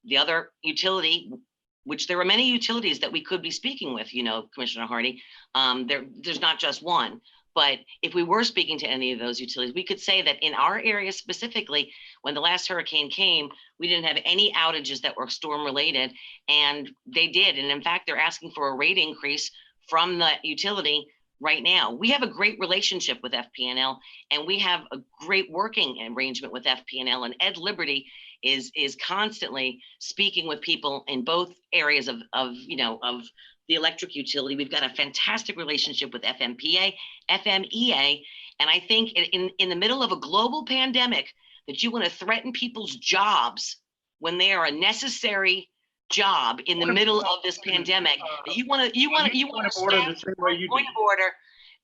The other utility, which there are many utilities that we could be speaking with, you know, Commissioner Hardy, there's not just one. But if we were speaking to any of those utilities, we could say that in our area specifically, when the last hurricane came, we didn't have any outages that were storm related, and they did. And in fact, they're asking for a rate increase from the utility right now. We have a great relationship with FPNL, and we have a great working arrangement with FPNL, and Ed Liberty is constantly speaking with people in both areas of the electric utility. We've got a fantastic relationship with FMEA, and I think in the middle of a global pandemic that you want to threaten people's jobs when they are a necessary job in the middle of this pandemic. You want to order.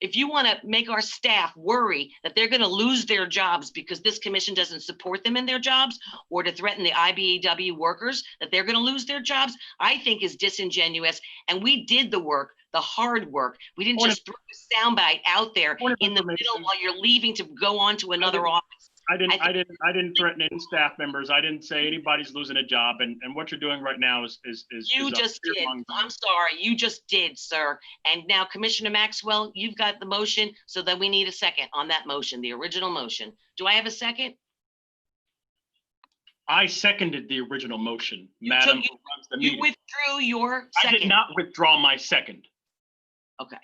If you want to make our staff worry that they're going to lose their jobs because this commission doesn't support them in their jobs, or to threaten the IBEW workers that they're going to lose their jobs, I think is disingenuous. And we did the work, the hard work. We didn't just throw a soundbite out there in the middle while you're leaving to go on to another office. I didn't threaten any staff members. I didn't say anybody's losing a job. And what you're doing right now is you just did. I'm sorry, you just did, sir. And now, Commissioner Maxwell, you've got the motion, so that we need a second on that motion, the original motion. Do I have a second? I seconded the original motion, Madam. You withdrew your second. I did not withdraw my second. Okay.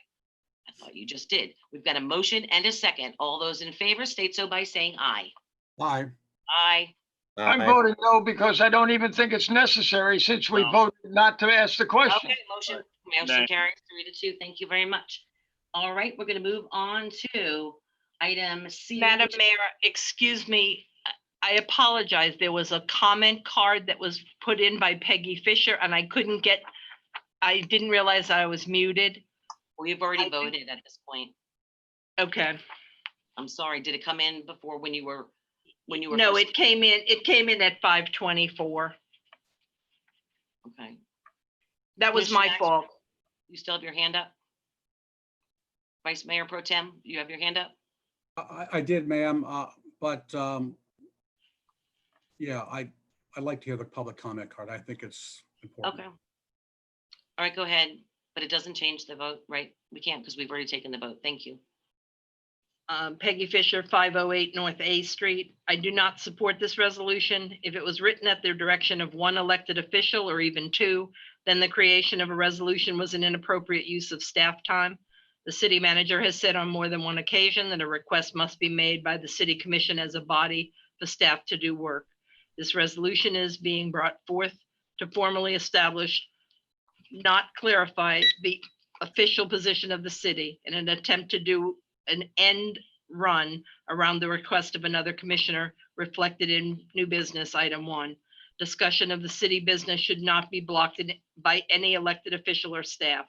I thought you just did. We've got a motion and a second. All those in favor state so by saying aye. Aye. Aye. I'm voting no because I don't even think it's necessary since we voted not to ask the question. Okay, motion carries 3-2. Thank you very much. All right, we're going to move on to item C. Madam Mayor, excuse me. I apologize. There was a comment card that was put in by Peggy Fisher and I didn't realize I was muted. We've already voted at this point. Okay. I'm sorry. Did it come in before when you were? No, it came in at 5:24. Okay. That was my fault. You still have your hand up? Vice Mayor Pro Tem, you have your hand up? I did, ma'am, but yeah, I'd like to hear the public comment card. I think it's important. Okay. All right, go ahead. But it doesn't change the vote, right? We can't because we've already taken the vote. Thank you. Peggy Fisher, 508 North A Street. I do not support this resolution. If it was written at the direction of one elected official or even two, then the creation of a resolution was an inappropriate use of staff time. The city manager has said on more than one occasion that a request must be made by the city commission as a body for staff to do work. This resolution is being brought forth to formally establish, not clarify, the official position of the city in an attempt to do an end run around the request of another commissioner reflected in new business item 1. Discussion of the city business should not be blocked by any elected official or staff.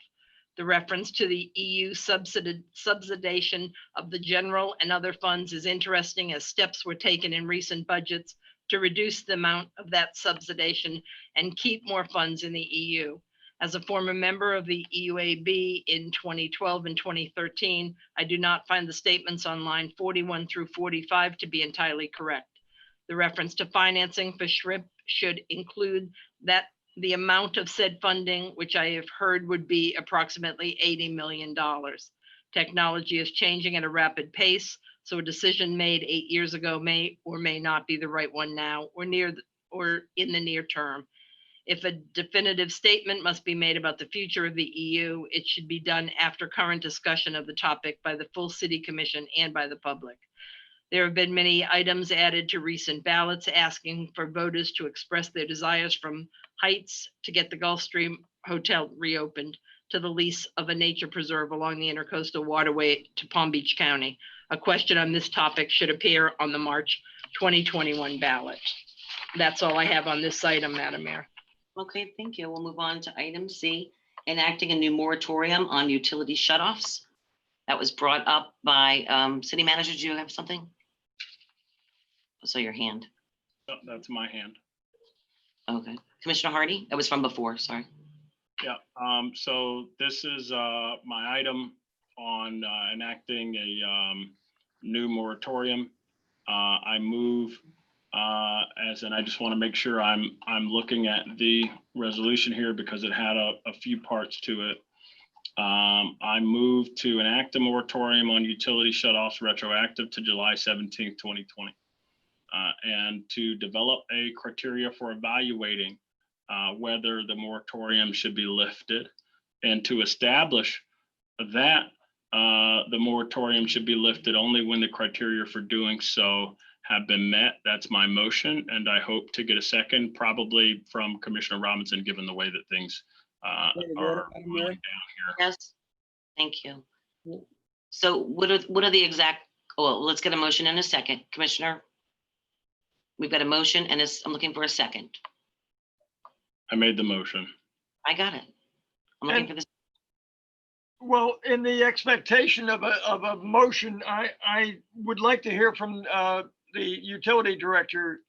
The reference to the EU subsidization of the general and other funds is interesting, as steps were taken in recent budgets to reduce the amount of that subsidization and keep more funds in the EU. As a former member of the EUAB in 2012 and 2013, I do not find the statements on line 41 through 45 to be entirely correct. The reference to financing for shrimp should include that the amount of said funding, which I have heard would be approximately $80 million. Technology is changing at a rapid pace, so a decision made 8 years ago may or may not be the right one now or in the near term. If a definitive statement must be made about the future of the EU, it should be done after current discussion of the topic by the full city commission and by the public. There have been many items added to recent ballots asking for voters to express their desires, from Heights to get the Gulfstream Hotel reopened to the lease of a nature preserve along the intercoastal waterway to Palm Beach County. A question on this topic should appear on the March 2021 ballot. That's all I have on this item, Madam Mayor. Okay, thank you. We'll move on to item C, enacting a new moratorium on utility shutoffs. That was brought up by City Manager. Do you have something? I saw your hand. Oh, that's my hand. Okay. Commissioner Hardy, that was from before, sorry. Yeah, so this is my item on enacting a new moratorium. I move I just want to make sure I'm looking at the resolution here because it had a few parts to it. I move to enact a moratorium on utility shutoffs retroactive to July 17th, 2020. And to develop a criteria for evaluating whether the moratorium should be lifted, and to establish that the moratorium should be lifted only when the criteria for doing so have been met. That's my motion, and I hope to get a second, probably from Commissioner Robinson, given the way that things are going down here. Yes, thank you. So what are the exact, well, let's get a motion in a second, Commissioner. We've got a motion and I'm looking for a second. I made the motion. I got it. I'm looking for this. Well, in the expectation of a motion, I would like to hear from the utility director.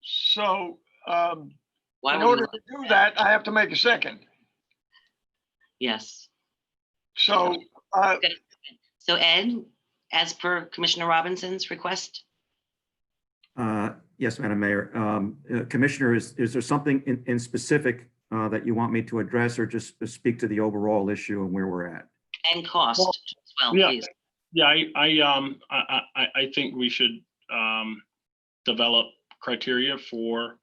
So Why in would order we- to do that, I have to make a second. Yes. So So Ed, as per Commissioner Robinson's request, Yes, Madam Mayor. Commissioner, is there something in specific that you want me to address, or just speak to the overall issue and where we're at? and cost as well, Yeah. please. Yeah, I think we should develop criteria for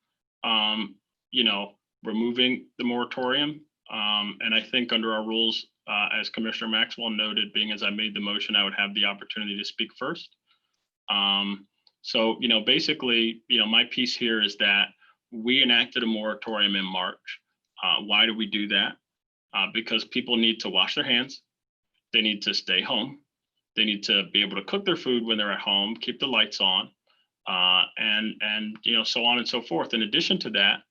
removing the moratorium. And I think under our rules, as Commissioner Maxwell noted, being as I made the motion, I would have the opportunity to speak first. So basically, my piece here is that we enacted a moratorium in March. Why do we do that? Because people need to wash their hands. They need to stay home. They need to be able to cook their food when they're at home, keep the lights on, and so on and so forth. In addition to that,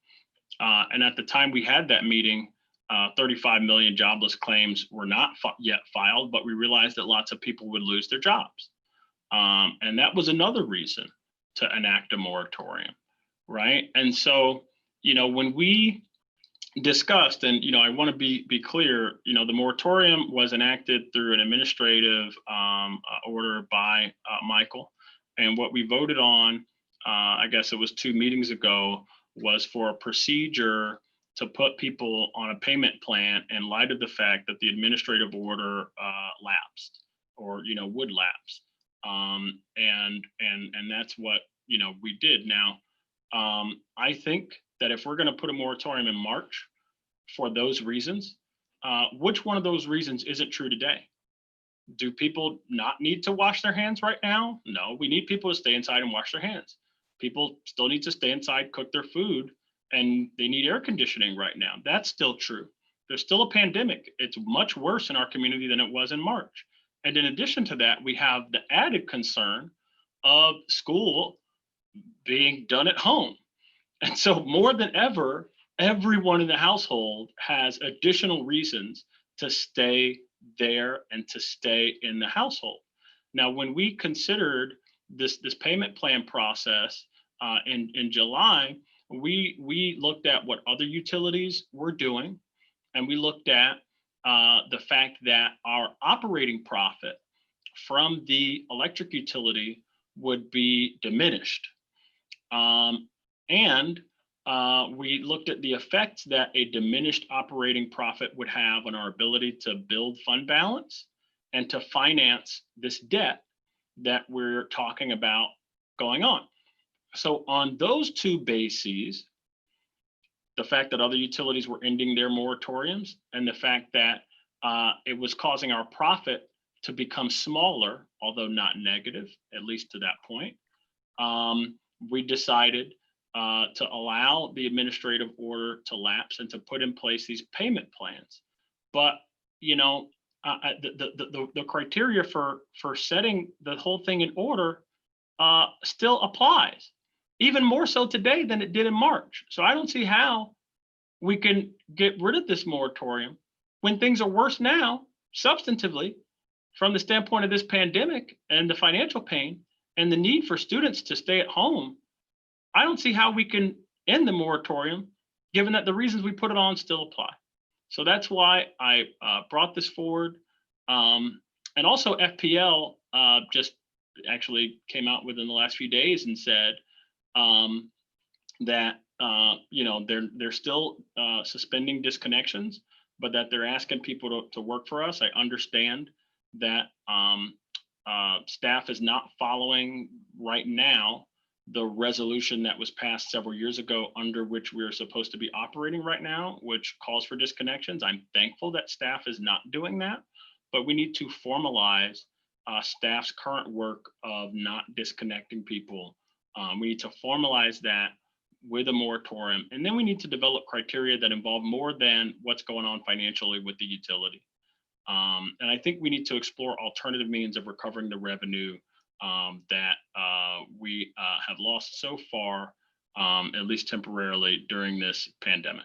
and at the time we had that meeting, 35 million jobless claims were not yet filed, but we realized that lots of people would lose their jobs. And that was another reason to enact a moratorium, right? And so, when we discussed, and I want to be clear, the moratorium was enacted through an administrative order by Michael, and what we voted on, I guess it was 2 meetings ago, was for a procedure to put people on a payment plan in light of the fact that the administrative order lapsed, or would lapse, and that's what we did. Now, I think that if we're going to put a moratorium in March for those reasons, which one of those reasons isn't true today? Do people not need to wash their hands right now? No, we need people to stay inside and wash their hands. People still need to stay inside, cook their food, and they need air conditioning right now. That's still true. There's still a pandemic. It's much worse in our community than it was in March. And in addition to that, we have the added concern of school being done at home. And so more than ever, everyone in the household has additional reasons to stay there and to stay in the household. Now, when we considered this payment plan process in July, we looked at what other utilities were doing, and we looked at the fact that our operating profit from the electric utility would be diminished. And we looked at the effects that a diminished operating profit would have on our ability to build fund balance and to finance this debt that we're talking about going on. So on those 2 bases, the fact that other utilities were ending their moratoriums and the fact that it was causing our profit to become smaller, although not negative, at least to that point, we decided to allow the administrative order to lapse and to put in place these payment plans. But the criteria for setting the whole thing in order still applies, even more so today than it did in March. So I don't see how we can get rid of this moratorium when things are worse now, substantively, from the standpoint of this pandemic and the financial pain and the need for students to stay at home. I don't see how we can end the moratorium, given that the reasons we put it on still apply. So that's why I brought this forward. And also FPL just actually came out within the last few days and said that they're still suspending disconnections, but that they're asking people to work for us. I understand that staff is not following right now the resolution that was passed several years ago under which we are supposed to be operating right now, which calls for disconnections. I'm thankful that staff is not doing that, but we need to formalize staff's current work of not disconnecting people. We need to formalize that with a moratorium, and then we need to develop criteria that involve more than what's going on financially with the utility. And I think we need to explore alternative means of recovering the revenue that we have lost so far, at least temporarily during this pandemic.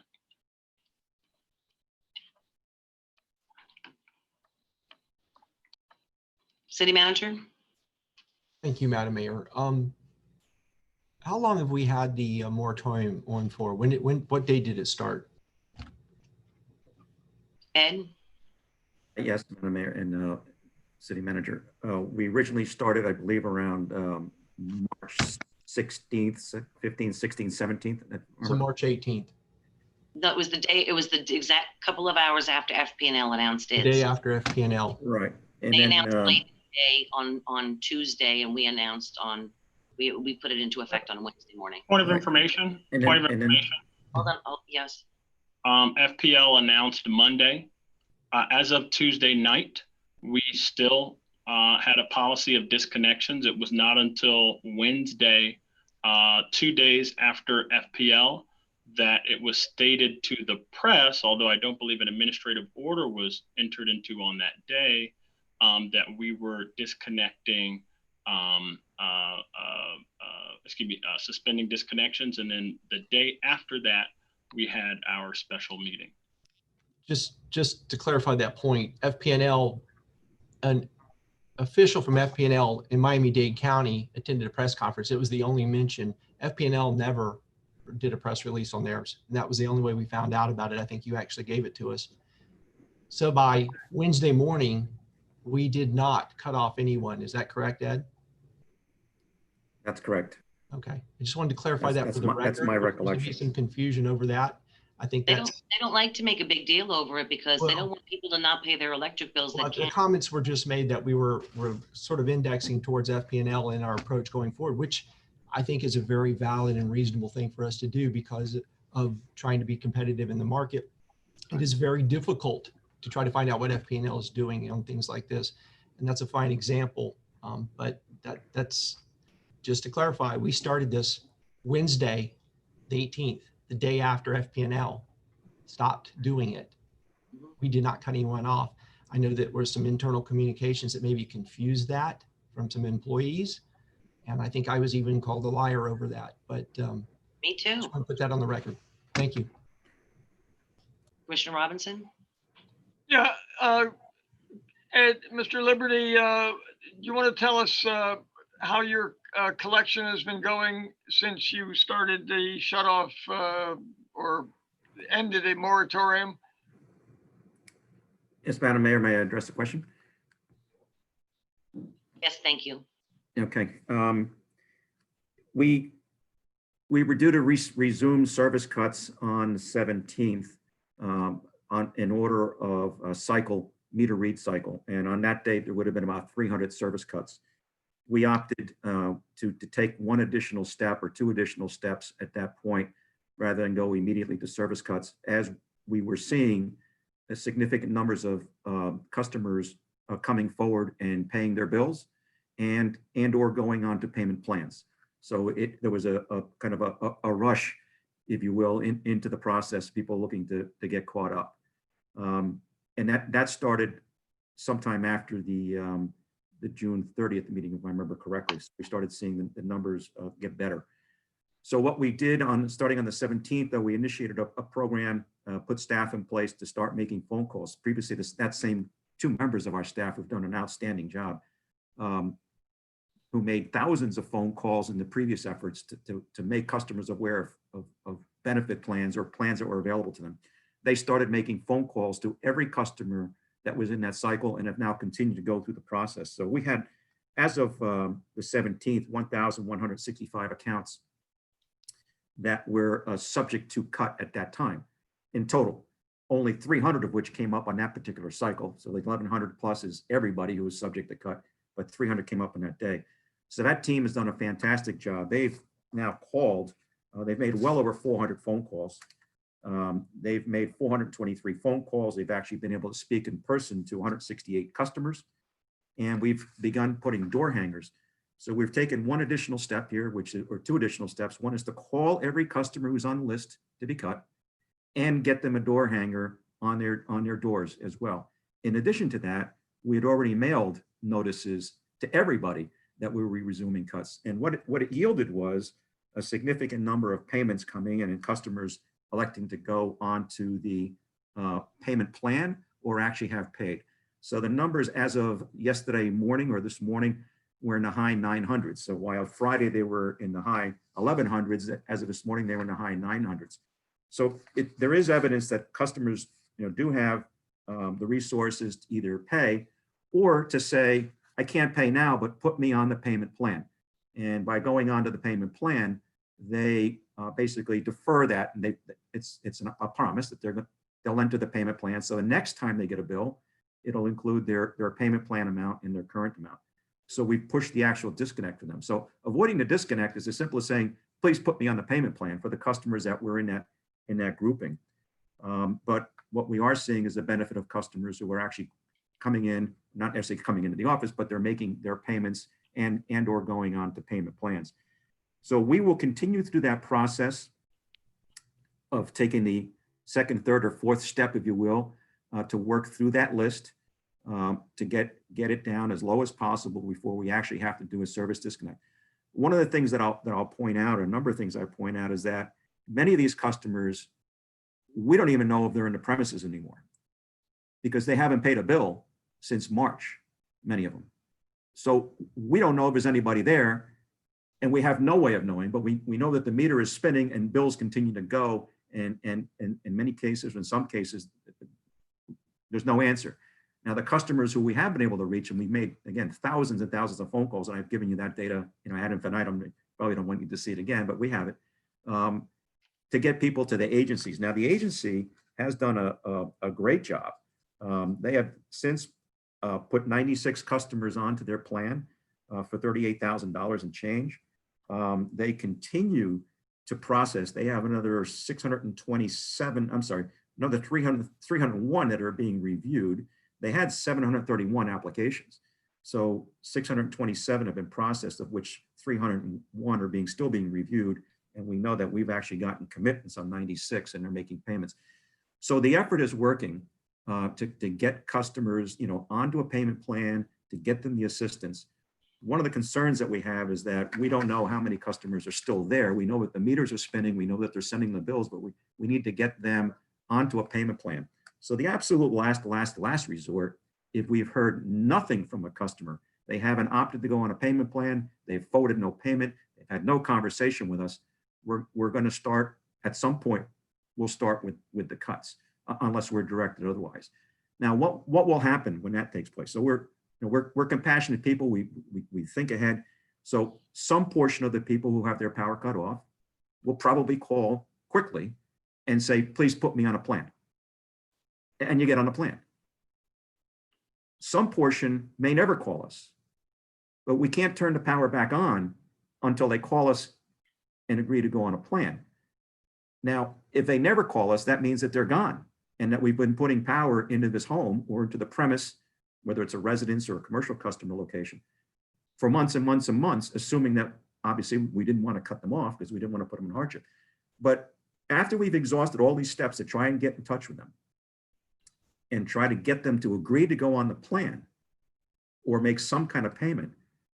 City Manager? Thank you, Madam Mayor. How long have we had the moratorium on for? What day did it start? Ed? Yes, Madam Mayor and City Manager. We originally started, I believe, around March 16th, 15th, 16th, 17th. So March 18th. That was the day, it was the exact couple of hours after FP&L announced it. The day after FP&L. Right. And They then, announced late in the day on Tuesday, and we announced on, we put it into effect on Wednesday morning. Point of Right. information. And Point then- of information. Hold on, oh, yes. FPL announced Monday. As of Tuesday night, we still had a policy of disconnections. It was not until Wednesday, 2 days after FPL, that it was stated to the press, although I don't believe an administrative order was entered into on that day, that we were disconnecting, suspending disconnections. And then the day after that, we had our special meeting. Just to clarify that point, FP&L, an official from FP&L in Miami-Dade County attended a press conference. It was the only mention. FP&L never did a press release on theirs. And that was the only way we found out about it. I think you actually gave it to us. So by Wednesday morning, we did not cut off anyone. Is that correct, Ed? That's correct. Okay. I just wanted to clarify that for the record. That's my There recollection. seems to be some confusion over that. I think They that's. don't like to make a big deal over it because they Well- don't want people to not pay their electric bills Well, that the can. comments were just made that we're sort of indexing towards FP&L in our approach going forward, which I think is a very valid and reasonable thing for us to do because of trying to be competitive in the market. It is very difficult to try to find out what FP&L is doing on things like this. And that's a fine example. But that's just to clarify, we started this Wednesday, the 18th, the day after FP&L stopped doing it. We did not cut anyone off. I know that there were some internal communications that maybe confused that from some employees. And I think I was even called a liar over that, but Me too. just want to put that on the record. Thank you. Commissioner Robinson? Yeah, Ed, Mr. Liberty, you want to tell us how your collection has been going since you started the shutoff or ended a moratorium? Yes, Madam Mayor, may I address the question? Yes, thank you. Okay. We were due to resume service cuts on the 17th in order of a cycle, meter read cycle. And on that date, there would have been about 300 service cuts. We opted to take one additional step or two additional steps at that point, rather than go immediately to service cuts, as we were seeing significant numbers of customers coming forward and paying their bills and or going on to payment plans. So there was a kind of a rush, if you will, into the process, people looking to get caught up. And that started sometime after the June 30th meeting, if I remember correctly. So we started seeing the numbers get better. So what we did starting on the 17th, though, we initiated a program, put staff in place to start making phone calls. Previously, that same two members of our staff have done an outstanding job, who made thousands of phone calls in the previous efforts to make customers aware of benefit plans or plans that were available to them. They started making phone calls to every customer that was in that cycle and have now continued to go through the process. So we had, as of the 17th, 1,165 accounts that were subject to cut at that time in total. only 300 of which came up on that particular cycle. So like 1,100 plus is everybody who was subject to cut, but 300 came up on that day. So that team has done a fantastic job. They've now called, they've made well over 400 phone calls. They've made 423 phone calls. They've actually been able to speak in person to 168 customers. And we've begun putting door hangers. So we've taken one additional step here, which is, or two additional steps. One is to call every customer who's on the list to be cut and get them a door hanger on their doors as well. In addition to that, we had already mailed notices to everybody that we were resuming cuts. And what it yielded was a significant number of payments coming in and customers electing to go onto the payment plan or actually have paid. So the numbers as of yesterday morning or this morning were in the high 900s. So while Friday they were in the high 1100s, as of this morning, they were in the high 900s. So there is evidence that customers do have the resources to either pay or to say, I can't pay now, but put me on the payment plan. And by going on to the payment plan, they basically defer that. And it's a promise that they'll enter the payment plan. So the next time they get a bill, it'll include their payment plan amount and their current amount. So we push the actual disconnect for them. So avoiding the disconnect is as simple as saying, please put me on the payment plan for the customers that were in that grouping. But what we are seeing is the benefit of customers who are actually coming in, not necessarily coming into the office, but they're making their payments and or going on to payment plans. So we will continue through that process of taking the second, third, or fourth step, if you will, to work through that list to get it down as low as possible before we actually have to do a service disconnect. One of the things that I'll point out, or a number of things I point out, is that many of these customers, we don't even know if they're in the premises anymore because they haven't paid a bill since March, many of them. So we don't know if there's anybody there, and we have no way of knowing, but we know that the meter is spinning and bills continue to go, and in many cases, in some cases, there's no answer. Now, the customers who we have been able to reach, and we've made, again, thousands and thousands of phone calls, and I've given you that data, ad infinitum, probably don't want you to see it again, but we have it, to get people to the agencies. Now, the agency has done a great job. They have since put 96 customers onto their plan for $38,000 and change. They continue to process. They have another 627, I'm sorry, another 301 that are being reviewed. They had 731 applications. So 627 have been processed, of which 301 are still being reviewed. And we know that we've actually gotten commitments on 96 and they're making payments. So the effort is working to get customers, onto a payment plan, to get them the assistance. One of the concerns that we have is that we don't know how many customers are still there. We know that the meters are spinning. We know that they're sending the bills, but we need to get them onto a payment plan. So the absolute last resort, if we've heard nothing from a customer, they haven't opted to go on a payment plan, they've forwarded no payment, they've had no conversation with us, we're going to start at some point. We'll start with the cuts unless we're directed otherwise. Now, what will happen when that takes place? So we're compassionate people. We think ahead. So some portion of the people who have their power cut off will probably call quickly and say, please put me on a plan. And you get on a plan. Some portion may never call us, but we can't turn the power back on until they call us and agree to go on a plan. Now, if they never call us, that means that they're gone and that we've been putting power into this home or into the premise, whether it's a residence or a commercial customer location, for months and months and months, assuming that obviously we didn't want to cut them off because we didn't want to put them in hardship. But after we've exhausted all these steps to try and get in touch with them and try to get them to agree to go on the plan or make some kind of payment,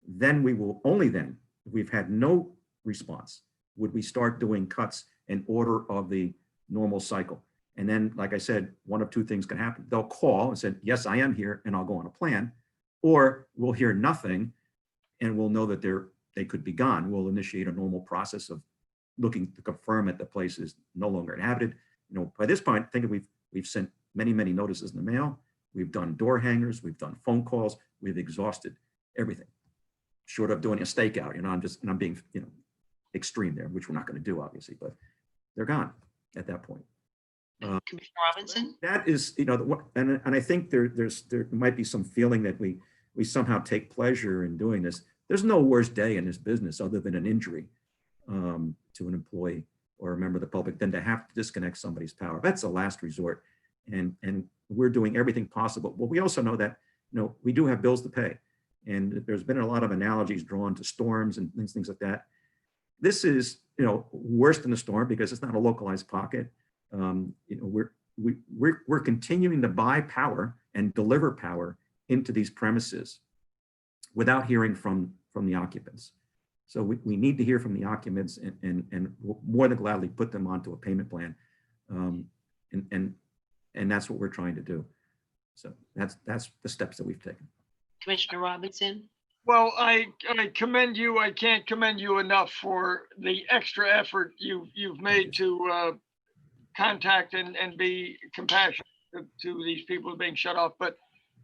then we will, only then, if we've had no response, would we start doing cuts in order of the normal cycle. And then, like I said, one of two things can happen. They'll call and say, yes, I am here and I'll go on a plan, or we'll hear nothing and we'll know that they could be gone. We'll initiate a normal process of looking to confirm that the place is no longer inhabited. By this point, I think we've sent many notices in the mail. We've done door hangers, we've done phone calls, we've exhausted everything, short of doing a stakeout. I'm being, extreme there, which we're not going to do, obviously, but they're gone at that point. Commissioner Robinson? That is, you know, and I think there might be some feeling that we somehow take pleasure in doing this. There's no worse day in this business other than an injury to an employee or a member of the public than to have to disconnect somebody's power. That's a last resort, and we're doing everything possible. But we also know that, you know, we do have bills to pay, and there's been a lot of analogies drawn to storms and things like that. This is, you know, worse than the storm because it's not a localized pocket. You know, we're continuing to buy power and deliver power into these premises without hearing from the occupants. So we need to hear from the occupants and we'll more than gladly put them onto a payment plan. And that's what we're trying to do. So that's the steps that we've taken. Commissioner Robinson? Well, I commend you. I can't commend you enough for the extra effort you've made to contact and be compassionate to these people being shut off. But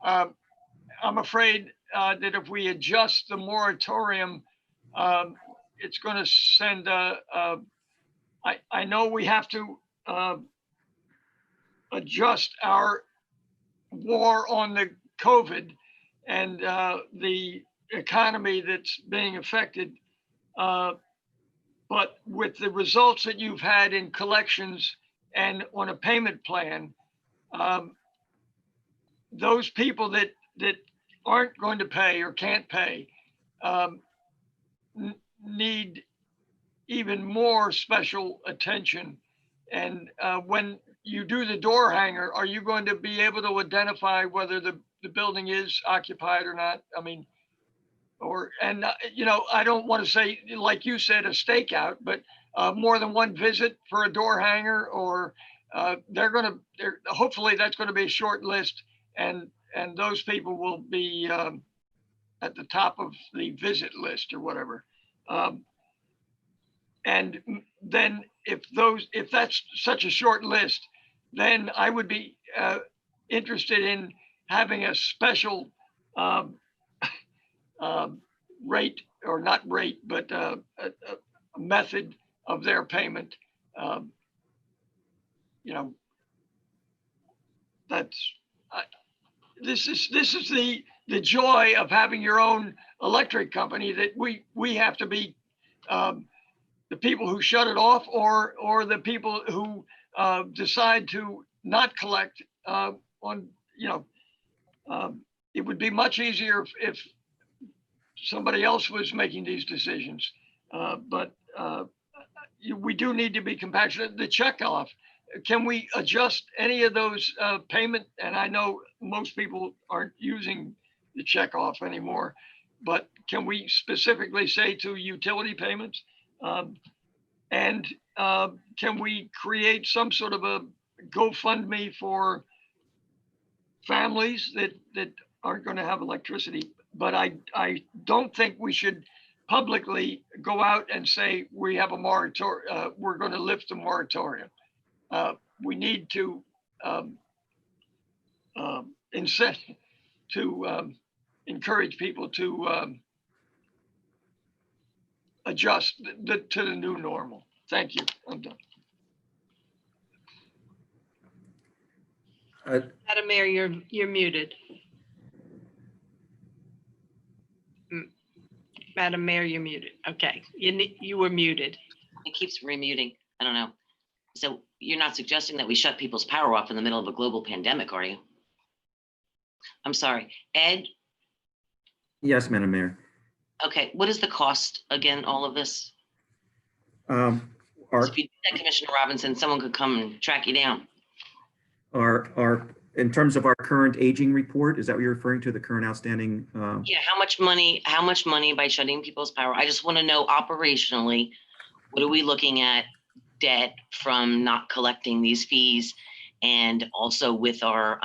I'm afraid that if we adjust the moratorium, it's going to send I know we have to adjust our war on the COVID and the economy that's being affected. But with the results that you've had in collections and on a payment plan, those people that aren't going to pay or can't pay need even more special attention. And when you do the door hanger, are you going to be able to identify whether the building is occupied or not? I mean, you know, I don't want to say, like you said, a stakeout, but more than one visit for a door hanger, or hopefully that's going to be a short list, and those people will be at the top of the visit list or whatever. And then if that's such a short list, then I would be interested in having a special rate, or not rate, but a method of their payment. You know, this is the joy of having your own electric company, that we have to be the people who shut it off, or the people who decide to not collect on, you know, it would be much easier if somebody else was making these decisions. But we do need to be compassionate. The checkoff, can we adjust any of those payment? And I know most people aren't using the checkoff anymore, but can we specifically say to utility payments? And can we create some sort of a GoFundMe for families that aren't going to have electricity? But I don't think we should publicly go out and say we have a moratorium, we're going to lift the moratorium. We need to encourage people to adjust to the new normal. Thank you. I'm done. Madam Mayor, you're muted. Madam Mayor, you're muted. Okay, you were muted. It keeps remuting. I don't know. So you're not suggesting that we shut people's power off in the middle of a global pandemic, are you? I'm sorry, Ed? Yes, Madam Mayor. Okay, what is the cost again, all of this? Our, So if you did that, Commissioner Robinson, someone could come and track you down. in terms of our current aging report, is that what you're referring to, the current outstanding? Yeah, how much money by shutting people's power? I just want to know operationally, what are we looking at debt from not collecting these fees, and also with our,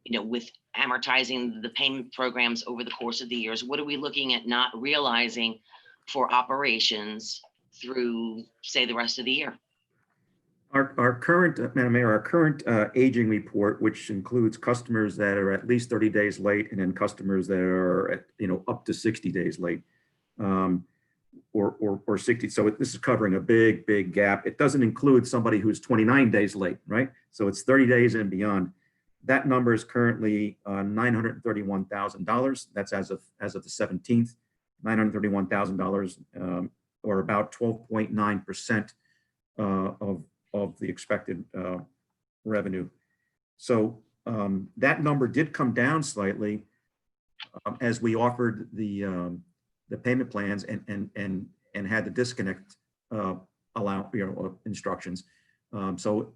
with amortizing the payment programs over the course of the years, what are we looking at not realizing for operations through, say, the rest of the year? Our current, Madam Mayor, our current aging report, which includes customers that are at least 30 days late and then customers that are at, up to 60 days late. or 60. So this is covering a big gap. It doesn't include somebody who's 29 days late, right? So it's 30 days and beyond. That number is currently $931,000. That's as of the 17th, $931,000, or about 12.9% of the expected revenue. So that number did come down slightly as we offered the payment plans and had the disconnect instructions. So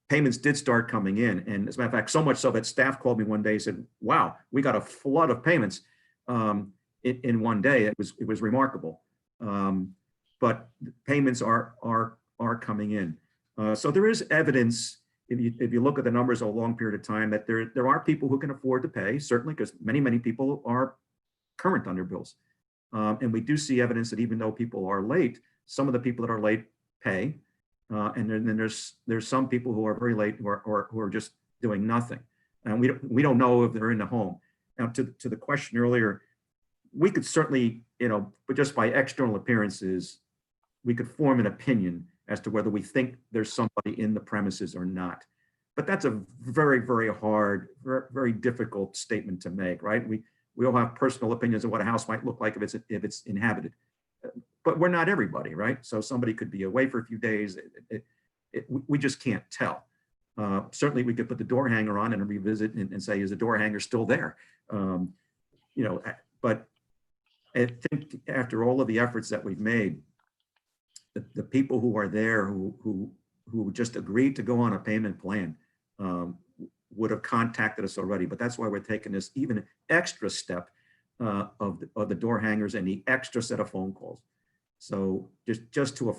payments did start coming in, and as a matter of fact, so much so that staff called me one day and said, "Wow, we got a flood of payments in one day." It was remarkable. But payments are coming in. So there is evidence, if you look at the numbers over a long period of time, that there are people who can afford to pay, certainly, because many people are current on their bills. And we do see evidence that even though people are late, some of the people that are late pay. And then there's some people who are very late who are just doing nothing. And we don't know if they're in the home. Now, to the question earlier, we could certainly, but just by external appearances, we could form an opinion as to whether we think there's somebody in the premises or not. But that's a very, very hard, very difficult statement to make, right? We all have personal opinions of what a house might look like if it's inhabited, but we're not everybody, right? So somebody could be away for a few days. We just can't tell. Certainly, we could put the door hanger on and revisit and say, is the door hanger still there? But I think after all of the efforts that we've made, the people who are there who just agreed to go on a payment plan would have contacted us already. But that's why we're taking this even extra step of the door hangers and the extra set of phone calls. So just to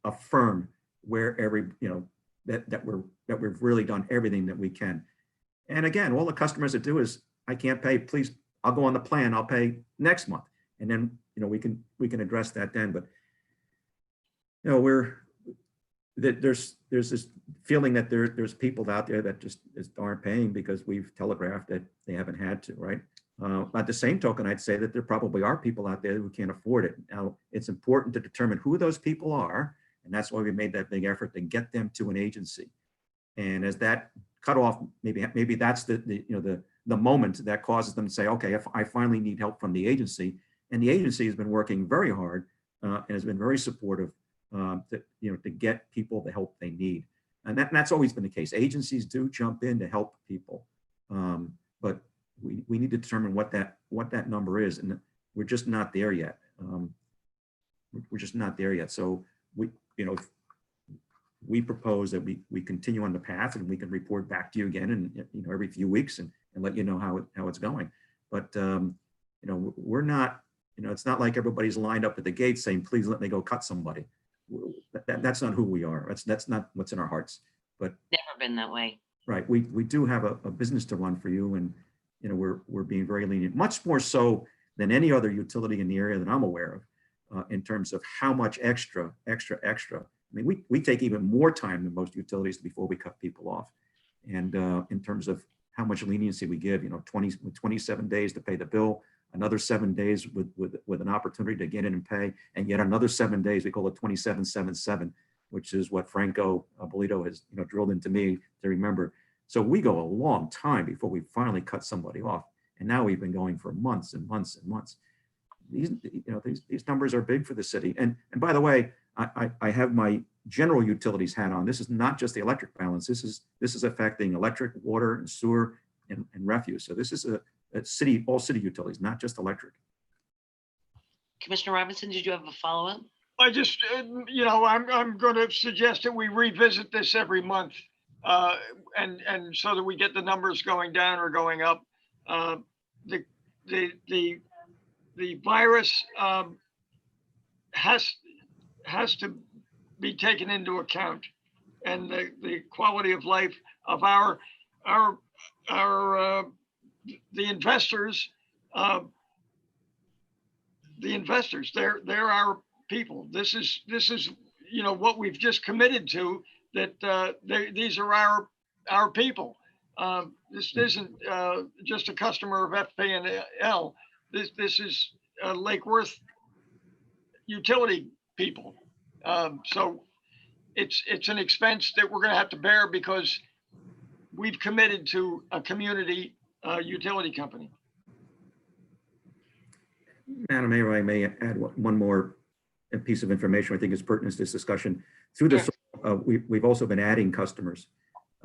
affirm where that we've really done everything that we can. And again, all the customers that do is, I can't pay, please, I'll go on the plan, I'll pay next month. And then, we can address that then. But there's this feeling that there's people out there that just aren't paying because we've telegraphed that they haven't had to, right? At the same token, I'd say that there probably are people out there who can't afford it. Now, it's important to determine who those people are, and that's why we made that big effort to get them to an agency. And as that cutoff, maybe that's the moment that causes them to say, okay, if I finally need help from the agency, and the agency has been working very hard and has been very supportive to get people the help they need. And that's always been the case. Agencies do jump in to help people, but we need to determine what that number is, and we're just not there yet. We're just not there yet. So we propose that we continue on the path, and we can report back to you again, and every few weeks, and let you know how it's going. But we're not. It's not like everybody's lined up at the gate saying, "Please let me go cut somebody." That's not who we are. That's not what's in our hearts. But Never been that way. Right. We do have a business to run for you, and we're being very lenient, much more so than any other utility in the area that I'm aware of, in terms of how much extra. I mean, we take even more time than most utilities before we cut people off, and in terms of how much leniency we give, 27 days to pay the bill, another 7 days with an opportunity to get in and pay, and yet another 7 days, we call it 27/7/7, which is what Franco Bolito has drilled into me to remember. So we go a long time before we finally cut somebody off, and now we've been going for months and months and months. These numbers are big for the city. And by the way, I have my general utilities hat on. This is not just the electric balance. This is affecting electric, water, and sewer, and refuse. So this is all city utilities, not just electric. Commissioner Robinson, did you have a follow-up? I just, I'm going to suggest that we revisit this every month, and so that we get the numbers going down or going up. The virus has to be taken into account, and the quality of life of the investors, they're our people. This is what we've just committed to, that these are our people. This isn't just a customer of FPNL. This is Lake Worth, utility people. So it's an expense that we're going to have to bear because we've committed to a community utility company. Madam Mayor, I may add one more piece of information I think is pertinent to this discussion. Through this, we've also been adding customers.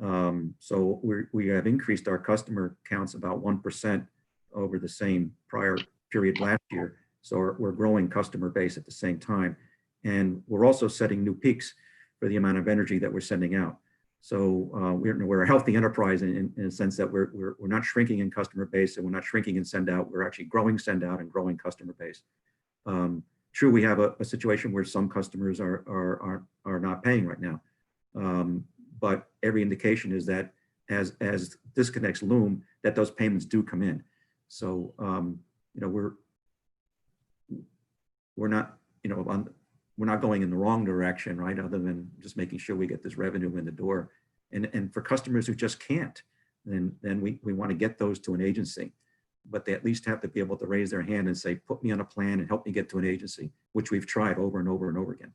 So we have increased our customer counts about 1% over the same prior period last year. So we're growing customer base at the same time. And we're also setting new peaks for the amount of energy that we're sending out. So we're a healthy enterprise in a sense that we're not shrinking in customer base and we're not shrinking in send out. We're actually growing send out and growing customer base. True, we have a situation where some customers are not paying right now. But every indication is that as disconnects loom, that those payments do come in. So we're not we're not going in the wrong direction, right? Other than just making sure we get this revenue in the door. And for customers who just can't, then we want to get those to an agency. But they at least have to be able to raise their hand and say, put me on a plan and help me get to an agency, which we've tried over and over and over again.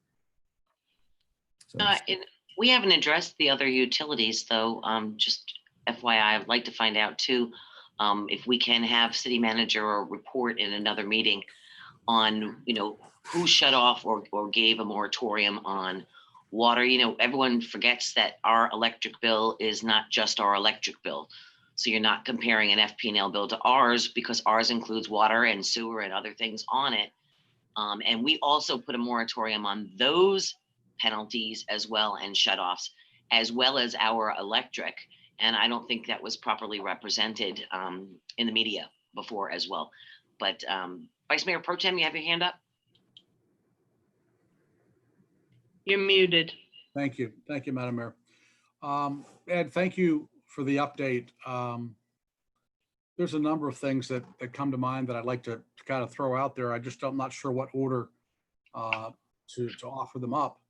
So, we haven't addressed the other utilities though. Just FYI, I'd like to find out too, if we can have city manager or report in another meeting on, who shut off or gave a moratorium on water. Everyone forgets that our electric bill is not just our electric bill. So you're not comparing an FP&L bill to ours because ours includes water and sewer and other things on it. And we also put a moratorium on those penalties as well and shutoffs, as well as our electric. And I don't think that was properly represented in the media before as well. But Vice Mayor Pro Tem, you have your hand up? You're muted. Thank you. Thank you, Madam Mayor. Ed, thank you for the update. There's a number of things that come to mind that I'd like to kind of throw out there. I'm not sure what order to offer them up.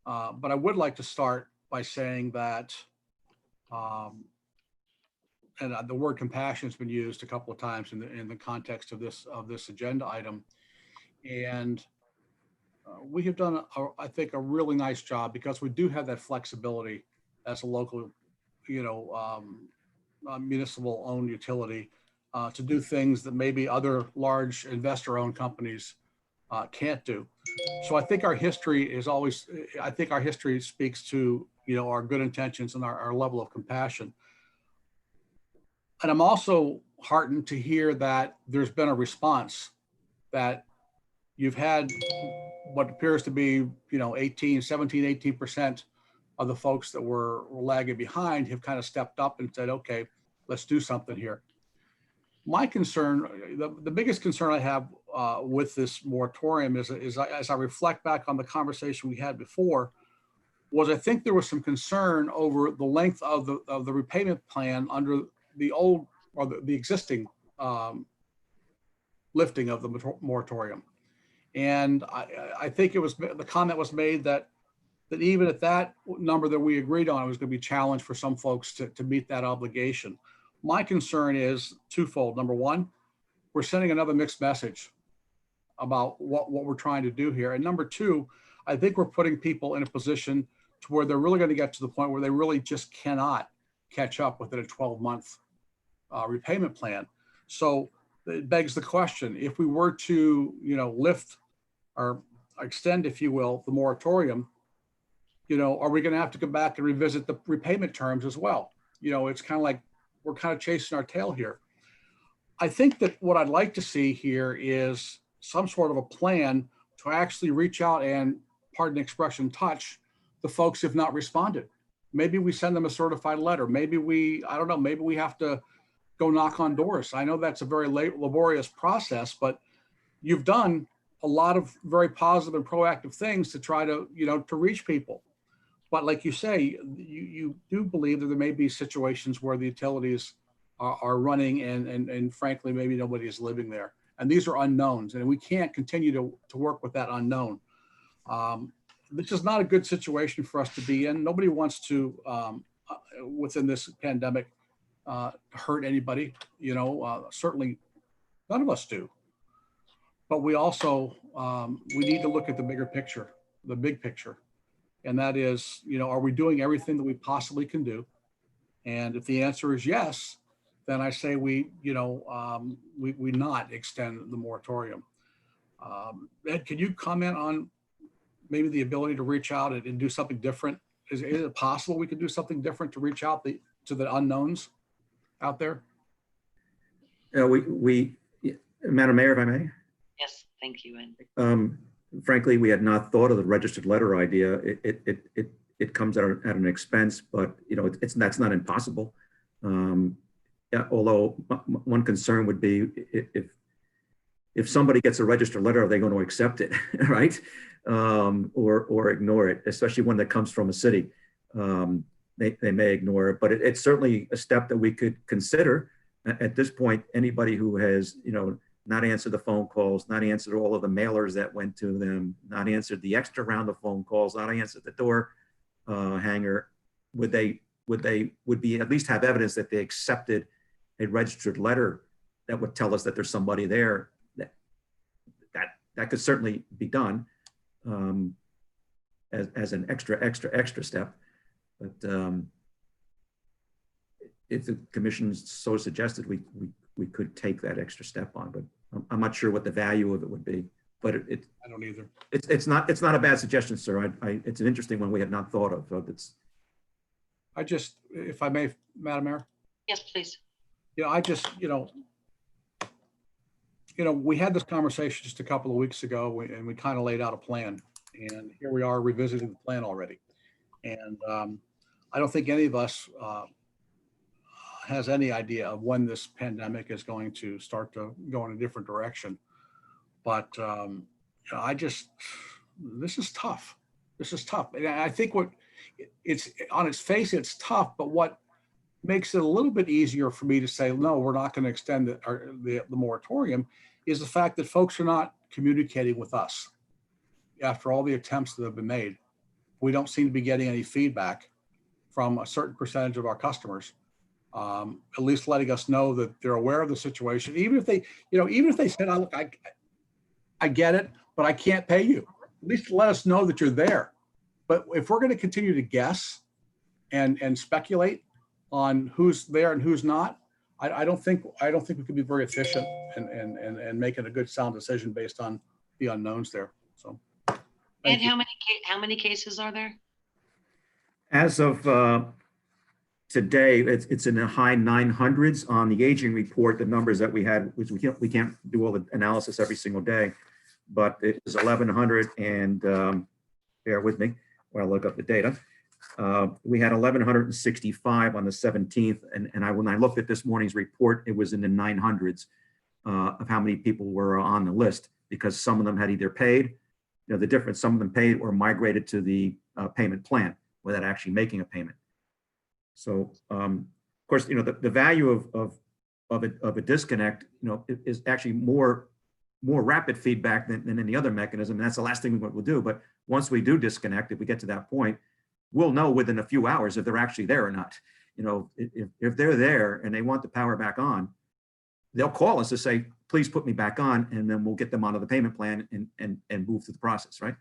But I would like to start by saying that, and the word compassion has been used a couple of times in the context of this agenda item. And we have done, I think, a really nice job because we do have that flexibility as a local, municipal-owned utility to do things that maybe other large investor-owned companies can't do. So I think our history speaks to, our good intentions and our level of compassion. And I'm also heartened to hear that there's been a response, that you've had what appears to be, 18% of the folks that were lagging behind have kind of stepped up and said, okay, let's do something here. My concern, the biggest concern I have with this moratorium is as I reflect back on the conversation we had before, was I think there was some concern over the length of the repayment plan under the old or the existing lifting of the moratorium. And I think it was the comment was made that even at that number that we agreed on, it was going to be challenged for some folks to meet that obligation. My concern is twofold. Number one, we're sending another mixed message about what we're trying to do here. And number two, I think we're putting people in a position to where they're really going to get to the point where they really just cannot catch up within a 12-month repayment plan. So it begs the question, if we were to, lift or extend, if you will, the moratorium, are we going to have to come back and revisit the repayment terms as well? It's kind of like we're kind of chasing our tail here. I think that what I'd like to see here is some sort of a plan to actually reach out and, pardon the expression, touch the folks who have not responded. Maybe we send them a certified letter. Maybe I don't know, maybe we have to go knock on doors. I know that's a very laborious process, but you've done a lot of very positive and proactive things to try to, to reach people. But like you say, you do believe that there may be situations where the utilities are running and frankly, maybe nobody is living there. And these are unknowns, and we can't continue to work with that unknown. This is not a good situation for us to be in. Nobody wants to, within this pandemic, hurt anybody. Certainly none of us do. But we also, we need to look at the bigger picture, the big picture. And that is, are we doing everything that we possibly can do? And if the answer is yes, then I say we not extend the moratorium. Ed, can you comment on maybe the ability to reach out and do something different? Is it possible we could do something different to reach out to the unknowns out there? Madam Mayor, if I may. Yes, thank you, Ed. Frankly, we had not thought of the registered letter idea. It comes at an expense, but that's not impossible. Although one concern would be if somebody gets a registered letter, are they going to accept it, right? Or ignore it, especially one that comes from a city. They may ignore it, but it's certainly a step that we could consider. At this point, anybody who has, not answered the phone calls, not answered all of the mailers that went to them, not answered the extra round of phone calls, not answered the door hanger, would be at least have evidence that they accepted a registered letter that would tell us that there's somebody there. That could certainly be done as an extra step. But if the commission so suggested, we could take that extra step on, but I'm not sure what the value of it would be. But I don't either. It's not a bad suggestion, sir. It's an interesting one we had not thought of. So if I may, Madam Mayor. Yes, please. We had this conversation just a couple of weeks ago, and we kind of laid out a plan, and here we are revisiting the plan already. And I don't think any of us has any idea of when this pandemic is going to start to go in a different direction. But this is tough. This is tough. And I think it's on its face, it's tough, but what makes it a little bit easier for me to say, no, we're not going to extend the moratorium is the fact that folks are not communicating with us. After all the attempts that have been made, we don't seem to be getting any feedback from a certain percentage of our customers. At least letting us know that they're aware of the situation, even if they said, "Oh, look, I get it, but I can't pay you." At least let us know that you're there. But if we're going to continue to guess and speculate on who's there and who's not, I don't think we could be very efficient and making a good sound decision based on the unknowns there. So. And how many cases are there? As of today, it's in the high 900s. On the aging report, the numbers that we had, which we can't do all the analysis every single day, but it was 1,100, and bear with me while I look up the data. We had 1,165 on the 17th, and when I looked at this morning's report, it was in the 900s of how many people were on the list, because some of them had either paid, the difference, some of them paid or migrated to the payment plan without actually making a payment. So, of course, the value of a disconnect, is actually more rapid feedback than any other mechanism. And that's the last thing we'll do. But once we do disconnect, if we get to that point, we'll know within a few hours if they're actually there or not. If they're there and they want the power back on, they'll call us to say, please put me back on, and then we'll get them onto the payment plan and move through the process, right?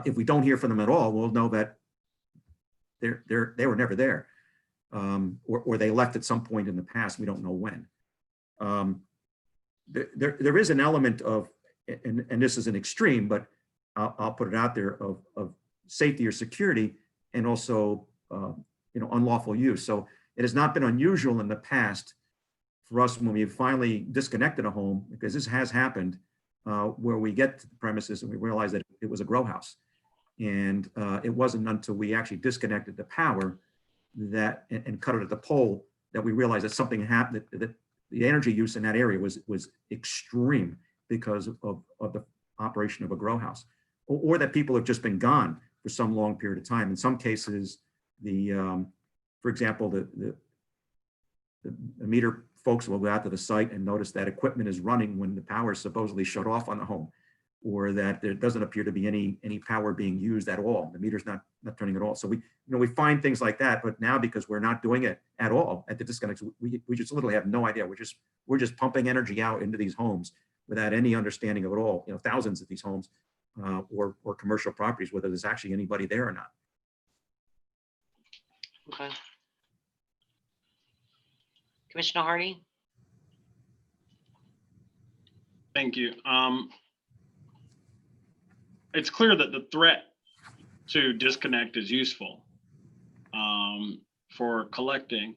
If we don't hear from them at all, we'll know that they were never there. Or they left at some point in the past, we don't know when. There is an element of, and this is an extreme, but I'll put it out there, of safety or security, and also unlawful use. So it has not been unusual in the past for us when we finally disconnected a home, because this has happened, where we get to the premises and we realize that it was a grow house. And it wasn't until we actually disconnected the power and cut it at the pole that we realized that something happened, that the energy use in that area was extreme because of the operation of a grow house, or that people have just been gone for some long period of time. In some cases, for example, the meter folks will go out to the site and notice that equipment is running when the power is supposedly shut off on the home, or that there doesn't appear to be any power being used at all. The meter's not turning at all. So we find things like that, but now, because we're not doing it at all at the disconnects, we just literally have no idea. We're just pumping energy out into these homes without any understanding of it all, thousands of these homes or commercial properties, whether there's actually anybody there or not. Okay. Commissioner Hardy? Thank you. It's clear that the threat to disconnect is useful for collecting.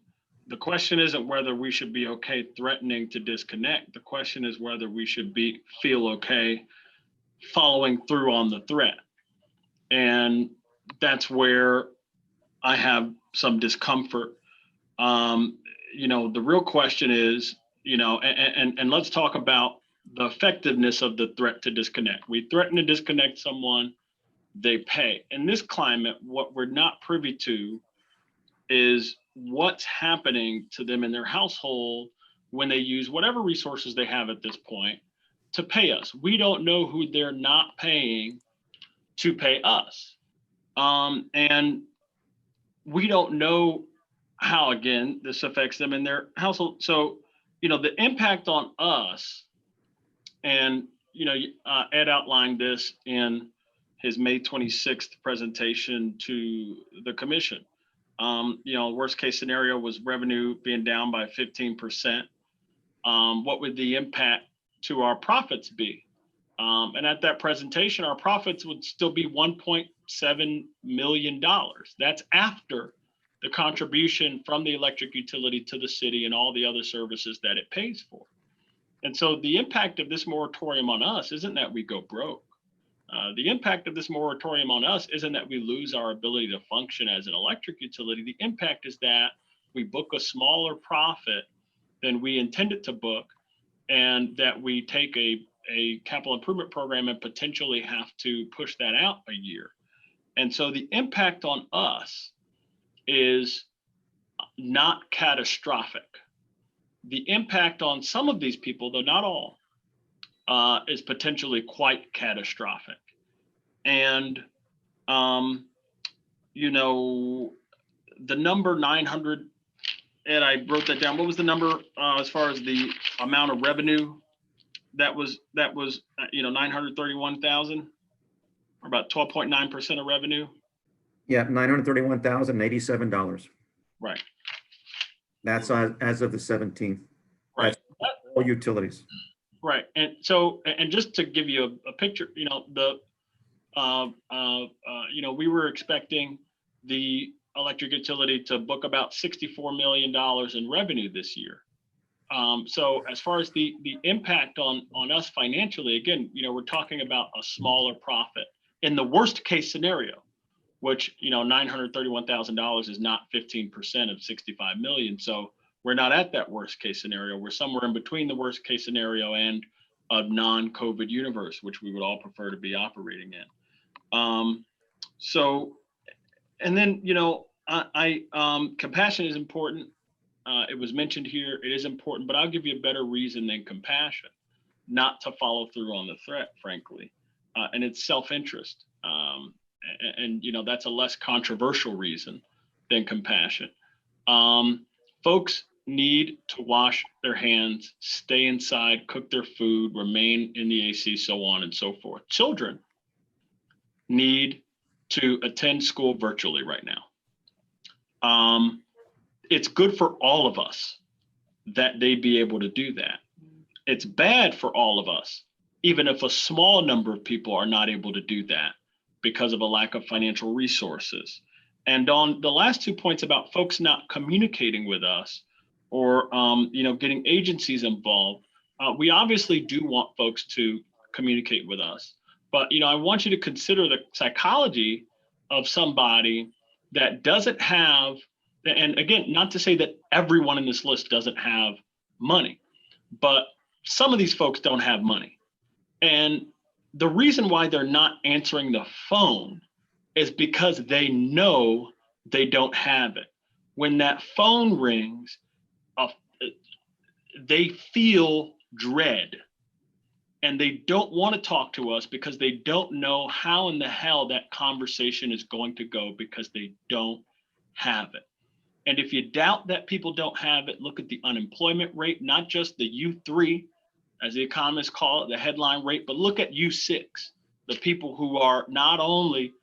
The question isn't whether we should be okay threatening to disconnect. The question is whether we should feel okay following through on the threat. And that's where I have some discomfort. The real question is, and let's talk about the effectiveness of the threat to disconnect. We threaten to disconnect someone, they pay. In this climate, what we're not privy to is what's happening to them in their household when they use whatever resources they have at this point to pay us. We don't know who they're not paying to pay us. And we don't know how, again, this affects them in their household. So, the impact on us, and, Ed outlined this in his May 26th presentation to the commission. Worst case scenario was revenue being down by 15%. What would the impact to our profits be? And at that presentation, our profits would still be $1.7 million. That's after the contribution from the electric utility to the city and all the other services that it pays for. And so the impact of this moratorium on us isn't that we go broke. The impact of this moratorium on us isn't that we lose our ability to function as an electric utility. The impact is that we book a smaller profit than we intended to book, and that we take a capital improvement program and potentially have to push that out a year. And so the impact on us is not catastrophic. The impact on some of these people, though not all, is potentially quite catastrophic. And, the number 900, and I wrote that down. What was the number as far as the amount of revenue that was 931,000, or about 12.9% of revenue? Yeah, $931,087. Right. That's as of the 17th. Right. That's all utilities. Right. And so, and just to give you a picture, we were expecting the electric utility to book about $64 million in revenue this year. So as far as the impact on us financially, again, we're talking about a smaller profit in the worst case scenario, which, $931,000 is not 15% of 65 million. So we're not at that worst case scenario. We're somewhere in between the worst case scenario and a non-COVID universe, which we would all prefer to be operating in. And then, compassion is important. It was mentioned here, it is important, but I'll give you a better reason than compassion not to follow through on the threat, frankly. And it's self-interest. And that's a less controversial reason than compassion. Folks need to wash their hands, stay inside, cook their food, remain in the AC, so on and so forth. Children need to attend school virtually right now. It's good for all of us that they be able to do that. It's bad for all of us, even if a small number of people are not able to do that because of a lack of financial resources. And on the last 2 points about folks not communicating with us or getting agencies involved, we obviously do want folks to communicate with us. But I want you to consider the psychology of somebody that doesn't have, and again, not to say that everyone in this list doesn't have money, but some of these folks don't have money. And the reason why they're not answering the phone is because they know they don't have it. When that phone rings, they feel dread. And they don't want to talk to us because they don't know how in the hell that conversation is going to go because they don't have it. And if you doubt that people don't have it, look at the unemployment rate, not just the U3 as the economists call it, the headline rate, but look at U6, the people who are not only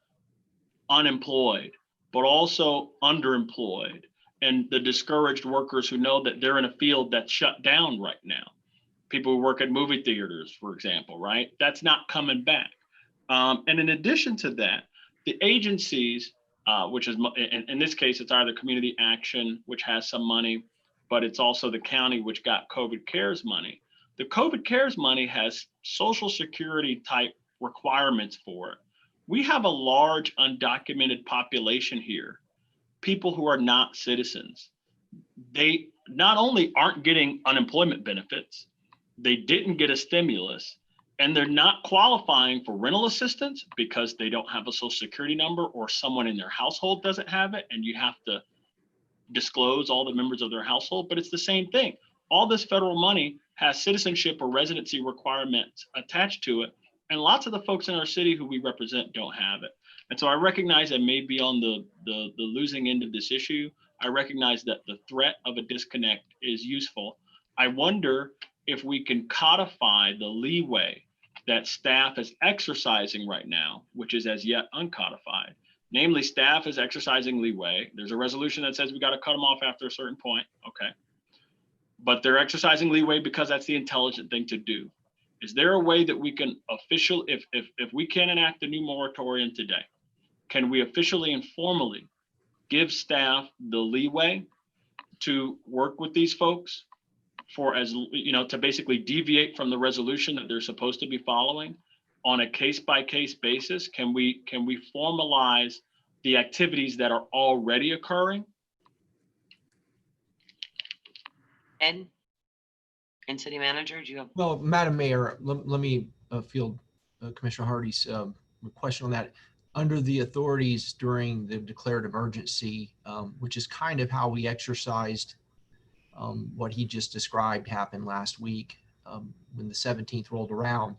unemployed, but also underemployed, and the discouraged workers who know that they're in a field that's shut down right now. People who work at movie theaters, for example, right? That's not coming back. And in addition to that, the agencies, which is, in this case, it's either Community Action, which has some money, but it's also the county, which got COVID CARES money. The COVID CARES money has Social Security type requirements for it. We have a large undocumented population here, people who are not citizens. They not only aren't getting unemployment benefits, they didn't get a stimulus, and they're not qualifying for rental assistance because they don't have a Social Security number or someone in their household doesn't have it, and you have to disclose all the members of their household. But it's the same thing. All this federal money has citizenship or residency requirements attached to it, and lots of the folks in our city who we represent don't have it. And so I recognize I may be on the losing end of this issue. I recognize that the threat of a disconnect is useful. I wonder if we can codify the leeway that staff is exercising right now, which is as yet uncodified. Namely, staff is exercising leeway. There's a resolution that says we got to cut them off after a certain point. Okay. But they're exercising leeway because that's the intelligent thing to do. Is there a way that we can if we can enact a new moratorium today, can we officially and formally give staff the leeway to work with these folks for, as you know, to basically deviate from the resolution that they're supposed to be following on a case-by-case basis? Can we formalize the activities that are already occurring? Ed and City Manager, do you have? Well, Madam Mayor, let me field Commissioner Hardy's question on that. Under the authorities during the declared emergency, which is kind of how we exercised what he just described happened last week. When the 17th rolled around,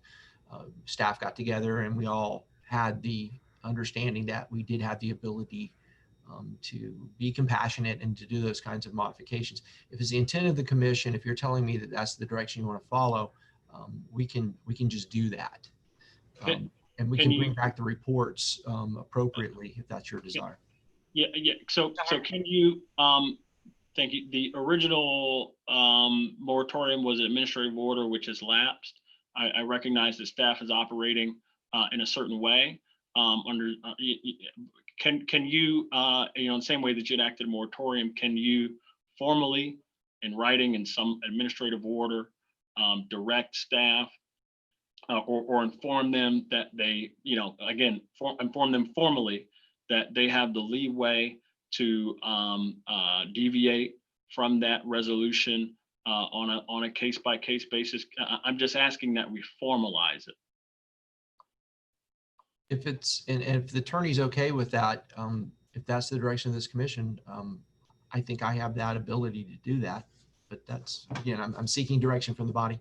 staff got together and we all had the understanding that we did have the ability to be compassionate and to do those kinds of modifications. If it's the intent of the commission, if you're telling me that that's the direction you want to follow, we can just do that. And we can bring back the reports appropriately if that's your desire. Yeah. So can you, thank you. The original moratorium was an administrative order which has lapsed. I recognize that staff is operating in a certain way. Can you, in the same way that you enacted a moratorium, can you formally, in writing in some administrative order, direct staff or inform them that they, again, inform them formally that they have the leeway to deviate from that resolution on a case-by-case basis? I'm just asking that we formalize it. If it's, and if the attorney's okay with that, if that's the direction of this commission, I think I have that ability to do that. But that's, again, I'm seeking direction from the body.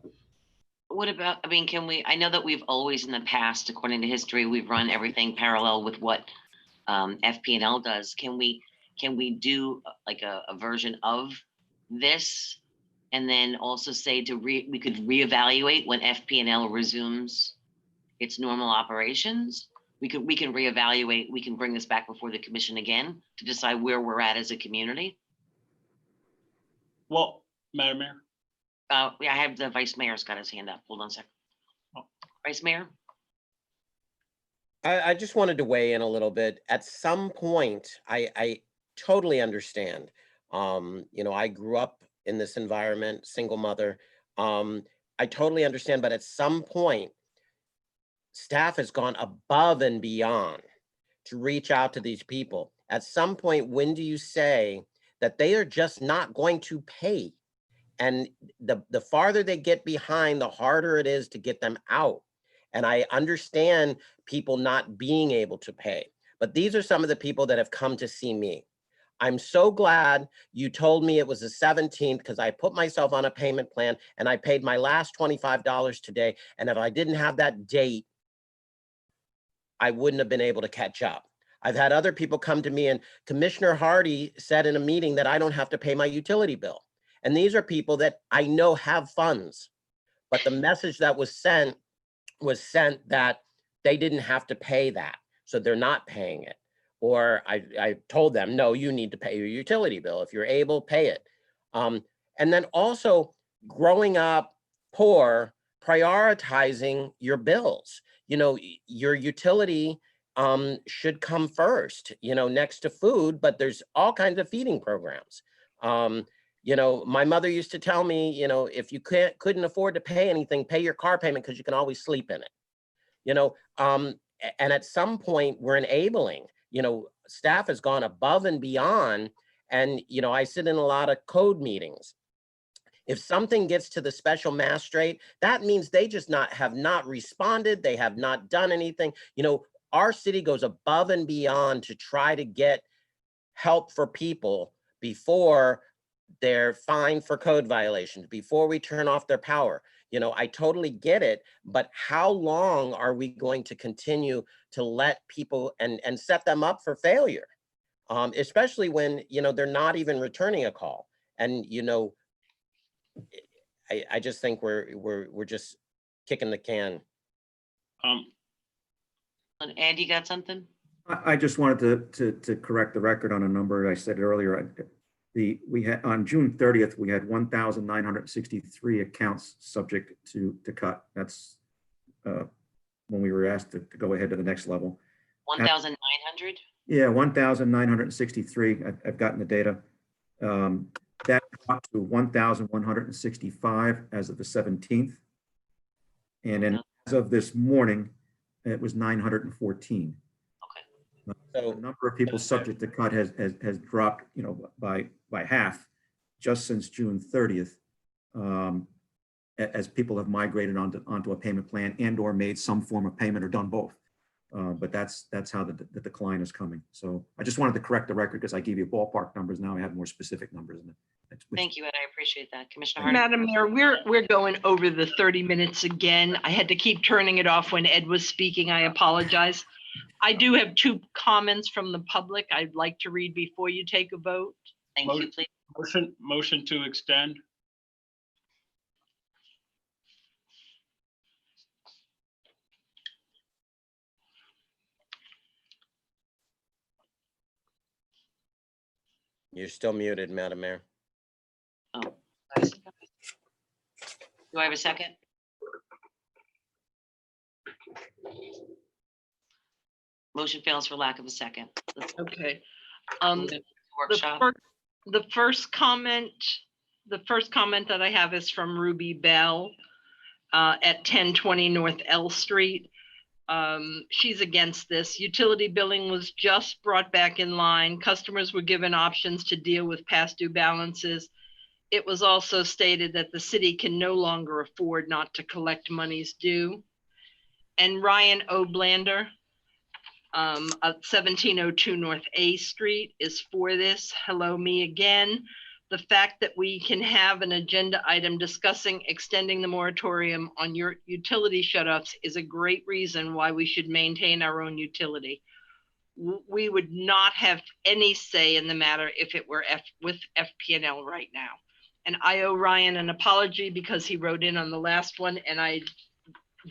What about, can we, I know that we've always in the past, according to history, we've run everything parallel with what FP&L does. Can we do like a version of this and then also say we could reevaluate when FP&L resumes its normal operations? We can reevaluate, we can bring this back before the commission again to decide where we're at as a community. Well, Madam Mayor. Yeah, I have the Vice Mayor's got his hand up. Hold on a second. Oh. Vice Mayor? I just wanted to weigh in a little bit. At some point, I totally understand. I grew up in this environment, single mother. I totally understand, but at some point, staff has gone above and beyond to reach out to these people. At some point, when do you say that they are just not going to pay? And the farther they get behind, the harder it is to get them out. And I understand people not being able to pay, but these are some of the people that have come to see me. I'm so glad you told me it was the 17th because I put myself on a payment plan and I paid my last $25 today. And if I didn't have that date, I wouldn't have been able to catch up. I've had other people come to me, and Commissioner Hardy said in a meeting that I don't have to pay my utility bill. And these are people that I know have funds, But the message that was sent that they didn't have to pay that. So they're not paying it. Or I told them, no, you need to pay your utility bill. If you're able, pay it. And then also growing up poor, prioritizing your bills. You know, your utility should come first, you know, next to food, but there's all kinds of feeding programs. You know, my mother used to tell me, you know, if you couldn't afford to pay anything, pay your car payment because you can always sleep in it. You know, and at some point we're enabling, you know, staff has gone above and beyond. And, you know, I sit in a lot of code meetings. If something gets to the special magistrate, that means they just have not responded. They have not done anything. You know, our city goes above and beyond to try to get help for people before they're fined for code violations, before we turn off their power. You know, I totally get it, but how long are we going to continue to let people and set them up for failure? Especially when, you know, they're not even returning a call. And, you know, I just think we're just kicking the can. And Andy, got something? I just wanted to correct the record on a number. I said earlier, we had on June 30th, we had 1,963 accounts subject to cut. That's when we were asked to go ahead to the next level. 1,900? Yeah, 1,963. I've gotten the data. That dropped to 1,165 as of the 17th. And then as of this morning, it was 914. So the number of people subject to cut has dropped, you know, by half just since June 30th, as people have migrated onto a payment plan and or made some form of payment or done both. But that's how the decline is coming. So I just wanted to correct the record because I gave you ballpark numbers. Now I have more specific numbers in it. Thank you, Ed. I appreciate that. Commissioner Harding. Madam Mayor, we're going over the 30 minutes again. I had to keep turning it off when Ed was speaking. I apologize. I do have 2 comments from the public I'd like to read before you take a vote. Thank you, please. Motion to extend. you're still muted, Madam Mayor. Oh. Do I have a second? Motion fails for lack of a second. Okay. Workshop. The first comment that I have is from Ruby Bell at 1020 North L Street. She's against this. Utility billing was just brought back in line. Customers were given options to deal with past due balances. It was also stated that the city can no longer afford not to collect monies due. And Ryan O'Blander at 1702 North A Street is for this. Hello, me again. The fact that we can have an agenda item discussing extending the moratorium on your utility shutoffs is a great reason why we should maintain our own utility. We would not have any say in the matter if it were with FP&L right now. And I owe Ryan an apology because he wrote in on the last one and I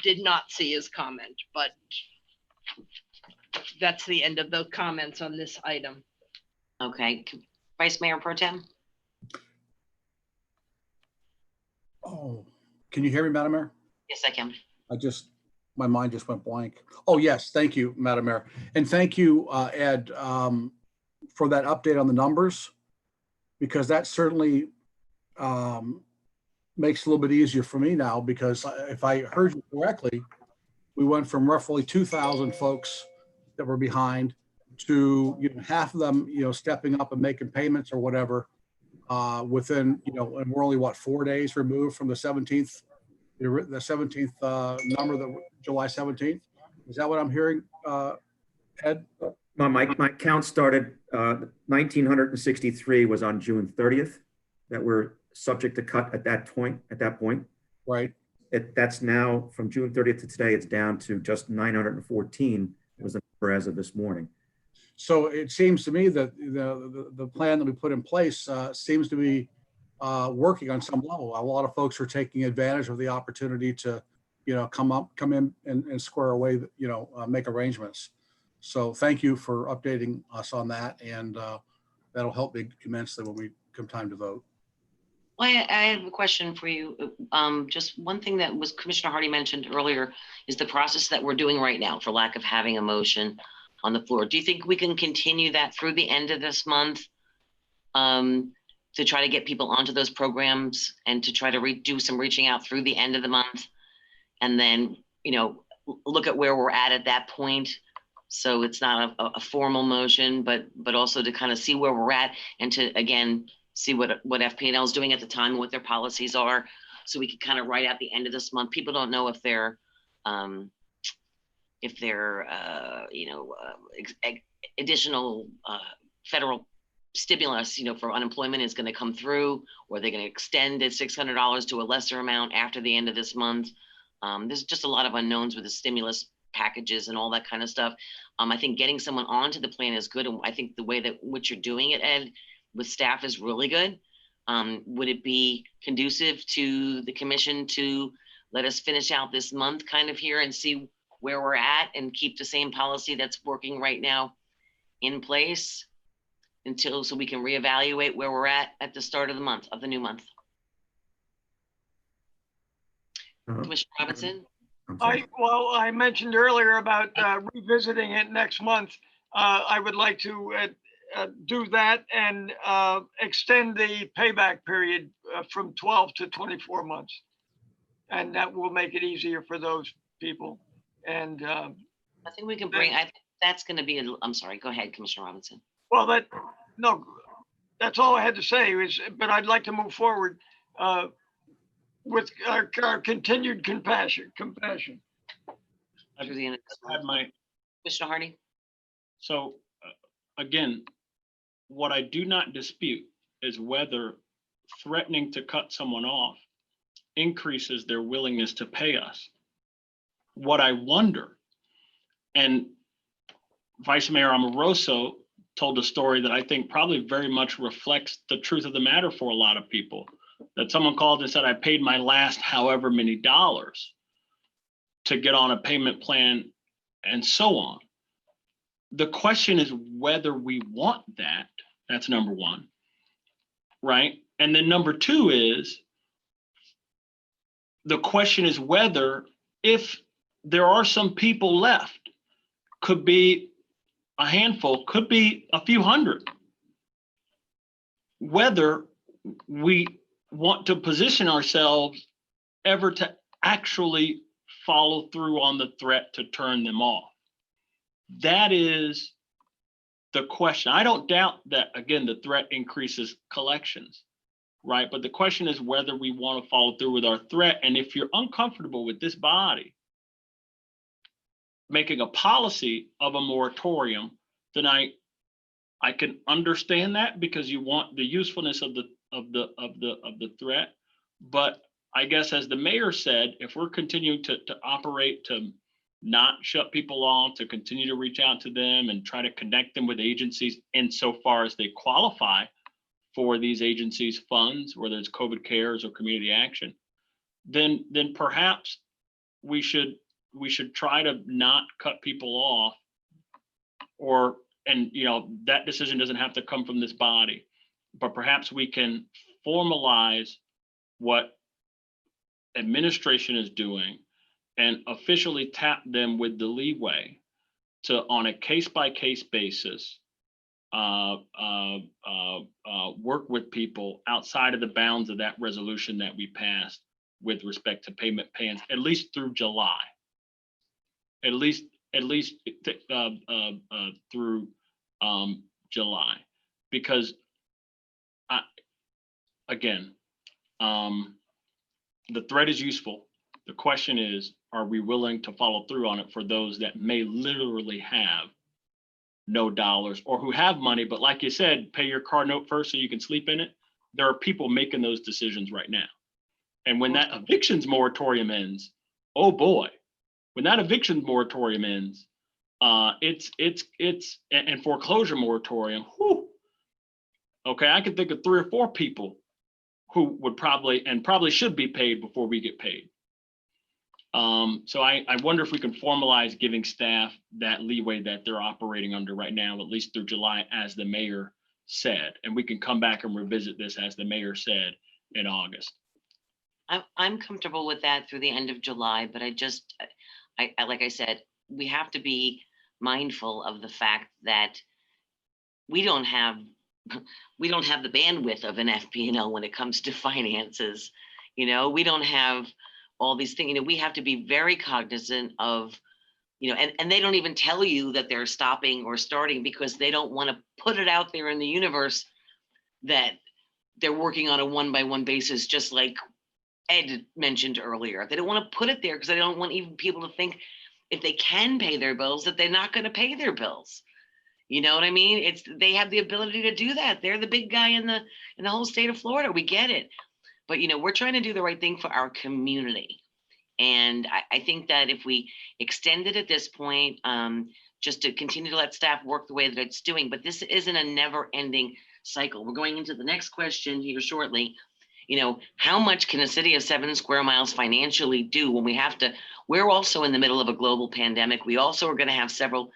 did not see his comment, but that's the end of the comments on this item. Okay, Vice Mayor Pro Tem. Oh, can you hear me, Madam Mayor? Yes, I can. My mind just went blank. Oh, yes. Thank you, Madam Mayor. And thank you, Ed, for that update on the numbers, because that certainly makes it a little bit easier for me now, because if I heard you correctly, we went from roughly 2,000 folks that were behind to, you know, half of them, you know, stepping up and making payments or whatever within, you know, and we're only what, 4 days removed from the 17th, the 17th number, the July 17th. Is that what I'm hearing, Ed? My count started 1,963 was on June 30th that were subject to cut at that point. Right. That's now from June 30th to today, it's down to just 914 was the number as of this morning. So it seems to me that the plan that we put in place seems to be working on some level. A lot of folks are taking advantage of the opportunity to, come in and square away, make arrangements. So thank you for updating us on that, and that'll help me immensely when we come time to vote. Well, I have a question for you. Just one thing that was Commissioner Hardy mentioned earlier is the process that we're doing right now for lack of having a motion on the floor. Do you think we can continue that through the end of this month to try to get people onto those programs and to try to do some reaching out through the end of the month? And then, look at where we're at that point. So it's not a formal motion, but also to kind of see where we're at and to, again, see what FP&L is doing at the time and what their policies are. So we can kind of write out the end of this month. People don't know if their additional federal stimulus, for unemployment is going to come through, or they're going to extend it $600 to a lesser amount after the end of this month. There's just a lot of unknowns with the stimulus packages and all that kind of stuff. I think getting someone onto the plan is good. And I think the way that what you're doing it, Ed, with staff is really good. Would it be conducive to the commission to let us finish out this month kind of here and see where we're at and keep the same policy that's working right now in place so we can reevaluate where we're at the start of the month, of the new month? Commissioner Robinson? I mentioned earlier about revisiting it next month. I would like to do that and extend the payback period from 12 to 24 months. And that will make it easier for those people. And I think we can that's going to be, I'm sorry, go ahead, Commissioner Robinson. Well, that's all I had to say but I'd like to move forward with our continued compassion. Through the end of this month. Commissioner Hardy? So again, what I do not dispute is whether threatening to cut someone off increases their willingness to pay us. What I wonder, and Vice Mayor Amoroso told a story that I think probably very much reflects the truth of the matter for a lot of people, that someone called and said, I paid my last however many dollars to get on a payment plan and so on. The question is whether we want that. That's number one, right? And then number two is, the question is whether, if there are some people left, could be a handful, could be a few hundred, whether we want to position ourselves ever to actually follow through on the threat to turn them off. That is the question. I don't doubt that, again, the threat increases collections, right? But the question is whether we want to follow through with our threat. And if you're uncomfortable with this body making a policy of a moratorium, then I can understand that, because you want the usefulness of the threat. But I guess, as the mayor said, if we're continuing to operate to not shut people off, to continue to reach out to them and try to connect them with agencies insofar as they qualify for these agencies' funds, whether it's COVID cares or community action, then perhaps we should try to not cut people off, and that decision doesn't have to come from this body, but perhaps we can formalize what administration is doing and officially tap them with the leeway to, on a case-by-case basis, work with people outside of the bounds of that resolution that we passed with respect to payment plans, at least through July, at least through July, because the threat is useful. The question is, are we willing to follow through on it for those that may literally have no dollars, or who have money, but like you said, pay your car note first so you can sleep in it? There are people making those decisions right now. And when that evictions moratorium ends, oh boy, when that evictions moratorium ends, it's and foreclosure moratorium, whew, okay, I can think of 3 or 4 people who would probably should be paid before we get paid. So I wonder if we can formalize giving staff that leeway that they're operating under right now, at least through July, as the mayor said, and we can come back and revisit this as the mayor said in August. I'm comfortable with that through the end of July, but I like I said, we have to be mindful of the fact that we don't have the bandwidth of an FP&L when it comes to finances. You know, we don't have all these things. You know, we have to be very cognizant of, you know, and they don't even tell you that they're stopping or starting because they don't want to put it out there in the universe that they're working on a one-by-one basis, just like Ed mentioned earlier. They don't want to put it there because they don't want even people to think if they can pay their bills that they're not going to pay their bills. You know what I mean? They have the ability to do that. They're the big guy in the whole state of Florida. We get it. But, you know, we're trying to do the right thing for our community. And I think that if we extend it at this point, just to continue to let staff work the way that it's doing, but this isn't a never ending cycle. We're going into the next question here shortly. You know, how much can a city of 7 square miles financially do when we're also in the middle of a global pandemic. We also are going to have several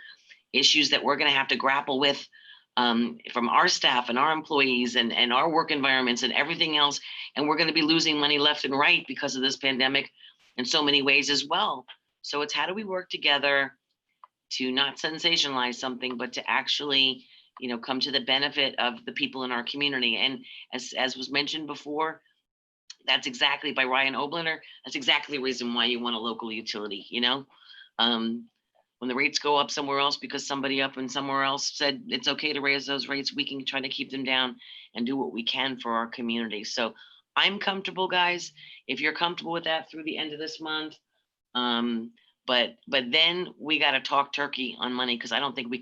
issues that we're going to have to grapple with from our staff and our employees and our work environments and everything else. And we're going to be losing money left and right because of this pandemic in so many ways as well. So it's how do we work together to not sensationalize something, but to actually, you know, come to the benefit of the people in our community. And as was mentioned before, that's exactly by Ryan Obliner. That's exactly the reason why you want a local utility, you know? When the rates go up somewhere else because somebody up and somewhere else said it's okay to raise those rates, we can try to keep them down and do what we can for our community. So I'm comfortable, guys, if you're comfortable with that through the end of this month. But then we got to talk turkey on money because I don't think we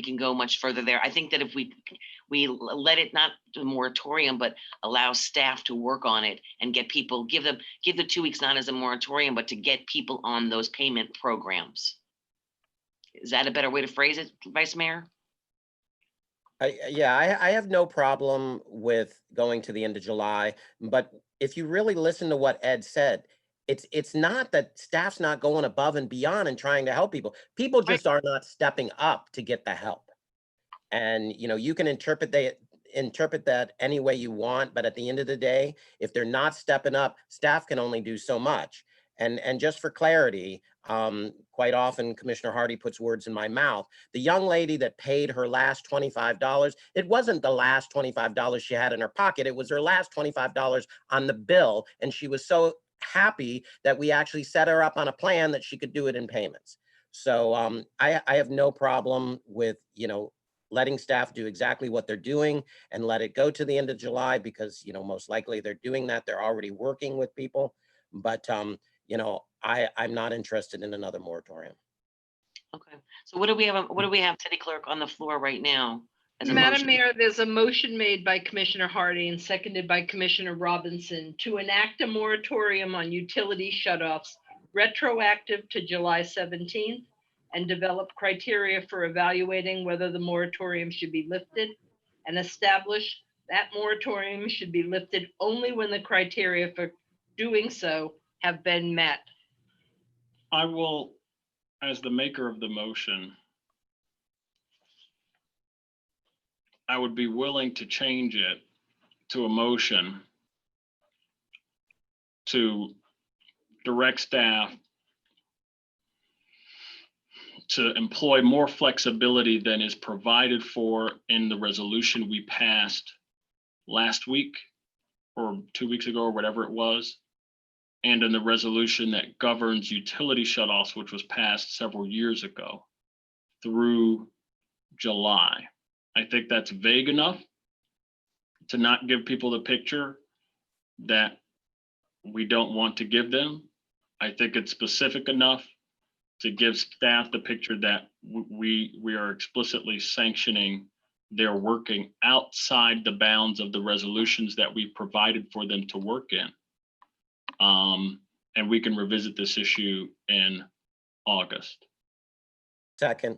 can go much further there. I think that if we let it, not the moratorium, but allow staff to work on it and get people, give the 2 weeks not as a moratorium, but to get people on those payment programs. Is that a better way to phrase it, Vice Mayor? Yeah, I have no problem with going to the end of July, but if you really listen to what Ed said, it's not that staff's not going above and beyond and trying to help people. People just are not stepping up to get the help. And, you know, you can interpret that any way you want, but at the end of the day, if they're not stepping up, staff can only do so much. And just for clarity, quite often Commissioner Hardy puts words in my mouth. The young lady that paid her last $25, it wasn't the last $25 she had in her pocket. It was her last $25 on the bill. And she was so happy that we actually set her up on a plan that she could do it in payments. So I have no problem with, you know, letting staff do exactly what they're doing and let it go to the end of July because, you know, most likely they're doing that. They're already working with people. But you know, I'm not interested in another moratorium. Okay. So what do we have, City Clerk, on the floor right now? As a Madam motion? Mayor, there's a motion made by Commissioner Hardy and seconded by Commissioner Robinson to enact a moratorium on utility shutoffs retroactive to July 17th and develop criteria for evaluating whether the moratorium should be lifted and establish that moratorium should be lifted only when the criteria for doing so have been met. I will, as the maker of the motion, I would be willing to change it to a motion to direct staff to employ more flexibility than is provided for in the resolution we passed last week or 2 weeks ago or whatever it was, and in the resolution that governs utility shutoffs, which was passed several years ago, through July. I think that's vague enough to not give people the picture that we don't want to give them. I think it's specific enough to give staff the picture that we are explicitly sanctioning their working outside the bounds of the resolutions that we provided for them to work in. And we can revisit this issue in August. Second.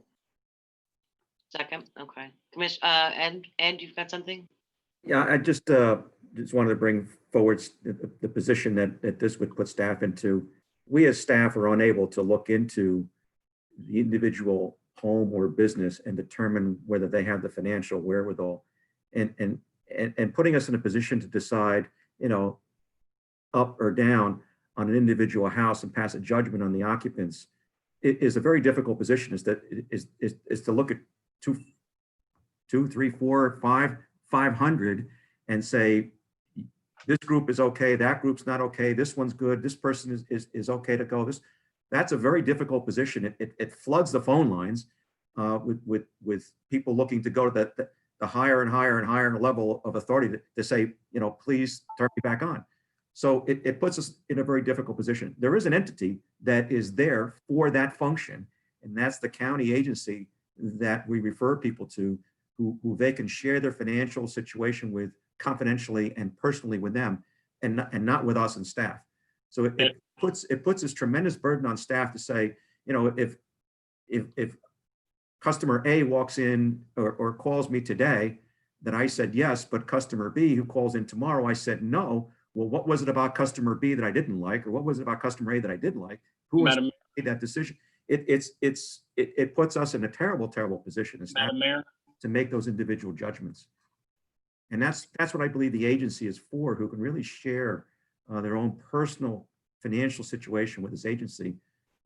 Second, okay. Commissioner, Ed, you've got something? Yeah, I just just wanted to bring forward the position that this would put staff into. We as staff are unable to look into the individual home or business and determine whether they have the financial wherewithal, and putting us in a position to decide, up or down on an individual house and pass a judgment on the occupants is a very difficult position. Is to look at two, three, four, 500 and say, this group is okay, that group's not okay, this one's good, this person is okay to go. That's a very difficult position. It floods the phone lines with people looking to go to the higher and higher and higher level of authority to say, please turn me back on. So it puts us in a very difficult position. There is an entity that is there for that function, and that's the county agency that we refer people to, who they can share their financial situation with confidentially and personally with them, and not with us and staff. So it puts this tremendous burden on staff to say, if customer A walks in or calls me today, that I said yes, but customer B who calls in tomorrow, I said no. Well, what was it about customer B that I didn't like, or what was it about customer A that I did like? Who was made that decision? It puts us in a terrible position as staff to make those individual judgments. And that's what I believe the agency is for, who can really share their own personal financial situation with this agency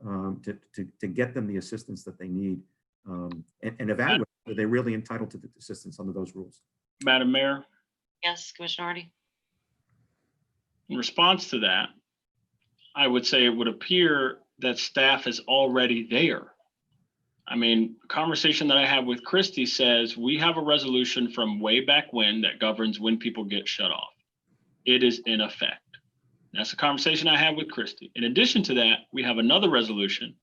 to get them the assistance that they need, and evaluate whether they're really entitled to the assistance under those rules. Madam Mayor, Yes, Commissioner Hardy. in response to that, I would say it would appear that staff is already there. I mean, a conversation that I had with Christy says we have a resolution from way back when that governs when people get shut off. It is in effect. That's a conversation I had with Christy. In addition to that, we have another resolution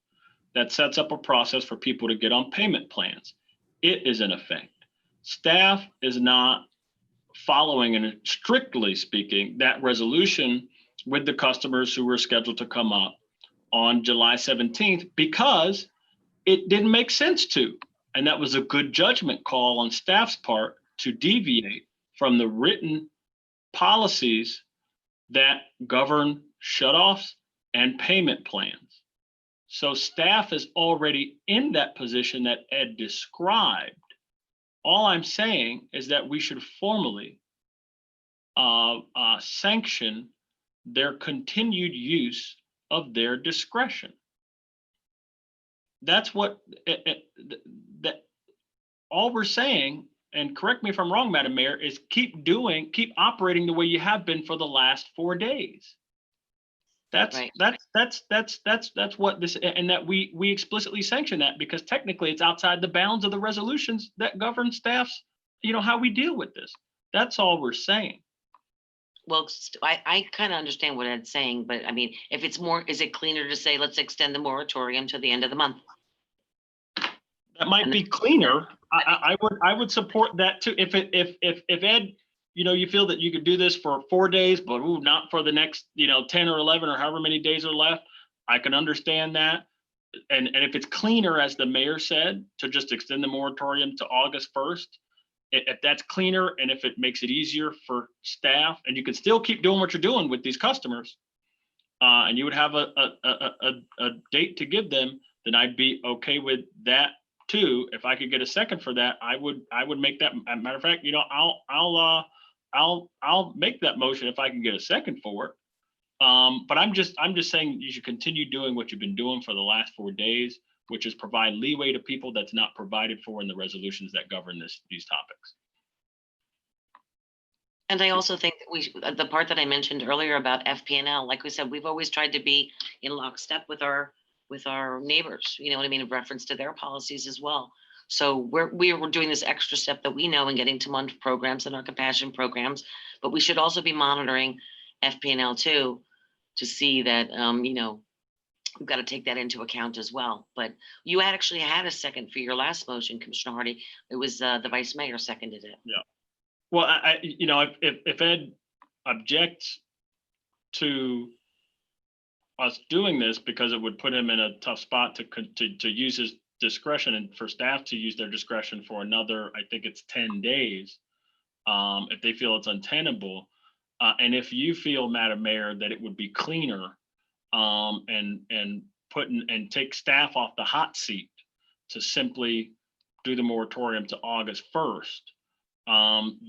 that sets up a process for people to get on payment plans. It is in effect. Staff is not following, and strictly speaking, that resolution with the customers who were scheduled to come up on July 17th because it didn't make sense to. And that was a good judgment call on staff's part to deviate from the written policies that govern shutoffs and payment plans. So staff is already in that position that Ed described. All I'm saying is that we should formally sanction their continued use of their discretion. That's what that all we're saying, and correct me if I'm wrong, Madam Mayor, is keep operating the way you have been for the last 4 days. That's Right. that's what this, and that we explicitly sanction that because technically it's outside the bounds of the resolutions that govern staff's, how we deal with this. That's all we're saying. Well, I kind of understand what Ed's saying, but I mean, if it's more, is it cleaner to say, let's extend the moratorium to the end of the month? That might be cleaner. I would support that too. If Ed, you feel that you could do this for 4 days, but not for the next, 10 or 11 or however many days are left, I can understand that. And if it's cleaner, as the mayor said, to just extend the moratorium to August 1st, if that's cleaner and if it makes it easier for staff, and you can still keep doing what you're doing with these customers, and you would have a date to give them, then I'd be okay with that too. If I could get a second for that, I would make that. Matter of fact, I'll make that motion if I can get a second for it. But I'm just saying you should continue doing what you've been doing for the last 4 days, which is provide leeway to people that's not provided for in the resolutions that govern these topics. And I also think that the part that I mentioned earlier about FP&L, like we said, we've always tried to be in lockstep with our neighbors, you know what I mean, in reference to their policies as well. So we're doing this extra step that we know and getting to MUNF programs and our compassion programs, but we should also be monitoring FP&L too, to see that, we've got to take that into account as well. But you actually had a second for your last motion, Commissioner Hardy. It was the Vice Mayor seconded it. Yeah. Well, if Ed objects to us doing this because it would put him in a tough spot to use his discretion and for staff to use their discretion for another, I think it's 10 days, if they feel it's untenable, And if you feel, Madam Mayor, that it would be cleaner and take staff off the hot seat to simply do the moratorium to August 1st,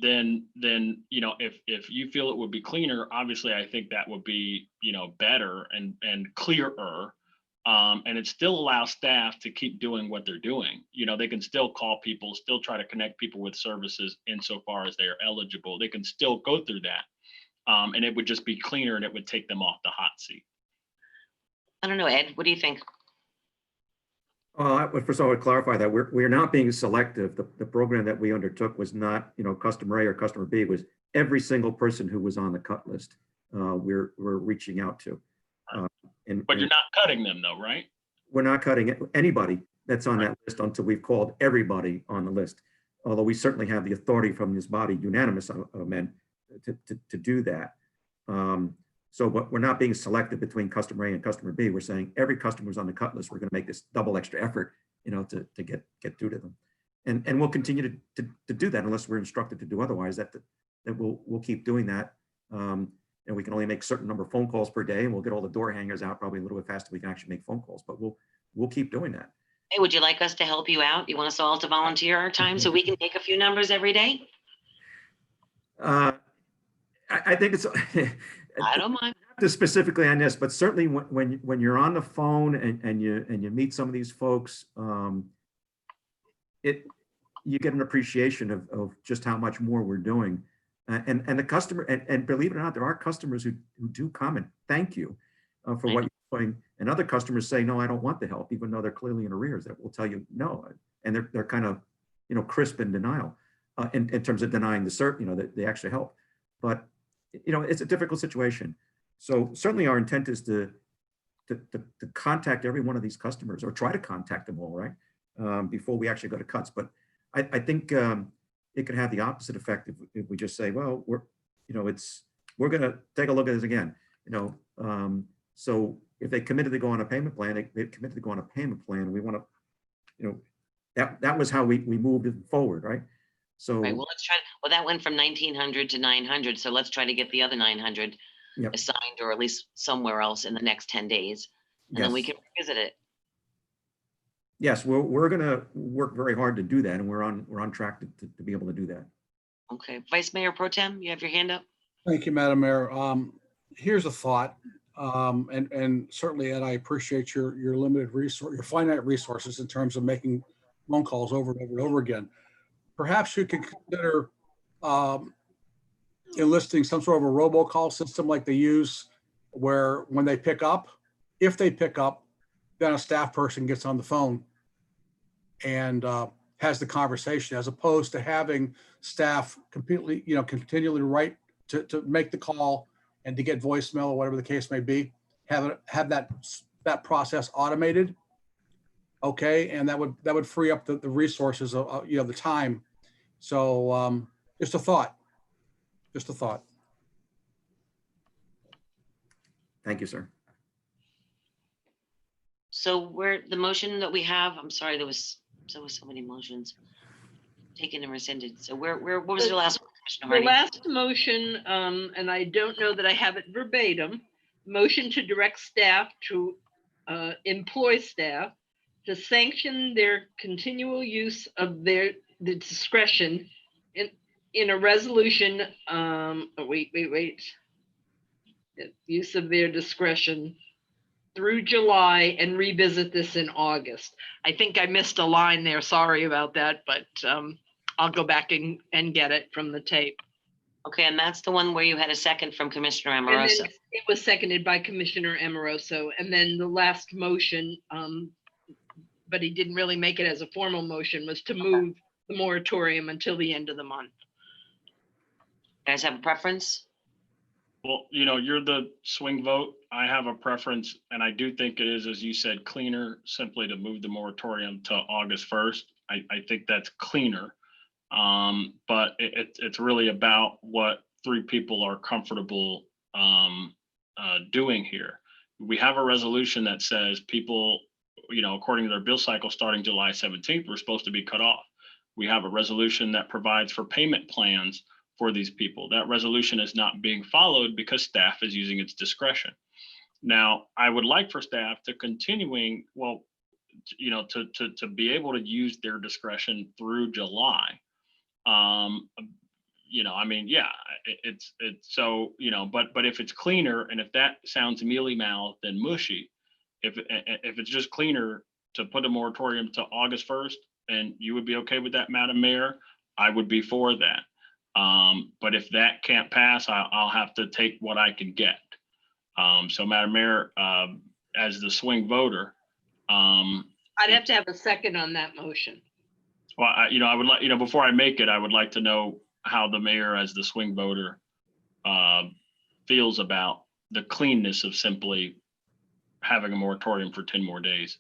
then if you feel it would be cleaner, obviously I think that would be better and clearer. And it still allows staff to keep doing what they're doing. They can still call people, still try to connect people with services insofar as they are eligible. They can still go through that. And it would just be cleaner and it would take them off the hot seat. I don't know, Ed, what do you think? First of all, I would clarify that we're not being selective. The program that we undertook was not, customer A or customer B. It was every single person who was on the cut list. We're reaching out to. But you're not cutting them though, right? We're not cutting anybody that's on that list until we've called everybody on the list. Although we certainly have the authority from this body, unanimous amendment, to do that. But we're not being selective between customer A and customer B. We're saying every customer who's on the cut list, we're going to make this double extra effort, to get through to them. And we'll continue to do that unless we're instructed to do otherwise. That we'll keep doing that. And we can only make a certain number of phone calls per day, and we'll get all the door hangers out probably a little bit faster. We can actually make phone calls, but we'll keep doing that. Hey, would you like us to help you out? You want us all to volunteer our time so we can take a few numbers every day? I think it's. I don't mind. Specifically on this, but certainly when you're on the phone and you meet some of these folks, you get an appreciation of just how much more we're doing. And the customer, and believe it or not, there are customers who do comment, thank you for what you're doing. And other customers say, no, I don't want the help, even though they're clearly in arrears. That will tell you no. And they're kind of, crisp in denial in terms of denying the cert, that they actually help. But, it's a difficult situation. So certainly our intent is to contact every one of these customers, or try to contact them all, right, before we actually go to cuts. But I think it could have the opposite effect if we just say, well, we're going to take a look at this again, so if they committed to go on a payment plan, they committed to go on a payment plan, and we want to, that was how we moved it forward, right? So right, well, let's try. Well, that went from 1,900 to 900, so let's try to get the other 900 assigned, or at least somewhere else in the next 10 days, and then we can revisit it. Yes, we're going to work very hard to do that, and we're on track to be able to do that. Okay, Vice Mayor Pro Tem, you have your hand up. Thank you, Madam Mayor. Here's a thought, and certainly, Ed, I appreciate your limited resource, your finite resources in terms of making phone calls over and over and over again. Perhaps you could consider enlisting some sort of a robocall system like they use, where when they pick up, if they pick up, then a staff person gets on the phone and has the conversation, as opposed to having staff completely, continually write to make the call and to get voicemail or whatever the case may be. Have that process automated, okay, and that would free up the resources of the time. So just a thought. Thank you, sir. So the motion that we have, I'm sorry, there was so many motions taken and rescinded. So what was your last one, Commissioner Hardy? The last motion, and I don't know that I have it verbatim, motion to direct staff to employ staff to sanction their continual use of the discretion in a resolution, use of their discretion through July, and revisit this in August. I think I missed a line there. Sorry about that, but I'll go back and get it from the tape. Okay, and that's the one where you had a second from Commissioner Amoroso. It was seconded by Commissioner Amoroso. And then the last motion, but he didn't really make it as a formal motion, was to move the moratorium until the end of the month. You guys have a preference? Well, you're the swing vote. I have a preference, and I do think it is, as you said, cleaner simply to move the moratorium to August 1st. I think that's cleaner, but it's really about what three people are comfortable doing here. We have a resolution that says people, according to their bill cycle starting July 17th, we're supposed to be cut off. We have a resolution that provides for payment plans for these people. That resolution is not being followed because staff is using its discretion. Now, I would like for staff to continuing, well, you know, to be able to use their discretion through July. You know, I mean, yeah, it's so, you know, but if it's cleaner, and if that sounds mealy mouthed and mushy, if it's just cleaner to put a moratorium to August 1st, and you would be okay with that, Madam Mayor, I would be for that. But if that can't pass, I'll have to take what I can get. So Madam Mayor, as the swing voter, I'd have to have a second on that motion. well, you know, I would like, you know, before I make it, I would like to know how the mayor, as the swing voter, feels about the cleanness of simply having a moratorium for 10 more days.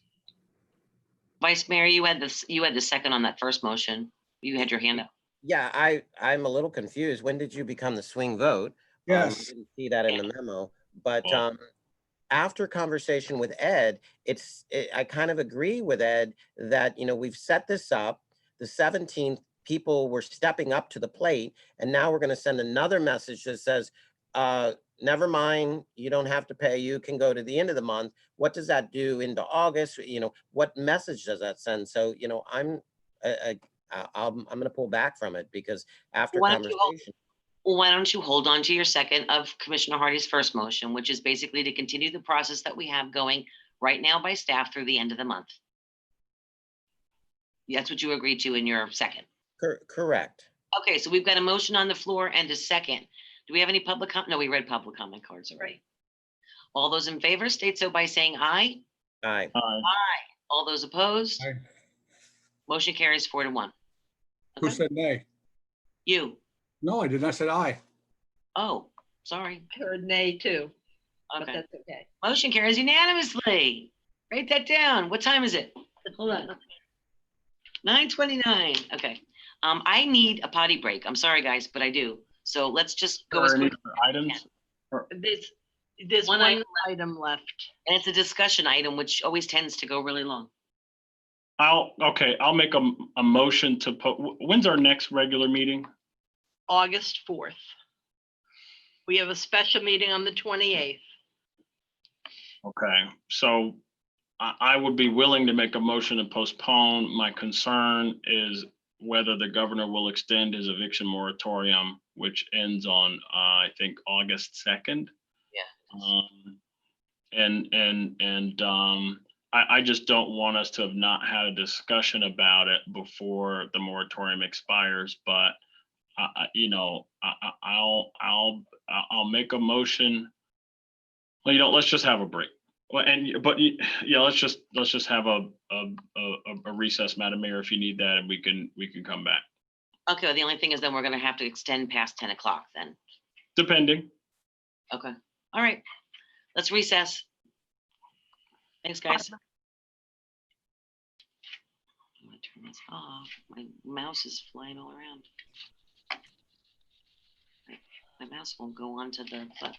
Vice Mayor, you had the second on that first motion. You had your hand up. Yeah, I'm a little confused. When did you become the swing vote? I Yes. didn't see that in the memo, but after conversation with Ed, I kind of agree with Ed that, you know, we've set this up. The 17th, people were stepping up to the plate, and now we're going to send another message that says, never mind, you don't have to pay, you can go to the end of the month. What does that do into August? You know, what message does that send? So, you know, I'm going to pull back from it, because after conversation. Why don't you hold on to your second of Commissioner Hardy's first motion, which is basically to continue the process that we have going right now by staff through the end of the month. That's what you agreed to in your second. Correct. Okay, so we've got a motion on the floor and a second. Do we have any public comment? No, we read public comment cards already. All those in favor state so by saying aye. Aye. Aye. All those opposed? Aye. Motion carries 4-1. Who Okay. said nay? You. No, I did not say aye. Oh, sorry. I heard nay too, but Okay. that's okay. Motion carries unanimously. Write that down. What time is it? Hold on. 9:29. Okay. I need a potty break. I'm sorry, guys, but I do. So let's just go as Or any quick. other items? There's One one item left. And it's a discussion item, which always tends to go really long. I'll make a motion to put, when's our next regular meeting? August 4th. We have a special meeting on the 28th. Okay, so I would be willing to make a motion to postpone. My concern is whether the governor will extend his eviction moratorium, which ends on, I think, August 2nd. Yeah. I just don't want us to have not had a discussion about it before the moratorium expires, but you know, I'll make a motion. Well, you know, let's just have a break. Well, yeah, let's just have a recess, Madam Mayor, if you need that, and we can come back. Okay, well, the only thing is then we're gonna have to extend past 10 o'clock then. Depending. Okay, all right, let's recess. Thanks, guys. I'm gonna turn this off. My mouse is flying all around. My mouse won't go onto the button.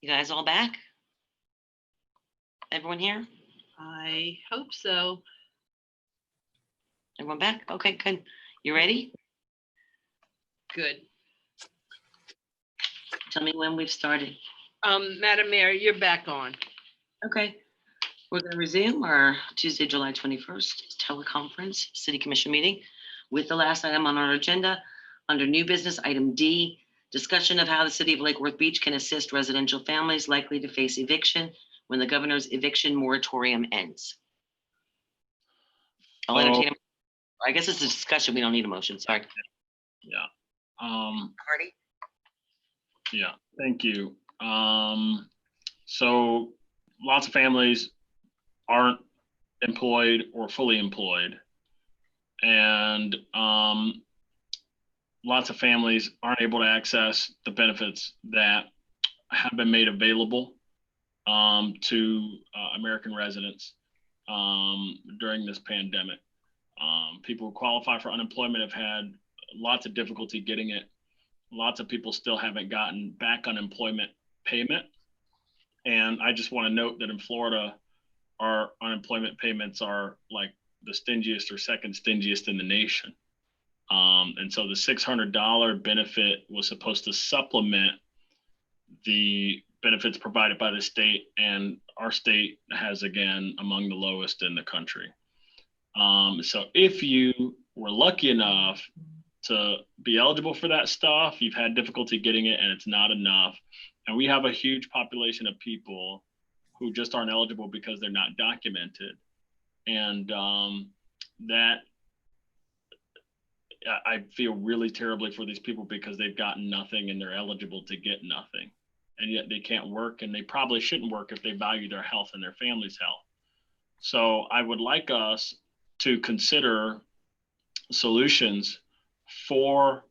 You guys all back? Everyone here? I hope so. Everyone back? Okay, good. You ready? Good. Tell me when we've started. Madam Mayor, you're back on. Okay. We're going to resume our Tuesday, July 21st teleconference city commission meeting with the last item on our agenda under new business, item D, discussion of how the city of Lake Worth Beach can assist residential families likely to face eviction when the governor's eviction moratorium ends. I'll entertain I guess it's a discussion. We don't need a motion. Sorry. Yeah. Hardy? Yeah, thank you. So lots of families aren't employed or fully employed. And lots of families aren't able to access the benefits that have been made available to American residents during this pandemic. People who qualify for unemployment have had lots of difficulty getting it. Lots of people still haven't gotten back unemployment payment. And I just want to note that in Florida, our unemployment payments are like the stingiest or second stingiest in the nation. And so the $600 benefit was supposed to supplement the benefits provided by the state, and our state has, again, among the lowest in the country. So if you were lucky enough to be eligible for that stuff, you've had difficulty getting it and it's not enough. And we have a huge population of people who just aren't eligible because they're not documented. And that I feel really terribly for these people because they've gotten nothing and they're eligible to get nothing. And yet they can't work, and they probably shouldn't work if they value their health and their family's health. So I would like us to consider solutions for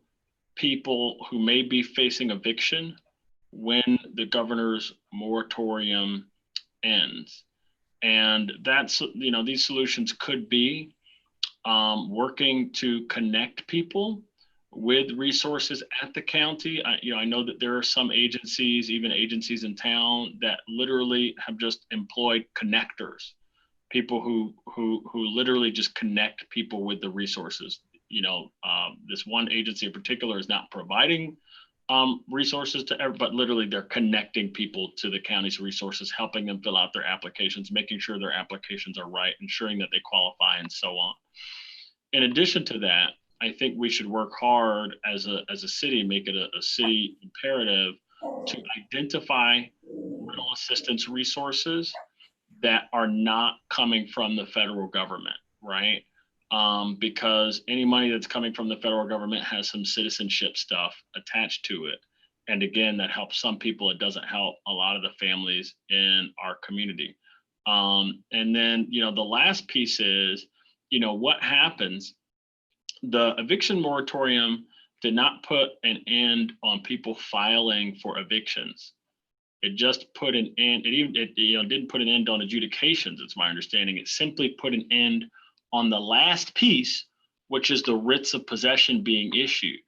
people who may be facing eviction when the governor's moratorium ends. And that's, you know, these solutions could be working to connect people with resources at the county. I know that there are some agencies, even agencies in town, that literally have just employed connectors, people who literally just connect people with the resources. This one agency in particular is not providing resources to everyone, but literally they're connecting people to the county's resources, helping them fill out their applications, making sure their applications are right, ensuring that they qualify, and so on. In addition to that, I think we should work hard as a city, make it a city imperative to identify rental assistance resources that are not coming from the federal government, right? Because any money that's coming from the federal government has some citizenship stuff attached to it. And again, that helps some people. It doesn't help a lot of the families in our community. And then, the last piece is, what happens? The eviction moratorium did not put an end on people filing for evictions. It just put an end. It didn't put an end on adjudications. It's my understanding. It simply put an end on the last piece, which is the writs of possession being issued.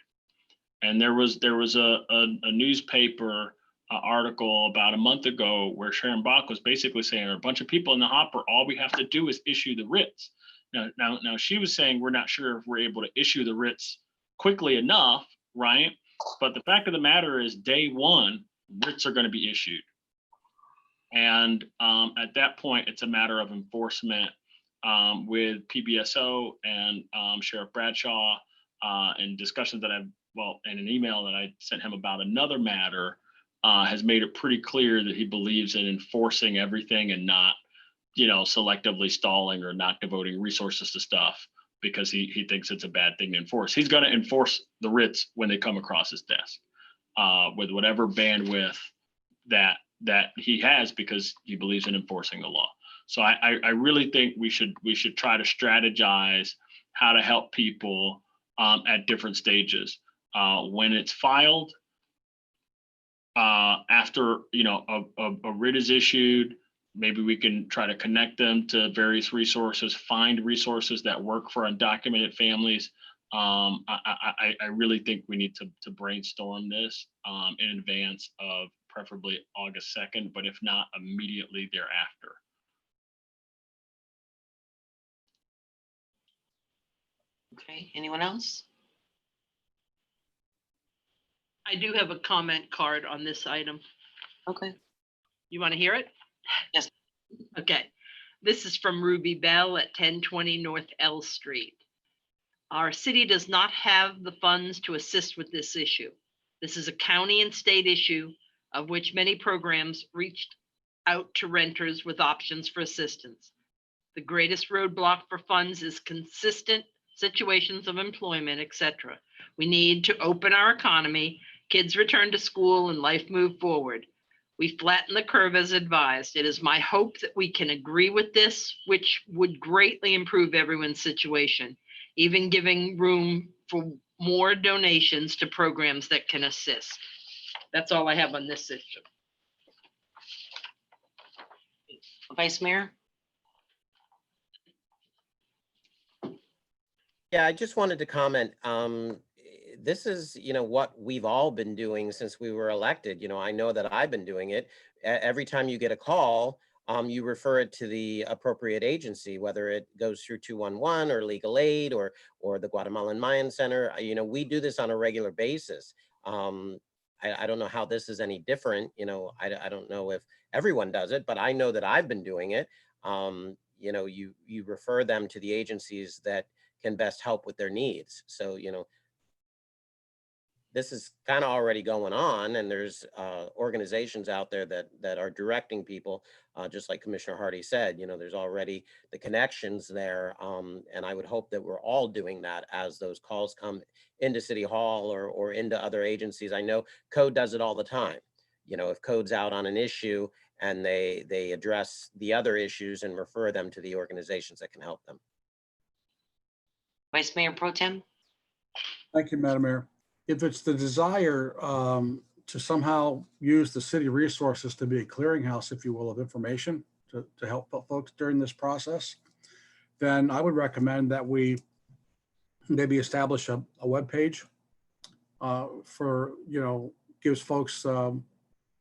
And there was a newspaper article about a month ago where Sharon Bach was basically saying there are a bunch of people in the hopper. All we have to do is issue the writs. Now she was saying we're not sure if we're able to issue the writs quickly enough, right? But the fact of the matter is, day one, writs are going to be issued. And at that point, it's a matter of enforcement with PBSO and Sheriff Bradshaw, and discussions that and an email that I sent him about another matter has made it pretty clear that he believes in enforcing everything and not, selectively stalling or not devoting resources to stuff because he thinks it's a bad thing to enforce. He's going to enforce the writs when they come across his desk with whatever bandwidth that he has, because he believes in enforcing the law. So I really think we should try to strategize how to help people at different stages. When it's filed, after a writ is issued, maybe we can try to connect them to various resources, find resources that work for undocumented families. I really think we need to brainstorm this in advance of preferably August 2nd, but if not, immediately thereafter. Okay, anyone else? I do have a comment card on this item. Okay. You want to hear it? Yes. Okay. This is from Ruby Bell at 1020 North L Street. Our city does not have the funds to assist with this issue. This is a county and state issue of which many programs reached out to renters with options for assistance. The greatest roadblock for funds is consistent situations of employment, etc. We need to open our economy, kids return to school, and life move forward. We flatten the curve as advised. It is my hope that we can agree with this, which would greatly improve everyone's situation, even giving room for more donations to programs that can assist. That's all I have on this issue. Vice Mayor? Yeah, I just wanted to comment. This is, what we've all been doing since we were elected. I know that I've been doing it. Every time you get a call, you refer it to the appropriate agency, whether it goes through 211 or legal aid or the Guatemalan Mayan Center. We do this on a regular basis. I don't know how this is any different. I don't know if everyone does it, but I know that I've been doing it. You refer them to the agencies that can best help with their needs. So, this is kind of already going on, and there's organizations out there that are directing people, just like Commissioner Hardy said. There's already the connections there, and I would hope that we're all doing that as those calls come into City Hall or into other agencies. I know Code does it all the time. If Code's out on an issue and they address the other issues and refer them to the organizations that can help them. Vice Mayor Pro Tem? Thank you, Madam Mayor. If it's the desire to somehow use the city resources to be a clearinghouse, if you will, of information to help folks during this process, then I would recommend that we maybe establish a webpage for, gives folks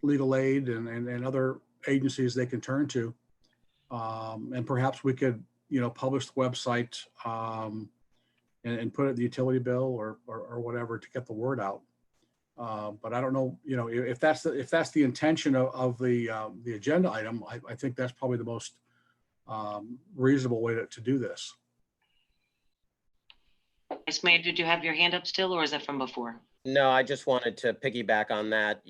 legal aid and other agencies they can turn to. And perhaps we could, publish the website and put it in the utility bill or whatever to get the word out. But I don't know, if that's the intention of the agenda item, I think that's probably the most reasonable way to do this. Vice Mayor, did you have your hand up still, or is that from before? No, I just wanted to piggyback on that.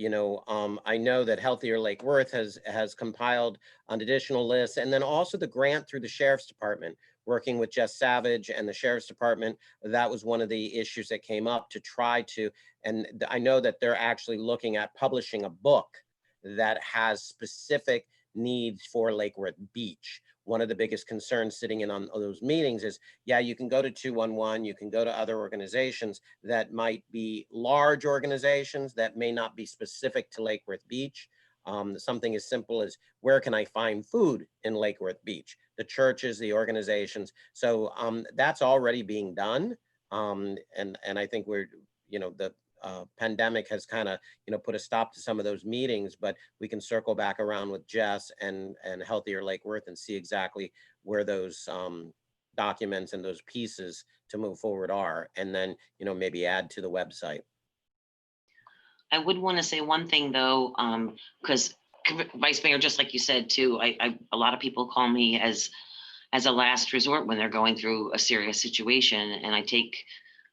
I know that Healthier Lake Worth has compiled an additional list, and then also the grant through the Sheriff's Department, working with Jess Savage and the Sheriff's Department. That was one of the issues that came up to try to, and I know that they're actually looking at publishing a book that has specific needs for Lake Worth Beach. One of the biggest concerns sitting in on those meetings is, yeah, you can go to 211, you can go to other organizations that might be large organizations that may not be specific to Lake Worth Beach. Something as simple as, where can I find food in Lake Worth Beach? The churches, the organizations. So that's already being done. And I think we're, the pandemic has kind of, put a stop to some of those meetings, but we can circle back around with Jess and Healthier Lake Worth and see exactly where those documents and those pieces to move forward are, and then, maybe add to the website. I would want to say one thing though, because Vice Mayor, just like you said too, a lot of people call me as a last resort when they're going through a serious situation, and I take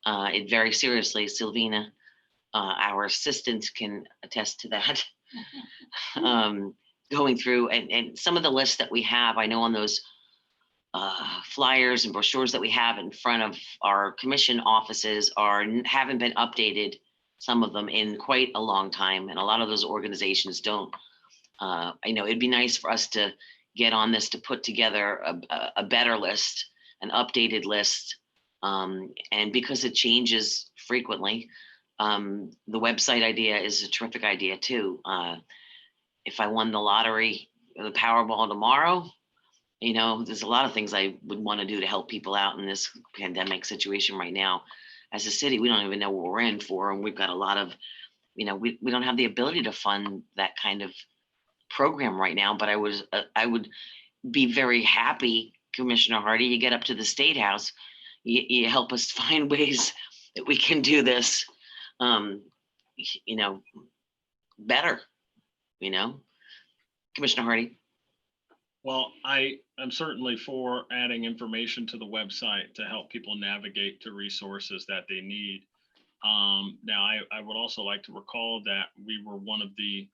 it very seriously. Sylvina, our assistant, can attest to that. Going through and some of the lists that we have, I know on those flyers and brochures that we have in front of our commission offices haven't been updated, some of them, in quite a long time, and a lot of those organizations don't. I know it'd be nice for us to get on this, to put together a better list, an updated list, and because it changes frequently, the website idea is a terrific idea too. If I won the lottery, the Powerball tomorrow, there's a lot of things I would want to do to help people out in this pandemic situation right now. As a city, we don't even know what we're in for, and we've got a lot of you know, we don't have the ability to fund that kind of program right now, but I would be very happy, Commissioner Hardy, you get up to the State House, you help us find ways that we can do this, you know, better, you know? Commissioner Hardy? Well, I am certainly for adding information to the website to help people navigate to resources that they need. Now, I would also like to recall that we were one of the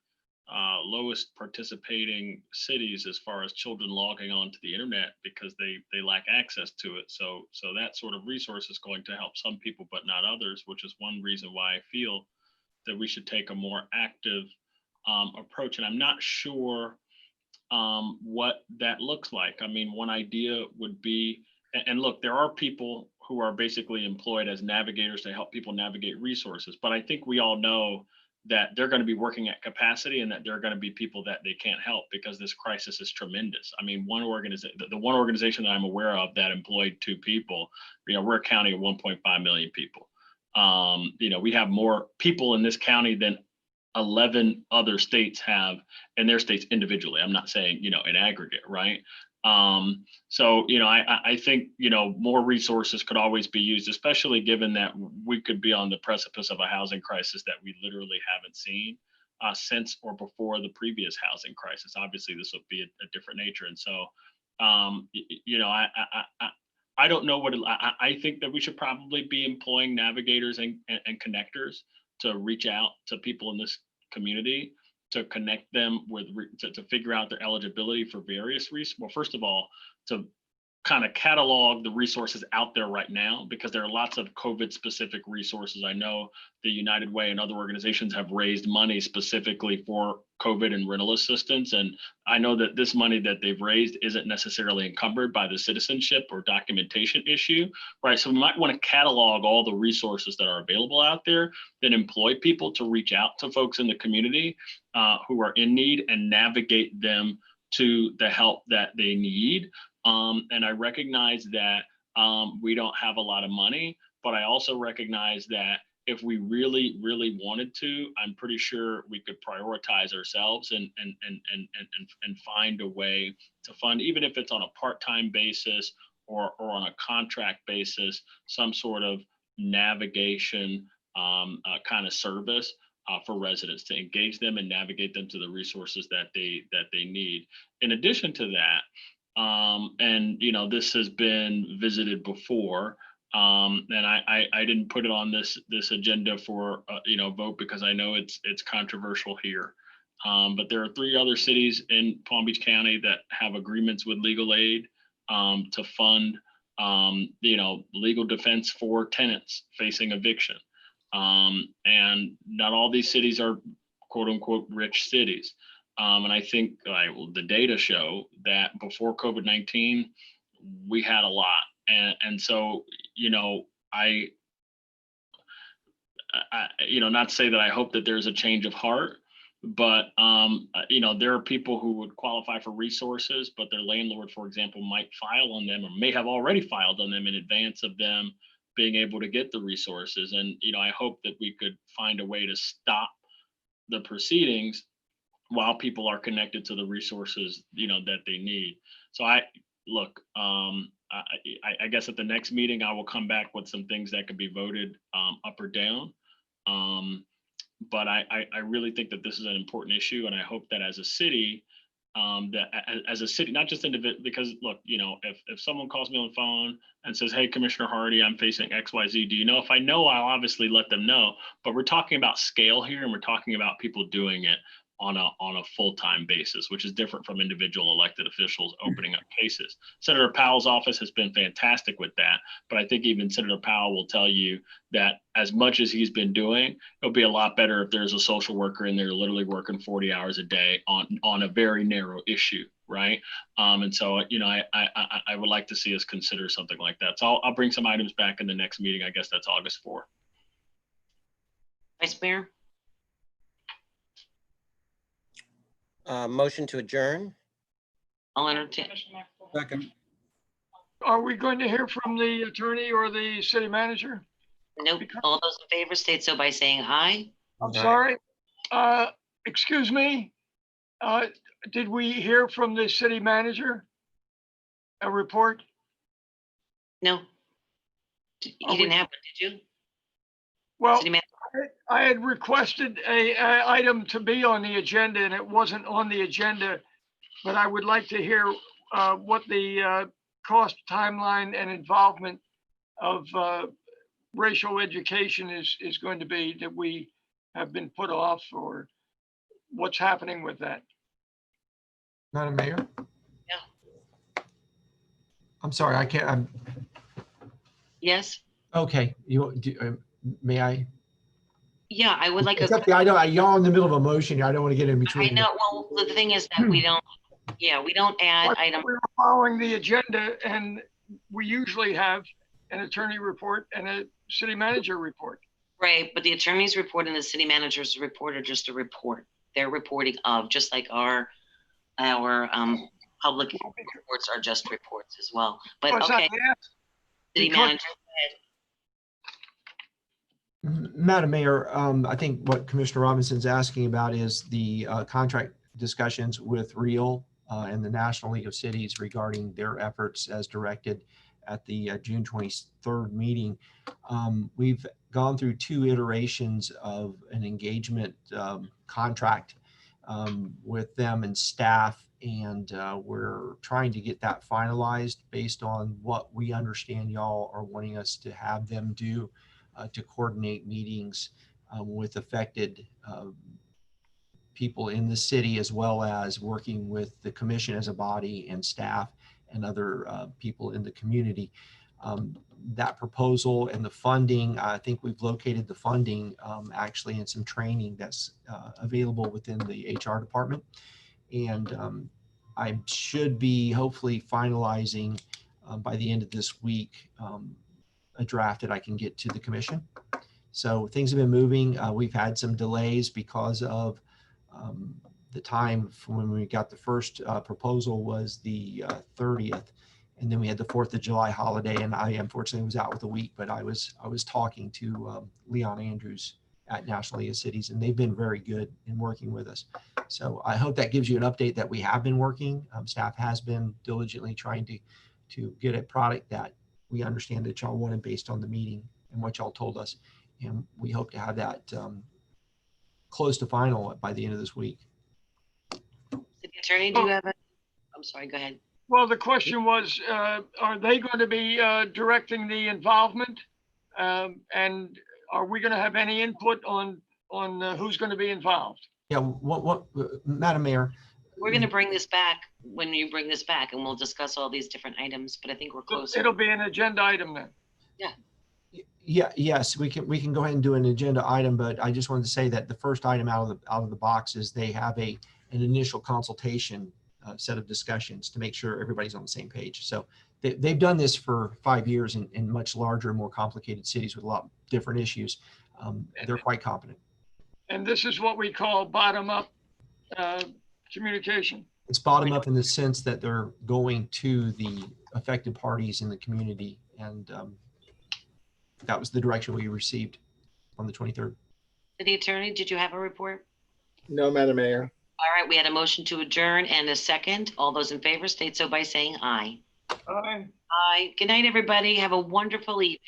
lowest participating cities as far as children logging onto the internet because they lack access to it. So that sort of resource is going to help some people, but not others, which is one reason why I feel that we should take a more active approach. And I'm not sure what that looks like. I mean, one idea would be, and look, there are people who are basically employed as navigators to help people navigate resources, but I think we all know that they're going to be working at capacity and that there are going to be people that they can't help because this crisis is tremendous. I mean, the one organization that I'm aware of that employed 2 people, you know, we're a county of 1.5 million people. You know, we have more people in this county than 11 other states have in their states individually. I'm not saying, you know, in aggregate, right? So, you know, I think, you know, more resources could always be used, especially given that we could be on the precipice of a housing crisis that we literally haven't seen since or before the previous housing crisis. Obviously, this will be a different nature. And so, you know, I don't know what I think that we should probably be employing navigators and connectors to reach out to people in this community, to connect them with, to figure out their eligibility for various reasons. Well, first of all, to kind of catalog the resources out there right now, because there are lots of COVID specific resources. I know the United Way and other organizations have raised money specifically for COVID and rental assistance. And I know that this money that they've raised isn't necessarily encumbered by the citizenship or documentation issue, right? So we might want to catalog all the resources that are available out there, then employ people to reach out to folks in the community who are in need and navigate them to the help that they need. And I recognize that we don't have a lot of money, but I also recognize that if we really, really wanted to, I'm pretty sure we could prioritize ourselves and find a way to fund, even if it's on a part-time basis or on a contract basis, some sort of navigation kind of service for residents to engage them and navigate them to the resources that they need. In addition to that, and you know, this has been visited before, and I didn't put it on this agenda for you know, vote because I know it's controversial here. But there are 3 other cities in Palm Beach County that have agreements with legal aid to fund you know, legal defense for tenants facing eviction. And not all these cities are quote unquote rich cities. And I think the data show that before COVID-19, we had a lot. And so, you know, I, you know, not to say that I hope that there's a change of heart, but, you know, there are people who would qualify for resources, but their landlord, for example, might file on them or may have already filed on them in advance of them being able to get the resources. And, you know, I hope that we could find a way to stop the proceedings while people are connected to the resources, you know, that they need. So I guess at the next meeting, I will come back with some things that could be voted up or down. But I really think that this is an important issue. And I hope that as a city, not just individual, because look, you know, if someone calls me on the phone and says, hey, Commissioner Hardy, I'm facing XYZ, do you know? If I know, I'll obviously let them know, but we're talking about scale here and we're talking about people doing it on a full-time basis, which is different from individual elected officials opening up cases. Senator Powell's office has been fantastic with that, but I think even Senator Powell will tell you that as much as he's been doing, it'll be a lot better if there's a social worker in there literally working 40 hours a day on a very narrow issue, right? And so, you know, I would like to see us consider something like that. So I'll bring some items back in the next meeting. I guess that's August 4th. Vice Mayor? Motion to adjourn. I'll entertain. Second. Are we going to hear from the attorney or the city manager? Nope. All those in favor state so by saying aye. I'm sorry. Excuse me. Did we hear from the city manager? A report? No. Are You didn't we- have one, did you? Well, City manager? I had requested a item to be on the agenda and it wasn't on the agenda, but I would like to hear what the cost timeline and involvement of racial education is going to be that we have been put off, or what's happening with that. Madam Mayor? Yeah. I'm sorry, I can't, Yes? okay, may I? Yeah, I would like It's a, up to you. I know, y'all in the middle of a motion here. I don't want to get in I between. know, well, the thing is that we don't, yeah, we don't add But item. we were following the agenda and we usually have an attorney report and a city manager report. Right, but the attorney's report and the city manager's report are just a report. They're reporting of, just like our public reports are just reports as well. But Was that okay, asked? city because- manager, Madam Mayor, I think what Commissioner Robinson's asking about is the contract discussions with REAL and the National League of Cities regarding their efforts as directed at the June 23rd meeting. We've gone through 2 iterations of an engagement contract with them and staff, and we're trying to get that finalized based on what we understand y'all are wanting us to have them do to coordinate meetings with affected people in the city, as well as working with the commission as a body and staff and other people in the community. That proposal and the funding, I think we've located the funding actually in some training that's available within the HR department. And I should be hopefully finalizing by the end of this week a draft that I can get to the commission. So things have been moving. We've had some delays because of the time from when we got the first proposal was the 30th. And then we had the 4th of July holiday, and I unfortunately was out with a week, but I was talking to Leon Andrews at National League of Cities, and they've been very good in working with us. So I hope that gives you an update that we have been working. Staff has been diligently trying to get a product that we understand that y'all wanted based on the meeting and what y'all told us. And we hope to have that close to final by the end of this week. city attorney, do you have a, I'm sorry, go ahead. Well, the question was, are they going to be directing the involvement? And are we going to have any input on who's going to be involved? Yeah, Madam Mayor, We're going to bring this back when you bring this back, and we'll discuss all these different items, but I think we're close. It'll be an agenda item then. yeah, yes, we can go ahead and do an agenda item, but I just wanted to say that the first item out of the box is they have an initial consultation set of discussions to make sure everybody's on the same page. So they've done this for 5 years in much larger, more complicated cities with a lot different issues. They're quite competent. And this is what we call bottom-up communication. It's bottom up in the sense that they're going to the affected parties in the community. And that was the direction we received on the 23rd. City attorney, did you have a report? No, Madam Mayor. All right, we had a motion to adjourn and a second. All those in favor state so by saying aye. Aye. Aye. Good night, everybody. Have a wonderful evening.